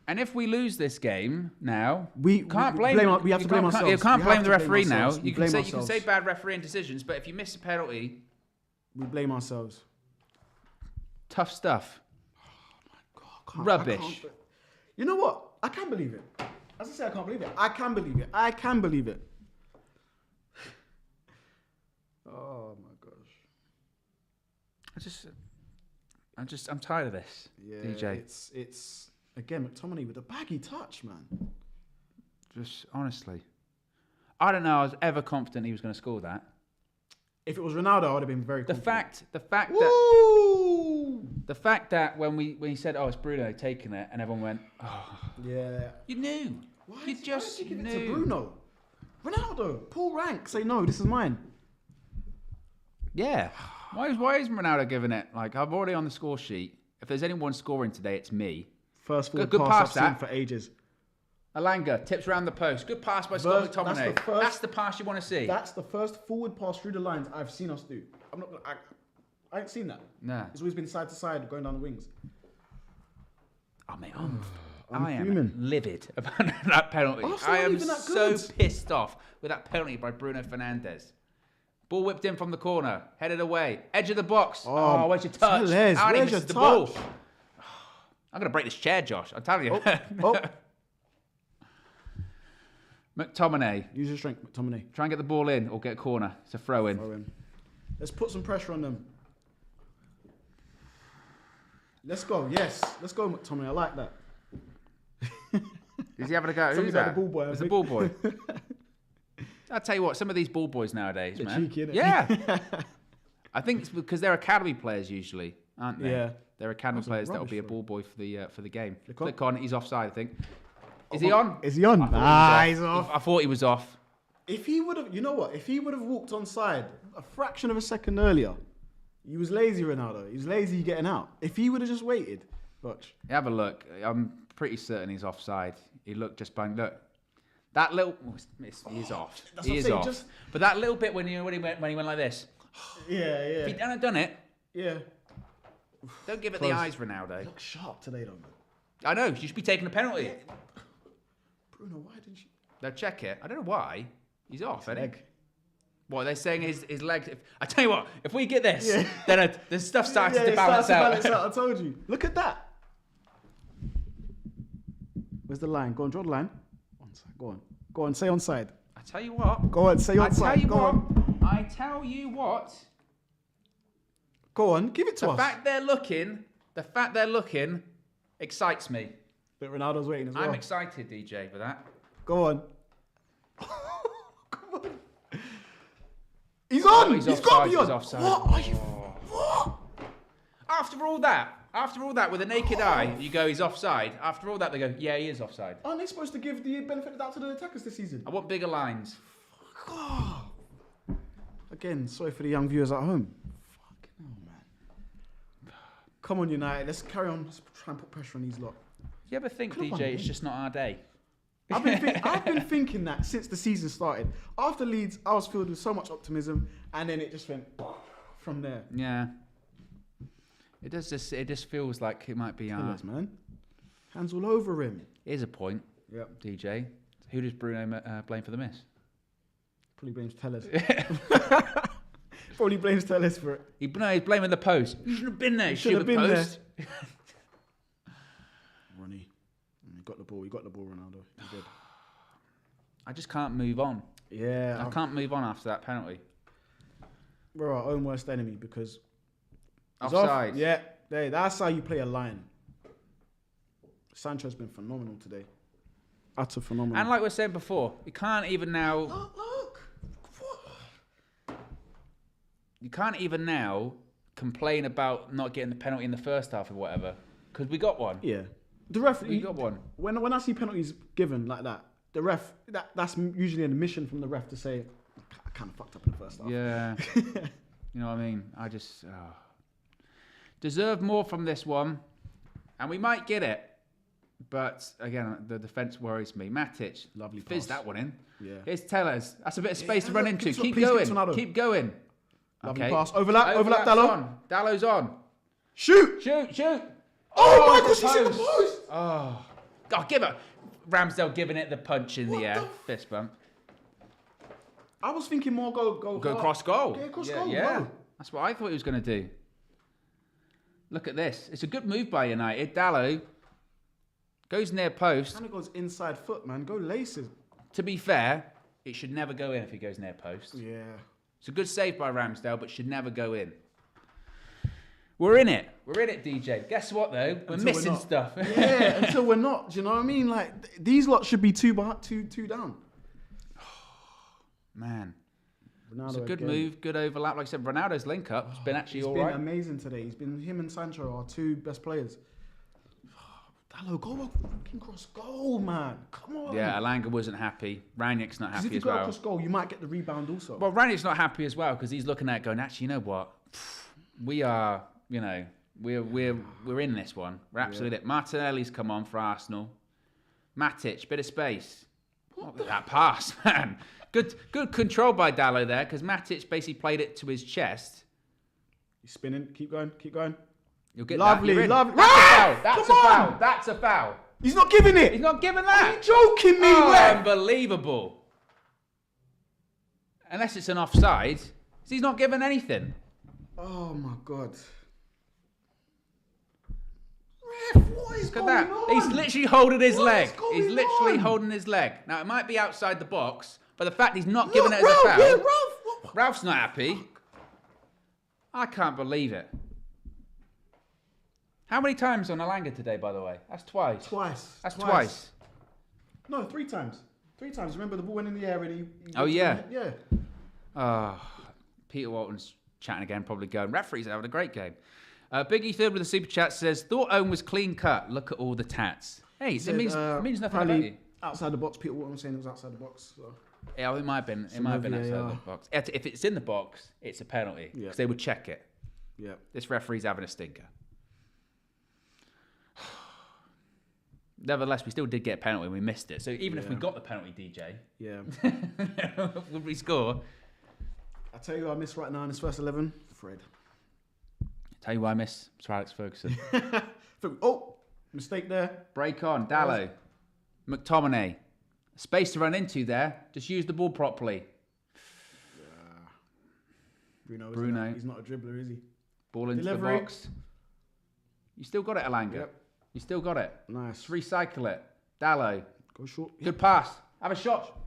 And if we lose this game now, we have to blame ourselves. You can't blame the referee now. Ourselves. You can say bad refereeing decisions, but if you miss a penalty, we blame ourselves. Tough stuff. Oh my God, Rubbish. You know what? I can't believe it. As I say, I can't believe it. I can believe it. I can believe it. Oh my gosh. I'm tired of this. Yeah, DJ. It's again McTominay with a baggy touch, man. Just honestly, I don't know. I was ever confident he was going to score that. If it was Ronaldo, I would have been very confident. The fact that when he said, "Oh, it's Bruno taking it," and everyone went, "Oh, yeah," you knew. Why You did just you give knew. it to Bruno? Ronaldo, pull rank, say no, this is mine. Yeah. Why is Ronaldo giving it? Like, I'm already on the score sheet. If there's anyone scoring today, it's me. First forward Good pass pass I've seen for ages. Alanga tips around the post. Good pass by Scott McTominay. That's the pass you want to see. That's the first forward pass through the lines I've seen us do. I ain't seen that. Nah. It's always been side to side, going down the wings. Oh, mate, I'm I am fuming. livid about that penalty. Arsenal I am even that so good. pissed off with that penalty by Bruno Fernandes. Ball whipped in from the corner, headed away, edge of the box. Oh, where's your touch? Tellez, How where's he your misses the ball? touch? I'm going to break this chair, Josh. I'm telling you. Oh. McTominay. Use your strength, McTominay. Try and get the ball in or get a corner. It's a throw in. Owen. Let's put some pressure on them. Let's go. Yes. Let's go, McTominay. I like that. Is he having a go? Who's Something's like that? the ball boy, I It's the think. ball boy. I'll tell you what, some of these ball boys nowadays, Bit man. cheeky, innit? Yeah. I think it's because they're academy players usually, aren't they? Yeah. They're academy That's players that'll rubbish be a for ball boy for the game. Flick on. Flick on. He's offside, I think. Is he on? Is he on? He's off. I thought he was off. If he would have, you know what? If he would have walked on side a fraction of a second earlier, he was lazy, Ronaldo. He was lazy getting out. If he would have just waited, watch. Have a look. I'm pretty certain he's offside. He looked just bang. Look. That little, he's off. That's He what I'm is saying, off. just- But that little bit when he went like this, Yeah, if he yeah. hadn't done it, Yeah. don't give it Close. the eyes, Ronaldo. Look sharp today, though, man. I know. You should be taking a penalty. Bruno, why didn't you? Now check it. I don't know why. He's off, isn't he? Leg. What, they're saying his legs... I tell you what, if we get this, Yeah. then the stuff starts to it balance starts to out. balance out. I told you. Look at that. Where's the line? Go on, draw the line. Onside. Go on. Go on, say onside. I tell you what. Go on, say onside. I tell you Go what. on. I tell you what. Go on, give it to The us. fact they're looking excites me. But Ronaldo's waiting as well. I'm excited, DJ, for that. Go on. Come on. He's on. He's He's got to be offside, on. he's offside. What are you? What? After all that, with a naked eye, you go, he's offside. After all that, they go, yeah, he is offside. Aren't they supposed to give the benefit of the doubt to the attackers this season? I want bigger lines. God. Again, sorry for the young viewers at home. Fucking hell, man. Come on, United. Let's carry on. Let's try and put pressure on these lot. You ever think, Could've won DJ, the it's game. just not our day? I've been thinking that since the season started. After Leeds, I was filled with so much optimism, and then it just went from there. Yeah. It just feels like it might be Killers, man. Hands all over him. Here's a point, Yep. DJ. Who does Bruno blame for the miss? Probably blames Tellez. Probably blames Tellez for it. He's blaming the post. You shouldn't have been there, should have stupid been post. Ronnie. He got the ball, Ronaldo. He did. I just can't move on. Yeah. I can't move on after that penalty. We're our own worst enemy because... he's Offside. off. Yeah. That's how you play a line. Sancho's been phenomenal today. Utter phenomenal. And like we were saying before, you can't even now... Look. What? You can't even now complain about not getting the penalty in the first half or whatever. Because we got one. Yeah. The ref... We got one. When I see penalties given like that, the ref... That's usually an admission from the ref to say, I kind of fucked up in the first half. Yeah. You know what I mean? I just deserve more from this one, and we might get it. But again, the defence worries me. Matic, Lovely fizz pass. that one in. Yeah. Here's Tellers. That's a bit of space to run into. Keep please going. get Ronaldo. Keep going. Lovely pass. Overlap, Dallo. On. Dallo's on. Shoot. Oh my gosh, he's in the post. Oh, give it. Ramsdale giving it the punch in the air. Fist bump. I was thinking more go cross goal. Yeah, cross goal. Yeah. No. That's what I thought he was going to do. Look at this. It's a good move by United. Dallo goes near post. Kind of goes inside foot, man. Go laces. To be fair, it should never go in if he goes near post. Yeah. It's a good save by Ramsdale, but should never go in. We're in it. We're in it, DJ. Guess what, though? We're missing stuff. Yeah, until we're not. Do you know what I mean? Like, these lot should be two down. Man. Ronaldo It's a good again. move, good overlap. Like I said, Ronaldo's link-up has been actually all right. He's been amazing today. Him and Sancho are two best players. Dallo, go fucking cross goal, man. Come on. Yeah, Alanga wasn't happy. Rangnick's not happy if you as go well. across goal, you might get the rebound also. Well, Rangnick's not happy as well because he's looking at it going, actually, you know what? We are, we're in this one. We're absolutely it. Martinelli's come on for Arsenal. Matic, bit of space. What was that pass, man? Good control by Dallo there because Matic basically played it to his chest. He's spinning. Keep going. You'll get lovely. That's a foul. That's a foul. He's not giving it. He's not giving that. Are you joking me, Oh, unbelievable. Unless it's an offside, he's not giving anything. Oh my God. Ref, what is Look going at that. on? He's literally holding his leg. is going He's literally on? holding his leg. Now, it might be outside the box, but the fact he's not giving it as Ralph, a foul. yeah, Ralph. Ralph's not happy. I can't believe it. How many times on Alanga today, by the way? That's twice. Twice. Twice. No, 3 times. 3 times. Remember the ball went in the air and he Oh, yeah. Yeah. Peter Walton's chatting again, probably going, referees are having a great game. Biggie Third with a super chat says, thought Owen was clean cut. Look at all the tats. Hey, it means nothing about you. Outside the box. Peter Walton was saying it was outside the box. So. Yeah, it might have been. It might have been outside VAR. the box. If it's in the box, it's a penalty because they would check it. Yeah. This referee's having a stinker. Nevertheless, we still did get a penalty and we missed it. So even if we got the penalty, DJ, would we score? I tell you who I miss right now in his first 11. Fred. Tell you why I miss Sir Alex Ferguson. Oh, mistake there. Break on, Dallo, McTominay. Space to run into there. Just use the ball properly. Bruno. He's not a dribbler, is he? Ball into Delivery. the box. You still got it, Alanga. Yep. You still got it. Nice. Just recycle it. Dallo. Go short. Good pass. Have a shot.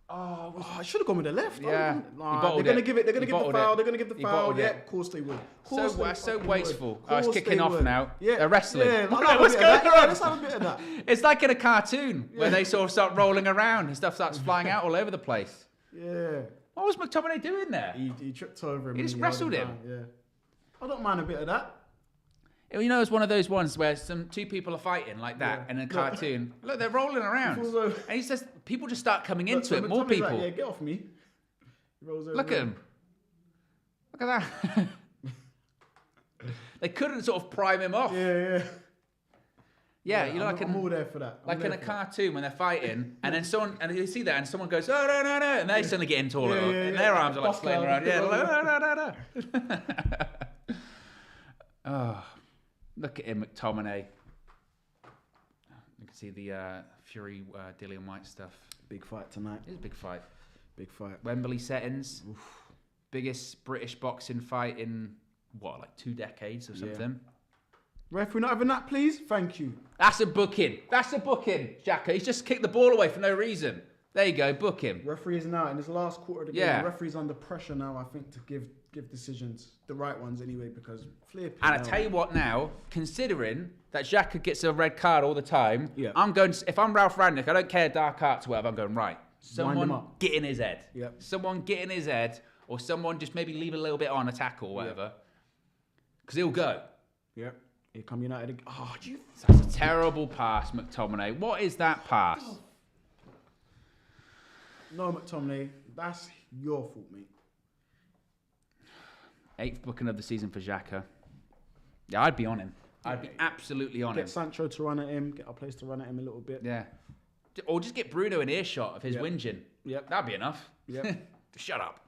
Oh, I should have gone with the left. Yeah. They're going to give it. They're going to give the foul. They're going to give the foul. Yeah, of course they would. So wasteful. Oh, it's kicking off now. Yeah. They're wrestling. Yeah, What's going on? Let's have a bit of that. It's like in a cartoon where they sort of start rolling around and stuff starts flying out all over the place. Yeah. What was McTominay doing there? He tripped over him. He just held wrestled him. down, Yeah. I don't mind a bit of that. You know, it's one of those ones where two people are fighting like that in a cartoon. Look, they're rolling around. And he says, people just start coming into it, more people. Like, yeah, get off me. He rolls over. Look at him. Look at that. They couldn't sort of prime him off. Yeah, you know, I'm all there for that. Like in a cartoon when they're fighting, and then and you see that, and someone goes, oh, no, and they suddenly get into all of it, and their arms are like flailing around. Yeah, oh, look at him, McTominay. You can see the Fury, Dillian White stuff. Big fight tonight. It is a big fight. Big fight. Wembley settings. Oof. Biggest British boxing fight in, like 2 decades or something. Ref, we're not having that, please? Thank you. That's a booking. Xhaka. He's just kicked the ball away for no reason. There you go, book him. Referee is now, in this last quarter of the game, the referee's under pressure now, I think, to give decisions. The right ones, anyway, because flip. And I tell you what now, considering that Xhaka gets a red card all the time, I'm going, if I'm Ralf Rangnick, I don't care dark arts or whatever, I'm going, right, someone get in his head. Someone get in his head, or someone just maybe leave a little bit on a tackle or whatever. Because he'll go. Yep. Here come United again. Oh, That's a terrible pass, McTominay. What is that pass? No, McTominay. Your fault, mate. 8th booking of the season for Xhaka. Yeah, I'd be on him. I'd be absolutely on him. Get Sancho to run at him. Get our place to run at him a little bit. Yeah. Or just get Bruno in earshot of his whinging. Yep. That'd be enough. Yep. Shut up.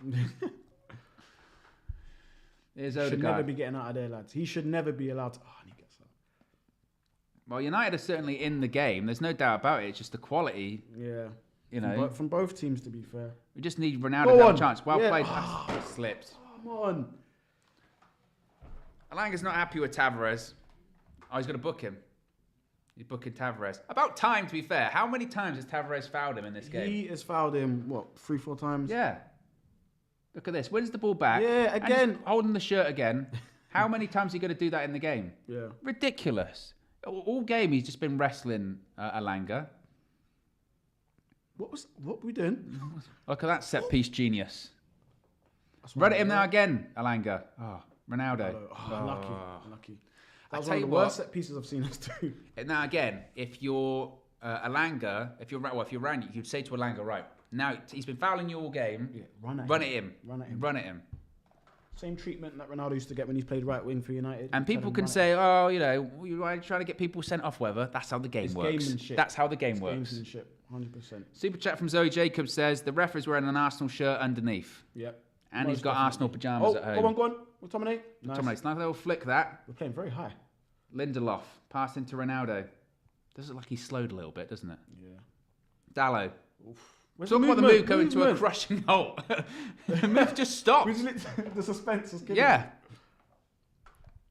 Here's Should Odegaard. never be getting out of there, lads. He should never be allowed to... Oh, and he gets out. Well, United are certainly in the game. There's no doubt about it. It's just the quality. Yeah. You know. From both teams, to be fair. We just need Ronaldo to have a chance. Well played. Oh, slipped. Come on. Alanga's not happy with Tavares. Oh, he's going to book him. He's booking Tavares. About time, to be fair. How many times has Tavares fouled him in this game? He has fouled him, 3-4 times? Yeah. Look at this. Wins the ball back. Yeah, again. And holding the shirt again. How many times are you going to do that in the game? Yeah. Ridiculous. All game, he's just been wrestling Alanga. What were we doing? Look at that set piece genius. Run at him now again, Alanga. Oh, Ronaldo. Lucky. That was one of the worst set pieces I've seen us do. Now again, if you're Alanga, if you're Rangnick, you'd say to Alanga, right, now he's been fouling you all game. Yeah, run at him. Same treatment that Ronaldo used to get when he's played right wing for United. And people can say, oh, you know, you're trying to get people sent off, whatever. That's how the game works. That's how the game works. Gamesmanship, 100%. Super chat from Zoe Jacobs says, the ref is wearing an Arsenal shirt underneath. Yep. And he's got Arsenal pyjamas at home. Go on. McTominay. Nice little flick that. We're playing very high. Lindelof, pass into Ronaldo. Does look like he slowed a little bit, doesn't it? Yeah. Dallo. Talk about the move going to a crushing halt. The move just stopped. The suspense is killing. Yeah.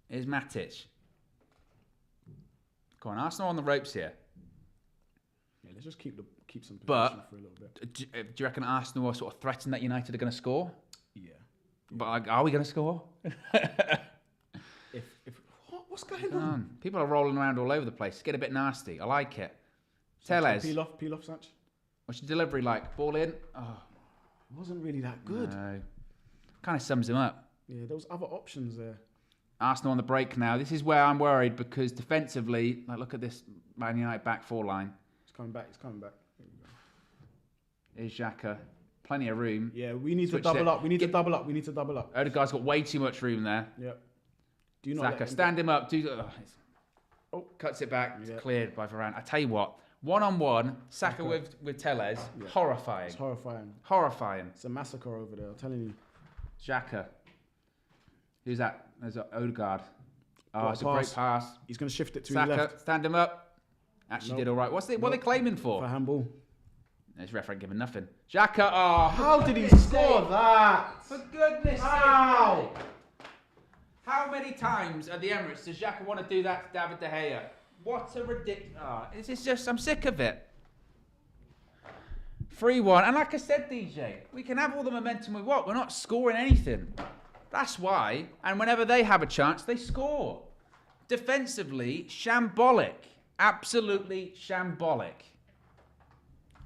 Here's Matic. Go on, Arsenal on the ropes here. Yeah, let's just keep some position for a little bit. Do you reckon Arsenal are sort of threatened that United are going to score? Yeah. But are we going to score? What's going on? People are rolling around all over the place. Get a bit nasty. I like it. Tellez. Peel off, Sanch. What's your delivery like? Ball in? Oh. It wasn't really that good. No. Kind of sums him up. Yeah, there was other options there. Arsenal on the break now. This is where I'm worried because defensively, like look at this Man United back four line. He's coming back. Here we go. Here's Xhaka. Plenty of room. Yeah, we need to double up. We need to double up. Odegaard's got way too much room there. Yep. Do you not Xhaka, stand him up. Cuts it back. It's cleared by Varane. I tell you what, one-on-one, Saka with Tellez, horrifying. It's horrifying. Horrifying. It's a massacre over there, I'm telling you. Xhaka. Who's that? There's Odegaard. Oh, it's a great pass. He's going to shift it to Saka, his left. stand him up. Actually did all right. What are they claiming for? For handball. This ref ain't giving nothing. Xhaka, oh. How did he score that? For goodness sake. How many times at the Emirates does Xhaka want to do that to David De Gea? What a ridiculous... Oh, it's just... I'm sick of it. 3-1. And like I said, DJ, we can have all the momentum we want. We're not scoring anything. That's why. And whenever they have a chance, they score. Defensively, shambolic. Absolutely shambolic.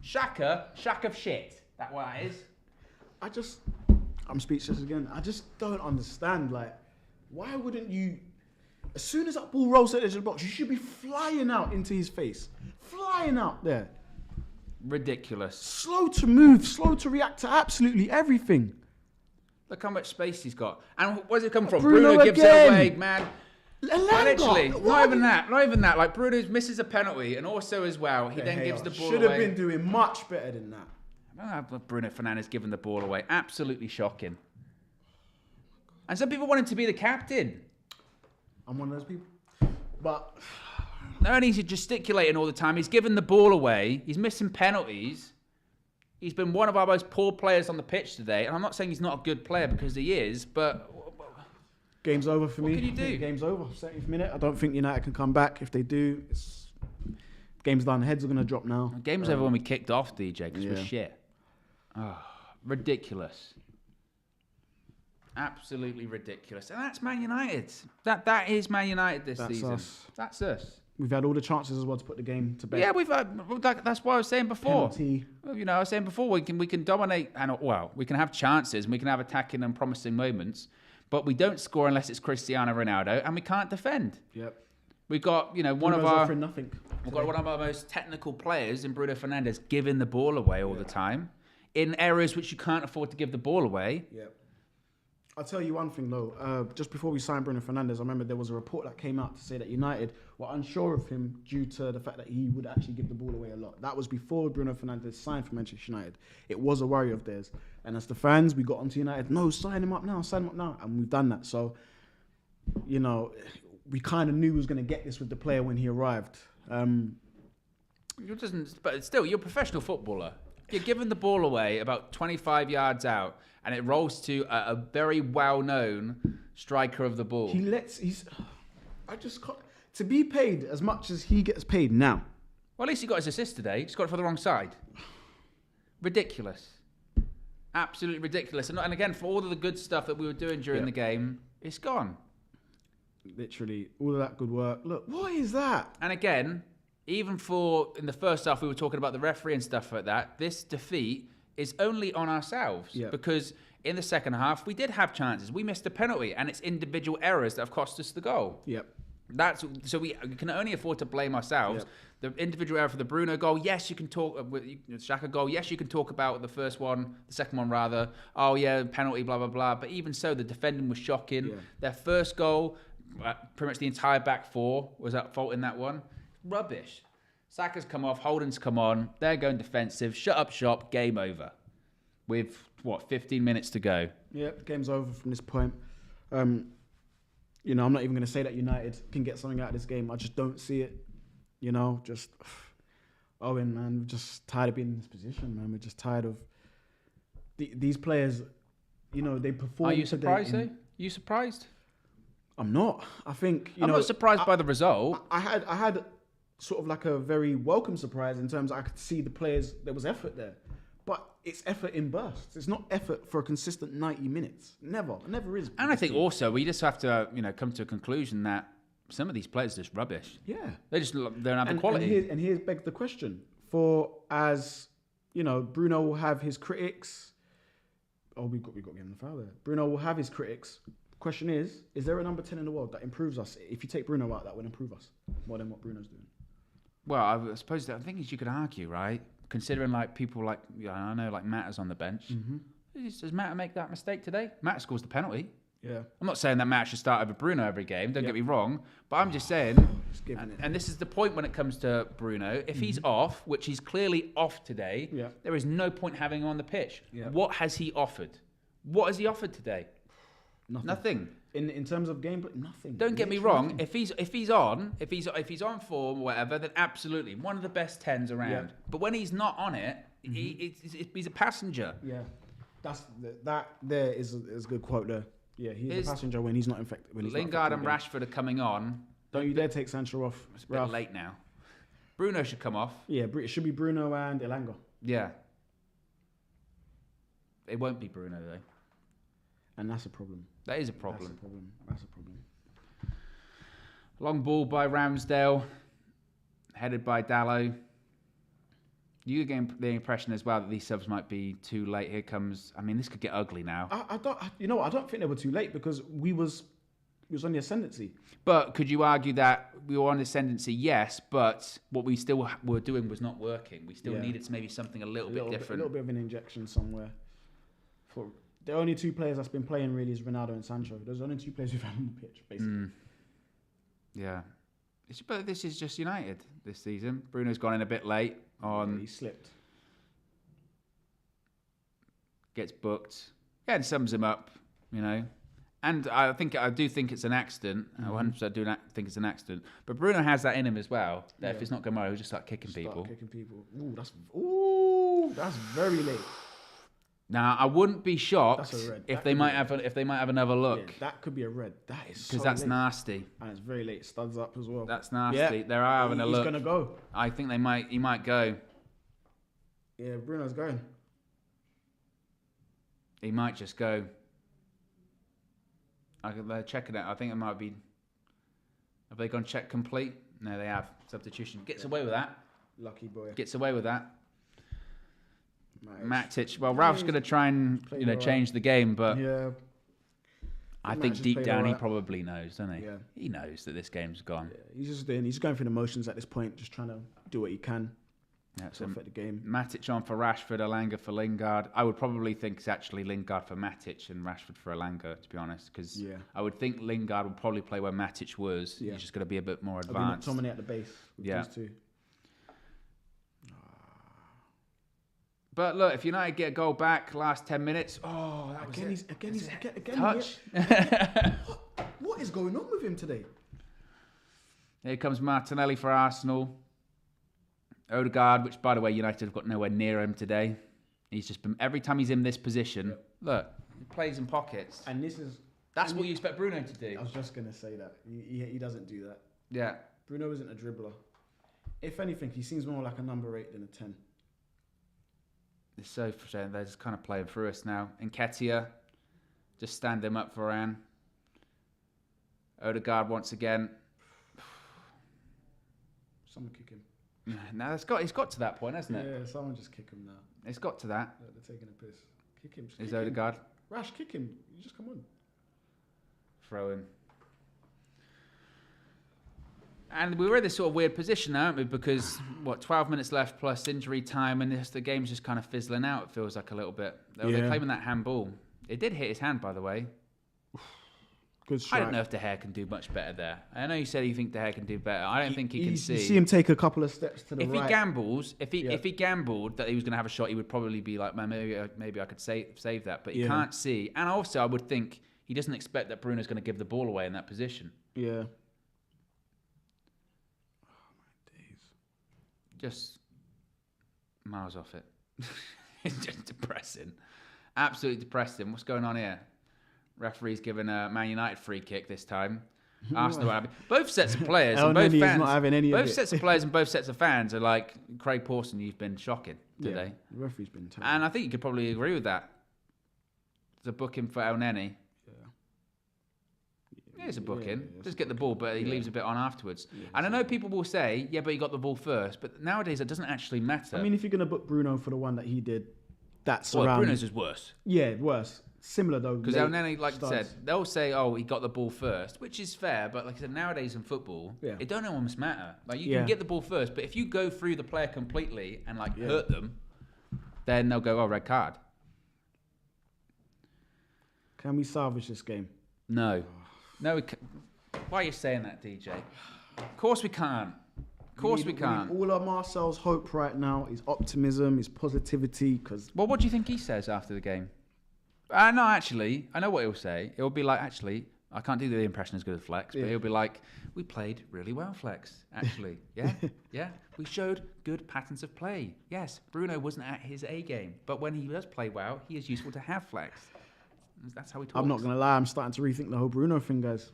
Shack of shit. That's what that is. I'm speechless again. I just don't understand, why wouldn't you, as soon as that ball rolls at the edge of the box, you should be flying out into his face. Flying out there. Ridiculous. Slow to move, slow to react to absolutely everything. Look how much space he's got. And where's it come from? Bruno gives it away, man. Literally, not even that. Like, Bruno misses a penalty, and also as well, he then gives the ball away. Should have been doing much better than that. Bruno Fernandes giving the ball away. Absolutely shocking. And some people want him to be the captain. I'm one of those people. But not only is he gesticulating all the time, he's giving the ball away. He's missing penalties. He's been one of our most poor players on the pitch today. And I'm not saying he's not a good player because he is, but... Game's over for me. What can you do? Game's over. 70th minute. I don't think United can come back. If they do, game's done. Heads are going to drop now. Game's over when we kicked off, DJ, because we're shit. Oh, ridiculous. Absolutely ridiculous. And that's Man United. That is Man United this season. That's us. We've had all the chances as well to put the game to bed. Yeah, we've had. That's what I was saying before. Penalty. I was saying before we can dominate and we can have chances and we can have attacking and promising moments, but we don't score unless it's Cristiano Ronaldo, and we can't defend. Yep. We've got one Bruno's of our offering nothing. We've got one of our most technical players in Bruno Fernandes giving the ball away all the time. in areas which you can't afford to give the ball away. Yeah. I'll tell you one thing though. Just before we signed Bruno Fernandes, I remember there was a report that came out to say that United were unsure of him due to the fact that he would actually give the ball away a lot. That was before Bruno Fernandes signed for Manchester United. It was a worry of theirs. And as the fans, we got onto United, no, sign him up now. And we've done that. So, you know, we kind of knew we was going to get this with the player when he arrived. But still, you're a professional footballer. You're giving the ball away about 25 yards out, and it rolls to a very well-known striker of the ball. To be paid as much as he gets paid now. Well, at least he got his assist today. He just got it for the wrong side. Ridiculous. Absolutely ridiculous. And again, for all of the good stuff that we were doing during the game, it's gone. Literally, all of that good work. Look, what is that? And again, even in the first half, we were talking about the referee and stuff like that. This defeat is only on ourselves because in the second half, we did have chances. We missed a penalty, and it's individual errors that have cost us the goal. Yep. So we can only afford to blame ourselves. Yep. The individual error for the Bruno goal, yes, you can talk with Xhaka goal. Yes, you can talk about the second one rather. Oh yeah, penalty, blah blah blah. But even so, the defending was shocking. Yeah. Their first goal, pretty much the entire back four was at fault in that one. Rubbish. Saka's come off, Holden's come on. They're going defensive. Shut up shop. Game over. With 15 minutes to go. Yep, game's over from this point. You know, I'm not even going to say that United can get something out of this game. I just don't see it. You know, just Owen, man, we're just tired of being in this position, man. We're just tired of these players. You know, they perform. Are you surprised? You surprised? I'm not. I think I'm not surprised by the result. I had sort of like a very welcome surprise in terms of I could see the players. There was effort there. But it's effort in bursts. It's not effort for a consistent 90 minutes. Never is. And I think also we just have to, come to a conclusion that some of these players are just rubbish. Yeah, they don't have the quality. And here's begs the question: Bruno will have his critics. Oh, we got to give him the foul there. Bruno will have his critics. Question is there a number 10 in the world that improves us? If you take Bruno out, that would improve us more than what Bruno's doing. Well, I suppose the thing is you could argue, right? Considering people like Matt's on the bench. Mm-hmm. Does Matt make that mistake today? Matt scores the penalty. Yeah. I'm not saying that Matt should start over Bruno every game. Don't get me wrong. But I'm just saying, and this is the point when it comes to Bruno. If he's off, which he's clearly off today, there is no point having him on the pitch. Yeah. What has he offered? What has he offered today? Nothing. In terms of gameplay, nothing. Don't get me wrong. If he's on form or whatever, then absolutely one of the best 10s around. Yeah. But when he's not on it, he's a passenger. Yeah, that there is a good quote there. Yeah, he's a passenger when he's not infected. Lingard and Rashford are coming on. Don't you dare take Sancho off. It's a bit late now. Bruno should come off. Yeah, it should be Bruno and Elanga. Yeah. It won't be Bruno though. And that's a problem. That is a problem. That's a problem. Long ball by Ramsdale, headed by Dalot. You get the impression as well that these subs might be too late. Here comes. I mean, this could get ugly now. I don't think they were too late because we was on the ascendancy. But could you argue that we were on the ascendancy? Yes, but what we still were doing was not working. We still needed maybe something a little bit different. A little bit of an injection somewhere. The only two players that's been playing really is Ronaldo and Sancho. Those are the only two players we've had on the pitch, basically. Yeah. But this is just United this season. Bruno's gone in a bit late. He slipped. Gets booked. Yeah, and sums him up, And I do think it's an accident. I 100% do think it's an accident. But Bruno has that in him as well. That if it's not going well, he'll just start kicking people. That's very late. Now, I wouldn't be shocked if they might have another look. Yeah, that could be a red. That is because that's late. Nasty. And it's very late. Studs up as well. That's nasty. Yeah. They're having a look. He's gonna go. I think he might go. Yeah, Bruno's going. He might just go. They're checking it. I think it might be. Have they gone check complete? No, they have. Substitution. Gets away with that. Lucky boy. Gets away with that. Matic. Well, Ralph's going to try and change the game, but I think deep down he probably knows, doesn't he? Yeah. He knows that this game's gone. Yeah. He's going through the motions at this point, just trying to do what he can. Yeah, to affect the game. Matic on for Rashford, Elanga for Lingard. I would probably think it's actually Lingard for Matic and Rashford for Elanga, to be honest, because I would think Lingard would probably play where Matic was. Yeah. He's just going to be a bit more advanced. McTominay at the base with these two. But look, if United get a goal back last 10 minutes, that was again. Touch. What is going on with him today? Here comes Martinelli for Arsenal. Odegaard, which, by the way, United have got nowhere near him today. He's just been, every time he's in this position, look, he plays in pockets. And that's what you expect Bruno to do. I was just going to say that. He doesn't do that. Yeah. Bruno isn't a dribbler. If anything, he seems more like a number 8 than a 10. It's so frustrating. They're just kind of playing through us now. Nketiah, just stand him up for Varane. Odegaard once again. Someone kick him. Now it's got to that point, hasn't it? Yeah, someone just kick him now. It's got to that. They're taking a piss. Kick him. Is Odegaard? Rash, kick him. You just come on. Throw him. And we were in this sort of weird position now, aren't we? Because, 12 minutes left plus injury time, and the game's just kind of fizzling out, it feels like a little bit. They're claiming that handball. It did hit his hand, by the way. Good strike. I don't know if De Gea can do much better there. I know you said you think De Gea can do better. I don't think he can see. You see him take a couple of steps to the right. If he gambles, if he gambled that he was going to have a shot, he would probably be like, man, maybe I could save that. But he can't see. And also, I would think he doesn't expect that Bruno's going to give the ball away in that position. Yeah. Just miles off it. It's just depressing. Absolutely depressing. What's going on here? Referee's given a Man United free kick this time. Arsenal happy. Both sets of players and both fans. Not having any both sets of players and both sets of fans are like, Craig Pawson, you've been shocking today. The referee's been terrible. And I think you could probably agree with that. It's a booking for El Neni. It's a booking. Just get the ball, but he leaves a bit on afterwards. Yeah, and I know people will say, but he got the ball first. But nowadays, it doesn't actually matter. I mean, if you're going to book Bruno for the one that he did, that's around... Bruno's is worse. Yeah, worse. Similar, though. Because El Neni, like I said, they'll say, he got the ball first, which is fair. But like I said, nowadays in football, it don't almost matter. Like, you can get the ball first, but if you go through the player completely and hurt them, then they'll go, red card. Can we salvage this game? No. No, we can't. Why are you saying that, DJ? Of course we can't. Of course we can't. All of Marcel's hope right now is optimism, is positivity. Well, what do you think he says after the game? No, actually, I know what he'll say. He'll be like, actually, I can't do the impression as good as Flex, but he'll be like, we played really well, Flex, actually. Yeah. We showed good patterns of play. Yes, Bruno wasn't at his A game, but when he does play well, he is useful to have Flex. That's how he talks. I'm not going to lie, I'm starting to rethink the whole Bruno thing, guys.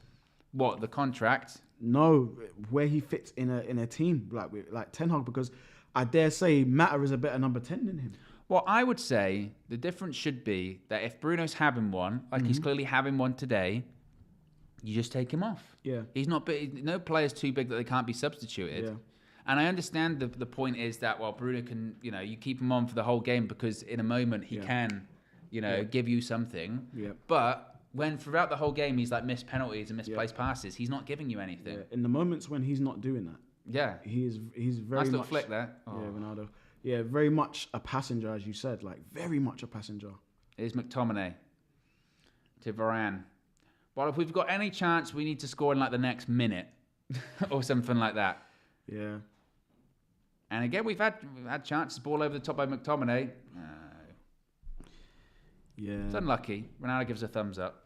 What, the contract? No, where he fits in a team like Ten Hag, because I dare say Mata is a better number 10 than him. Well, I would say the difference should be that if Bruno's having one, he's clearly having one today, you just take him off. Yeah. He's not big. No player's too big that they can't be substituted. Yeah. And I understand the point is that, Bruno can, you keep him on for the whole game because in a moment he can... give you something. Yeah. But when throughout the whole game he's missed penalties and misplaced passes, he's not giving you anything. Yeah. In the moments when he's not doing that, he's very nice little much flick there. Oh. Yeah, Ronaldo. Yeah, very much a passenger, as you said, very much a passenger. Here's McTominay to Varane. Well, if we've got any chance, we need to score in the next minute or something like that. Yeah. And again, we've had chances. Ball over the top by McTominay. Yeah. It's unlucky. Ronaldo gives a thumbs up.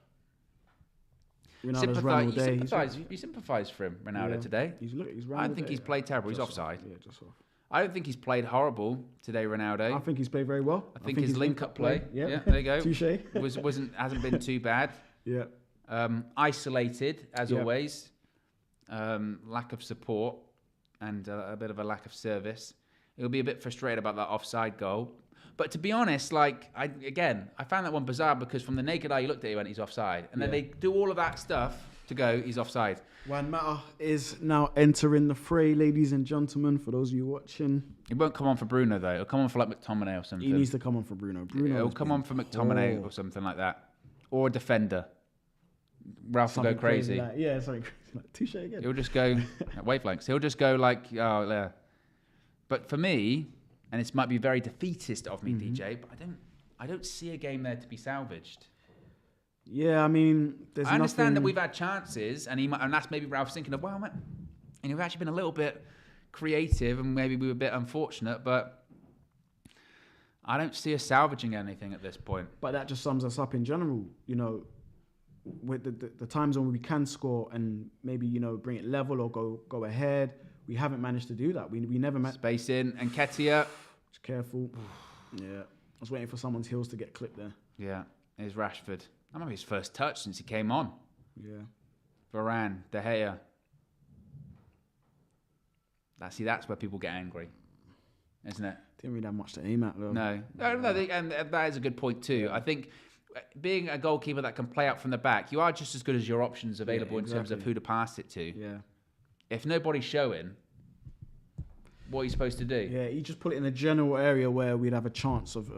You sympathise for him, Ronaldo, today. I don't think he's played terrible. He's offside. Yeah, just off. I don't think he's played horrible today, Ronaldo. I think he's played very well. I think his link-up play. Yeah, there you go. Touché. hasn't been too bad. Yeah. Isolated, as always. Lack of support and a bit of a lack of service. He'll be a bit frustrated about that offside goal. But to be honest, I found that one bizarre because from the naked eye, you looked at it and went, he's offside. And then they do all of that stuff to go, he's offside. Juan Mata is now entering the fray, ladies and gentlemen, for those of you watching. He won't come on for Bruno, though. He'll come on for McTominay or something. He needs to come on for Bruno. He'll come on for McTominay or something like that. Or a defender. Ralf will go crazy. Something crazy. Touche again. He'll just go, wavelengths. He'll just go yeah. But for me... and this might be very defeatist of me, DJ, but I don't see a game there to be salvaged. Yeah, I mean, I understand that we've had chances, and that's maybe Ralph's thinking of, well, we've actually been a little bit creative, and maybe we were a bit unfortunate, but I don't see us salvaging anything at this point. But that just sums us up in general, with the times when we can score and maybe, bring it level or go ahead. We haven't managed to do that. We never Space in, and Ketia. Just careful. Yeah. I was waiting for someone's heels to get clipped there. Yeah, here's Rashford. That might be his first touch since he came on. Yeah. Varane, De Gea. That's where people get angry, isn't it? Didn't really have much to aim at, though. No, and that is a good point too. I think being a goalkeeper that can play out from the back, you are just as good as your options available in terms of who to pass it to. Yeah. If nobody's showing, what are you supposed to do? Yeah, you just put it in a general area where we'd have a chance of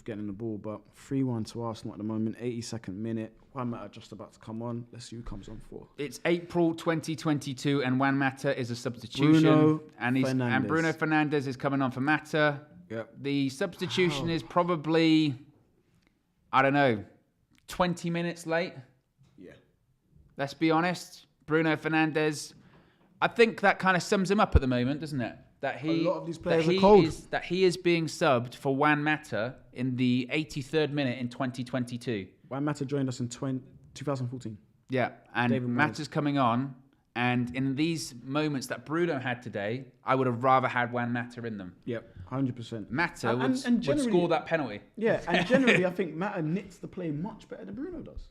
getting the ball. But 3-1 to Arsenal at the moment, 82nd minute. Juan Mata just about to come on. Let's see who comes on for. It's April 2022, and Juan Mata is a substitution. And Bruno Fernandes is coming on for Mata. Yep. The substitution is probably, I don't know, 20 minutes late. Yeah. Let's be honest. Bruno Fernandes, I think that kind of sums him up at the moment, doesn't it? That a lot of these players are cold. That he is being subbed for Juan Mata in the 83rd minute in 2022. Juan Mata joined us in 2014. Yeah, and Mata's coming on, and in these moments that Bruno had today, I would have rather had Juan Mata in them. Yep, 100%. Mata would score that penalty. Yeah, and generally I think Mata knits the play much better than Bruno does.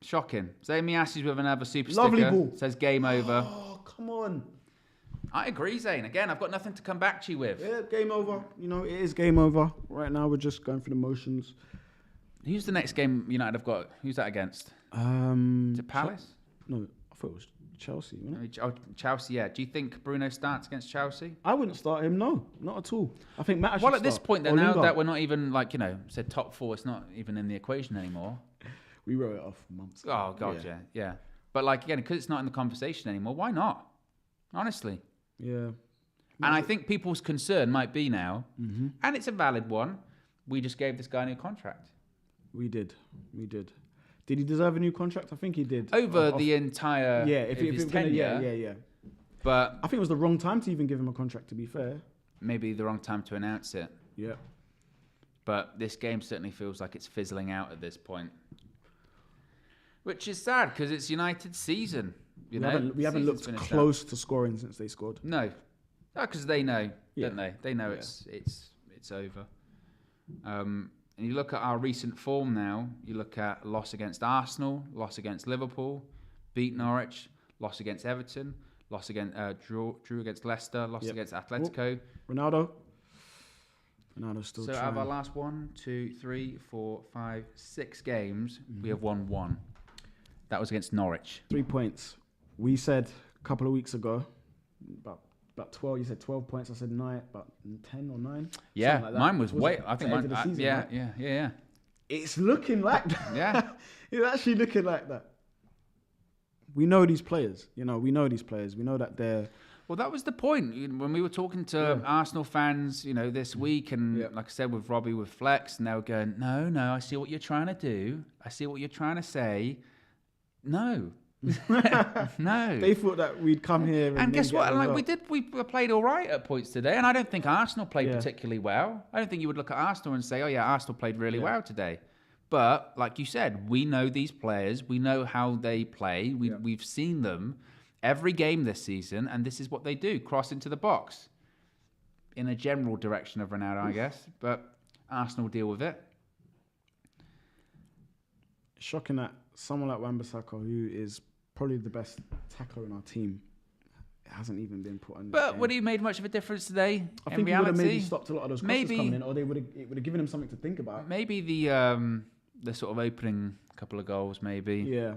Shocking. Zane Miasi's with another super Lovely sticker. Ball. Says game over. Oh, come on. I agree, Zane. Again, I've got nothing to come back to you with. Yeah, game over. It is game over. Right now, we're just going through the motions. Who's the next game United have got? Who's that against? Is it Palace? No, I thought it was Chelsea, wasn't it? Oh, Chelsea, yeah. Do you think Bruno starts against Chelsea? I wouldn't start him, no. Not at all. I think Matt should Well, at this start. point, then, now that we're not even, said top four, it's not even in the equation anymore. We wrote it off months ago. Oh, God, yeah. But, again, because it's not in the conversation anymore, why not? Honestly. Yeah. And I think people's concern might be now, and it's a valid one, we just gave this guy a new contract. We did. Did he deserve a new contract? I think he did. Over the entire his tenure. Yeah. But I think it was the wrong time to even give him a contract, to be fair. Maybe the wrong time to announce it. Yeah. But this game certainly feels like it's fizzling out at this point. Which is sad, because it's United's season. We haven't looked close to scoring since they scored. No. Because they know, don't they? They know it's over. And you look at our recent form now. You look at loss against Arsenal, loss against Liverpool, beat Norwich, loss against Everton, loss against drew against Leicester, loss against Atletico. Ronaldo's still trying. So out of our last 6 games, we have won 1. That was against Norwich. 3 points. We said a couple of weeks ago, about 12. You said 12 points. I said 9, about 10 or 9. Yeah, like mine was way. I think mine. Season, yeah, right? yeah. It's looking like that. Yeah, it's actually looking like that. We know these players. We know these players. We know that they're. Well, that was the point when we were talking to Arsenal fans, this week, and like I said with Robbie with Flex, and they were going, "No, I see what you're trying to do. I see what you're trying to say. No." No. They thought that we'd come here and guess what? We played all right at points today, and I don't think Arsenal played particularly well. I don't think you would look at Arsenal and say, "Oh yeah, Arsenal played really well today." But like you said, we know these players. We know how they play. We've seen them every game this season, and this is what they do: cross into the box in a general direction of Ronaldo, I guess. But Arsenal deal with it. Shocking that someone like Wan-Bissaka, who is probably the best tackler in our team, hasn't even been put on. But would he have made much of a difference today? I think he would have maybe stopped a lot of those crosses coming in, or it would have given him something to think about. Maybe the sort of opening couple of goals, maybe. Yeah,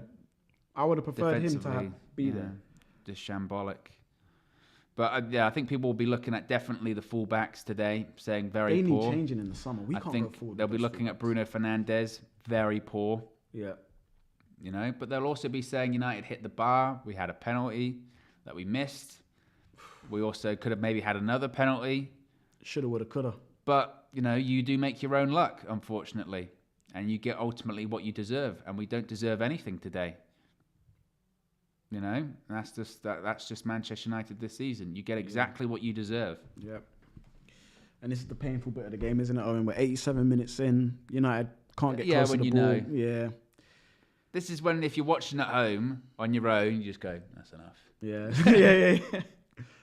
I would have preferred him to be there. Just shambolic. But I think people will be looking at definitely the fullbacks today, saying very poor. They need changing in the summer. I think they'll be looking at Bruno Fernandes, very poor. Yeah. But they'll also be saying United hit the bar. We had a penalty that we missed. We also could have maybe had another penalty Shoulda, woulda, coulda. But, you do make your own luck, unfortunately. And you get ultimately what you deserve. And we don't deserve anything today. That's just Manchester United this season. You get exactly what you deserve. Yep. And this is the painful bit of the game, isn't it, Owen? We're 87 minutes in. United can't get close to the ball. Yeah. This is when, if you're watching at home on your own, you just go, that's enough. Yeah. yeah.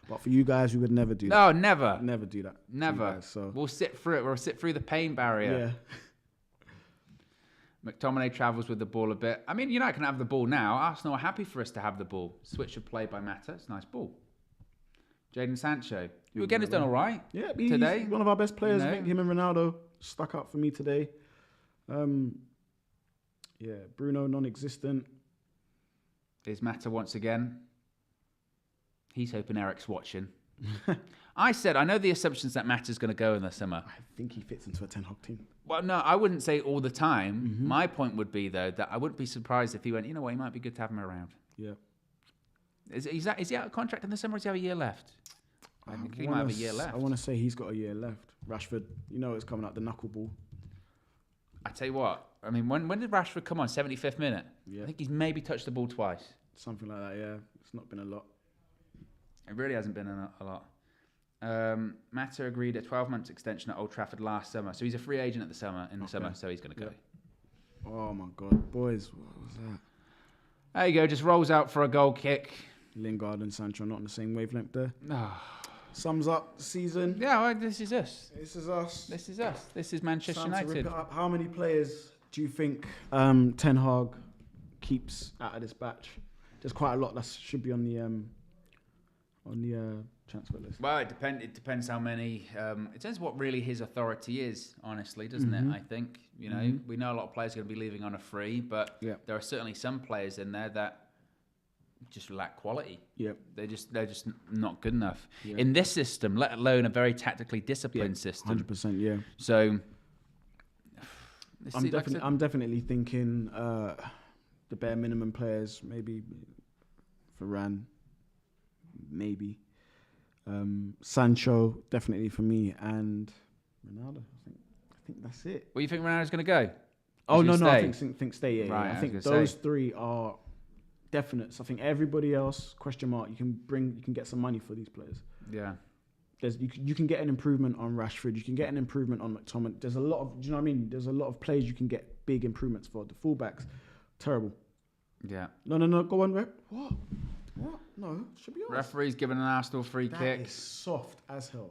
But for you guys, we would never do that. No, never. Never do that. Never. Guys, so. We'll sit through it. We'll sit through the pain barrier. Yeah. McTominay travels with the ball a bit. I mean, United can have the ball now. Arsenal are happy for us to have the ball. Switch of play by Mata. It's a nice ball. Jadon Sancho, who again has done all right today. He's one of our best players. I think him and Ronaldo stuck up for me today. Bruno non-existent. Is Mata once again. He's hoping Eric's watching. I know the assumptions that Mata's going to go in the summer. I think he fits into a Ten Hag team. Well, no, I wouldn't say all the time. Mm-hmm. My point would be, though, that I wouldn't be surprised if he went, he might be good to have him around. Yeah. Is he out of contract in the summer or does he have a year left? I think he might have a year left. I want to say he's got a year left. Rashford, it's coming out the knuckleball. I tell you what, I mean, when did Rashford come on? 75th minute? Yeah. I think he's maybe touched the ball twice. Something like that, yeah. It's not been a lot. It really hasn't been a lot. Mata agreed a 12-month extension at Old Trafford last summer. So he's a free agent in the summer, so he's going to go. Oh, my God. Boys, what was that? There you go, just rolls out for a goal kick. Lingard and Sancho not on the same wavelength there. Sums up the season. Yeah, well, this is us. This is us. This is Manchester United. Rip it up. How many players do you think Ten Hag keeps out of this batch? There's quite a lot that should be on the transfer list. Well, it depends how many. It depends what really his authority is, honestly, doesn't it? I think we know a lot of players are going to be leaving on a free, but there are certainly some players in there that just lack quality. Yep. They're just not good enough in this system, let alone a very tactically disciplined system. 100%. Yeah. So I'm definitely thinking the bare minimum players, maybe Varane, maybe Sancho, definitely for me, and Ronaldo. I think that's it. Well, you think Ronaldo's going to go? Oh no, I think stay. Yeah, right, I think those three are definites. I think everybody else question mark. You can get some money for these players. Yeah. You can get an improvement on Rashford. You can get an improvement on McTominay. There's a lot of, do you know what I mean? There's a lot of players you can get big improvements for. The fullbacks, terrible. Yeah. No. Go on, Rep. What? No, should be honest. Referee's given an Arsenal free kick. That is soft as hell.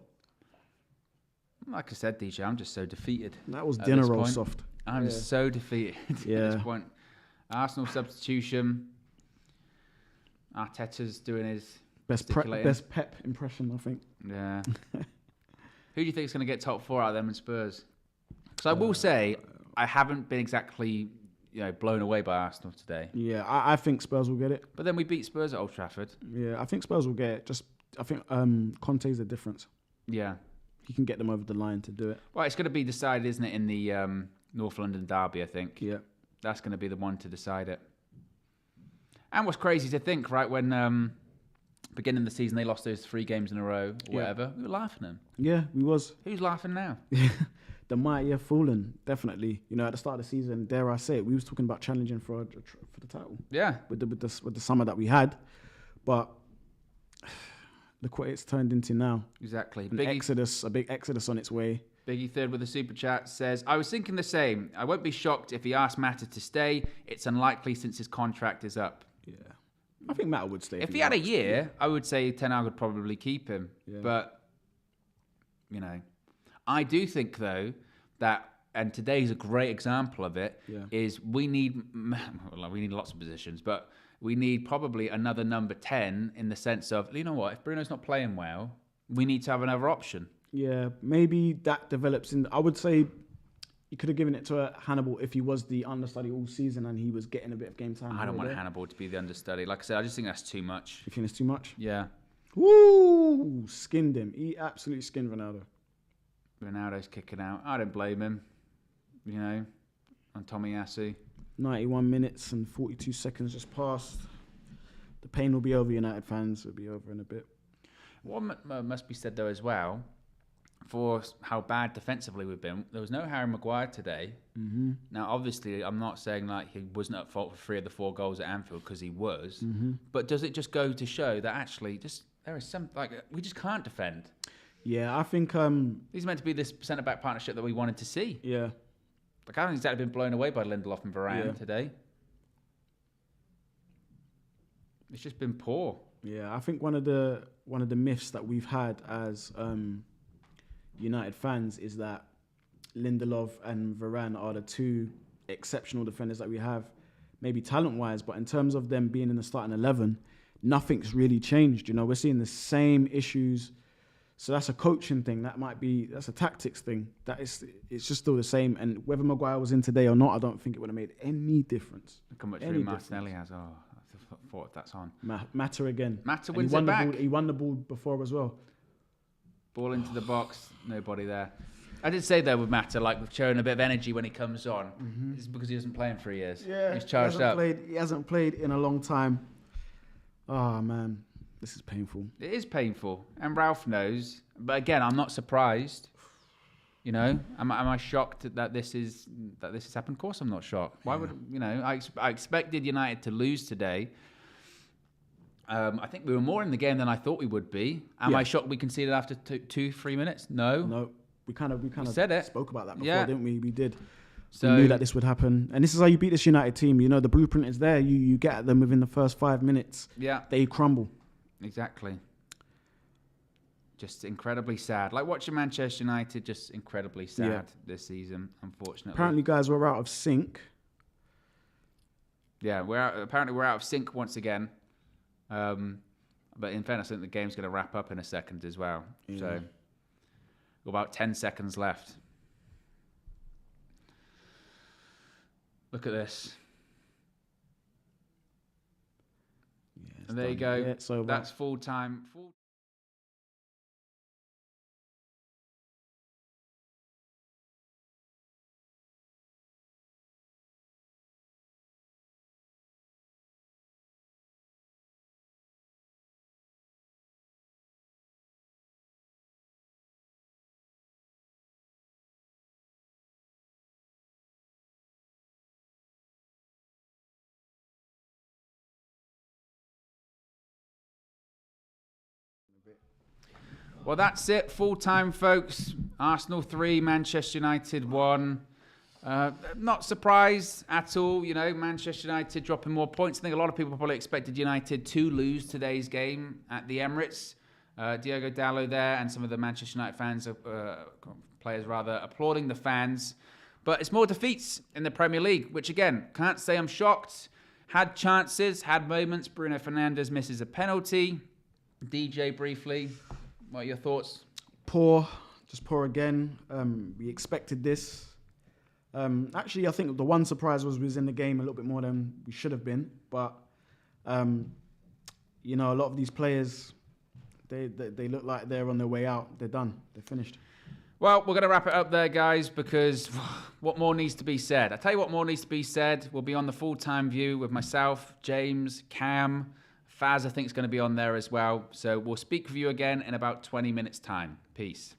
Like I said, DJ, I'm just so defeated. That was dinner roll soft. I'm so defeated at this point. Arsenal substitution. Arteta's doing his best Pep impression, I think. Yeah. Who do you think is going to get top four out of them and Spurs? Because I will say, I haven't been exactly blown away by Arsenal today. Yeah, I think Spurs will get it. But then we beat Spurs at Old Trafford. Yeah, I think Spurs will get it. I think Conte's the difference. Yeah. He can get them over the line to do it. Well, it's going to be decided, isn't it, in the North London derby, I think. Yeah. That's going to be the one to decide it. And what's crazy to think, right, when beginning of the season they lost those 3 games in a row or whatever, we were laughing at them. Yeah, we was. Who's laughing now? The mighty have fallen, definitely. At the start of the season, dare I say it, we was talking about challenging for the title. Yeah. With the summer that we had. But look what it's turned into now. Exactly. A big exodus on its way. Biggie Third with a super chat says, I was thinking the same. I won't be shocked if he asked Mata to stay. It's unlikely since his contract is up. Yeah. I think Mata would stay. If he had a year, I would say Ten Hag would probably keep him. Yeah. But, I do think, though, that, and today's a great example of it, is we need lots of positions, but we need probably another number 10 in the sense of, if Bruno's not playing well, we need to have another option. Yeah, maybe that develops in. I would say you could have given it to Hannibal if he was the understudy all season and he was getting a bit of game time. I don't want Hannibal to be the understudy. Like I said, I just think that's too much. You think it's too much? Yeah. Woo! Skinned him. He absolutely skinned Ronaldo. Ronaldo's kicking out. I don't blame him. On Tomiyasu. 91 minutes and 42 seconds just passed. The pain will be over, United fans. It'll be over in a bit. What must be said, though, as well, for how bad defensively we've been. There was no Harry Maguire today. Mm-hmm. Now, obviously, I'm not saying like he wasn't at fault for 3 of the 4 goals at Anfield, because he was. Mm-hmm. But does it just go to show that actually there is some, like, we just can't defend? Yeah, I think... He's meant to be this centre-back partnership that we wanted to see. Yeah. Like, I haven't exactly been blown away by Lindelof and Varane today. It's just been poor. Yeah, I think one of the myths that we've had as United fans is that Lindelof and Varane are the 2 exceptional defenders that we have, maybe talent-wise, but in terms of them being in the starting 11, nothing's really changed. You know, we're seeing the same issues. So that's a coaching thing. That's a tactics thing. It's just still the same. And whether Maguire was in today or not, I don't think it would have made any difference. Look how much room Martinelli has. Oh, I thought that's on. Mata again. Mata wins it back. He won the ball before as well. Ball into the box. Nobody there. I did say there with Mata, like, showing a bit of energy when he comes on. Mm-hmm. It's because he hasn't played in 3 years. Yeah, he's charged up. He hasn't played in a long time. Oh, man. This is painful. It is painful. And Ralf knows. But again, I'm not surprised. You know, am I shocked that this has happened? Of course I'm not shocked. Why would, you know, I expected United to lose today. I think we were more in the game than I thought we would be. Am I shocked we conceded after 2-3 minutes? No. We kind of said it. Spoke about that before, didn't we? We did. So we knew that this would happen. And this is how you beat this United team. You know, the blueprint is there. You get at them within the first 5 minutes. Yeah. They crumble. Exactly. Just incredibly sad. Like watching Manchester United, just incredibly sad this season, unfortunately. Apparently, guys, we're out of sync. Yeah, apparently we're out of sync once again. But in fairness, I think the game's going to wrap up in a second as well. Yeah. So, about 10 seconds left. Look at this. Yeah, and there you go. Yeah, so that's full time. Well, that's it. Full time, folks. Arsenal 3, Manchester United 1. Not surprised at all. You know, Manchester United dropping more points. I think a lot of people probably expected United to lose today's game at the Emirates. Diogo Dalot there and some of the Manchester United fans, players rather, applauding the fans. But it's more defeats in the Premier League, which again, can't say I'm shocked. Had chances, had moments. Bruno Fernandes misses a penalty. DJ briefly. What are your thoughts? Poor, just poor again. We expected this. Actually, I think the one surprise was we was in the game a little bit more than we should have been. But, you know, a lot of these players, they look like they're on their way out. They're done. They're finished. Well, we're going to wrap it up there, guys, because what more needs to be said? I'll tell you what more needs to be said. We'll be on the full-time view with myself, James, Cam. Faz, I think, is going to be on there as well. So we'll speak with you again in about 20 minutes' time. Peace.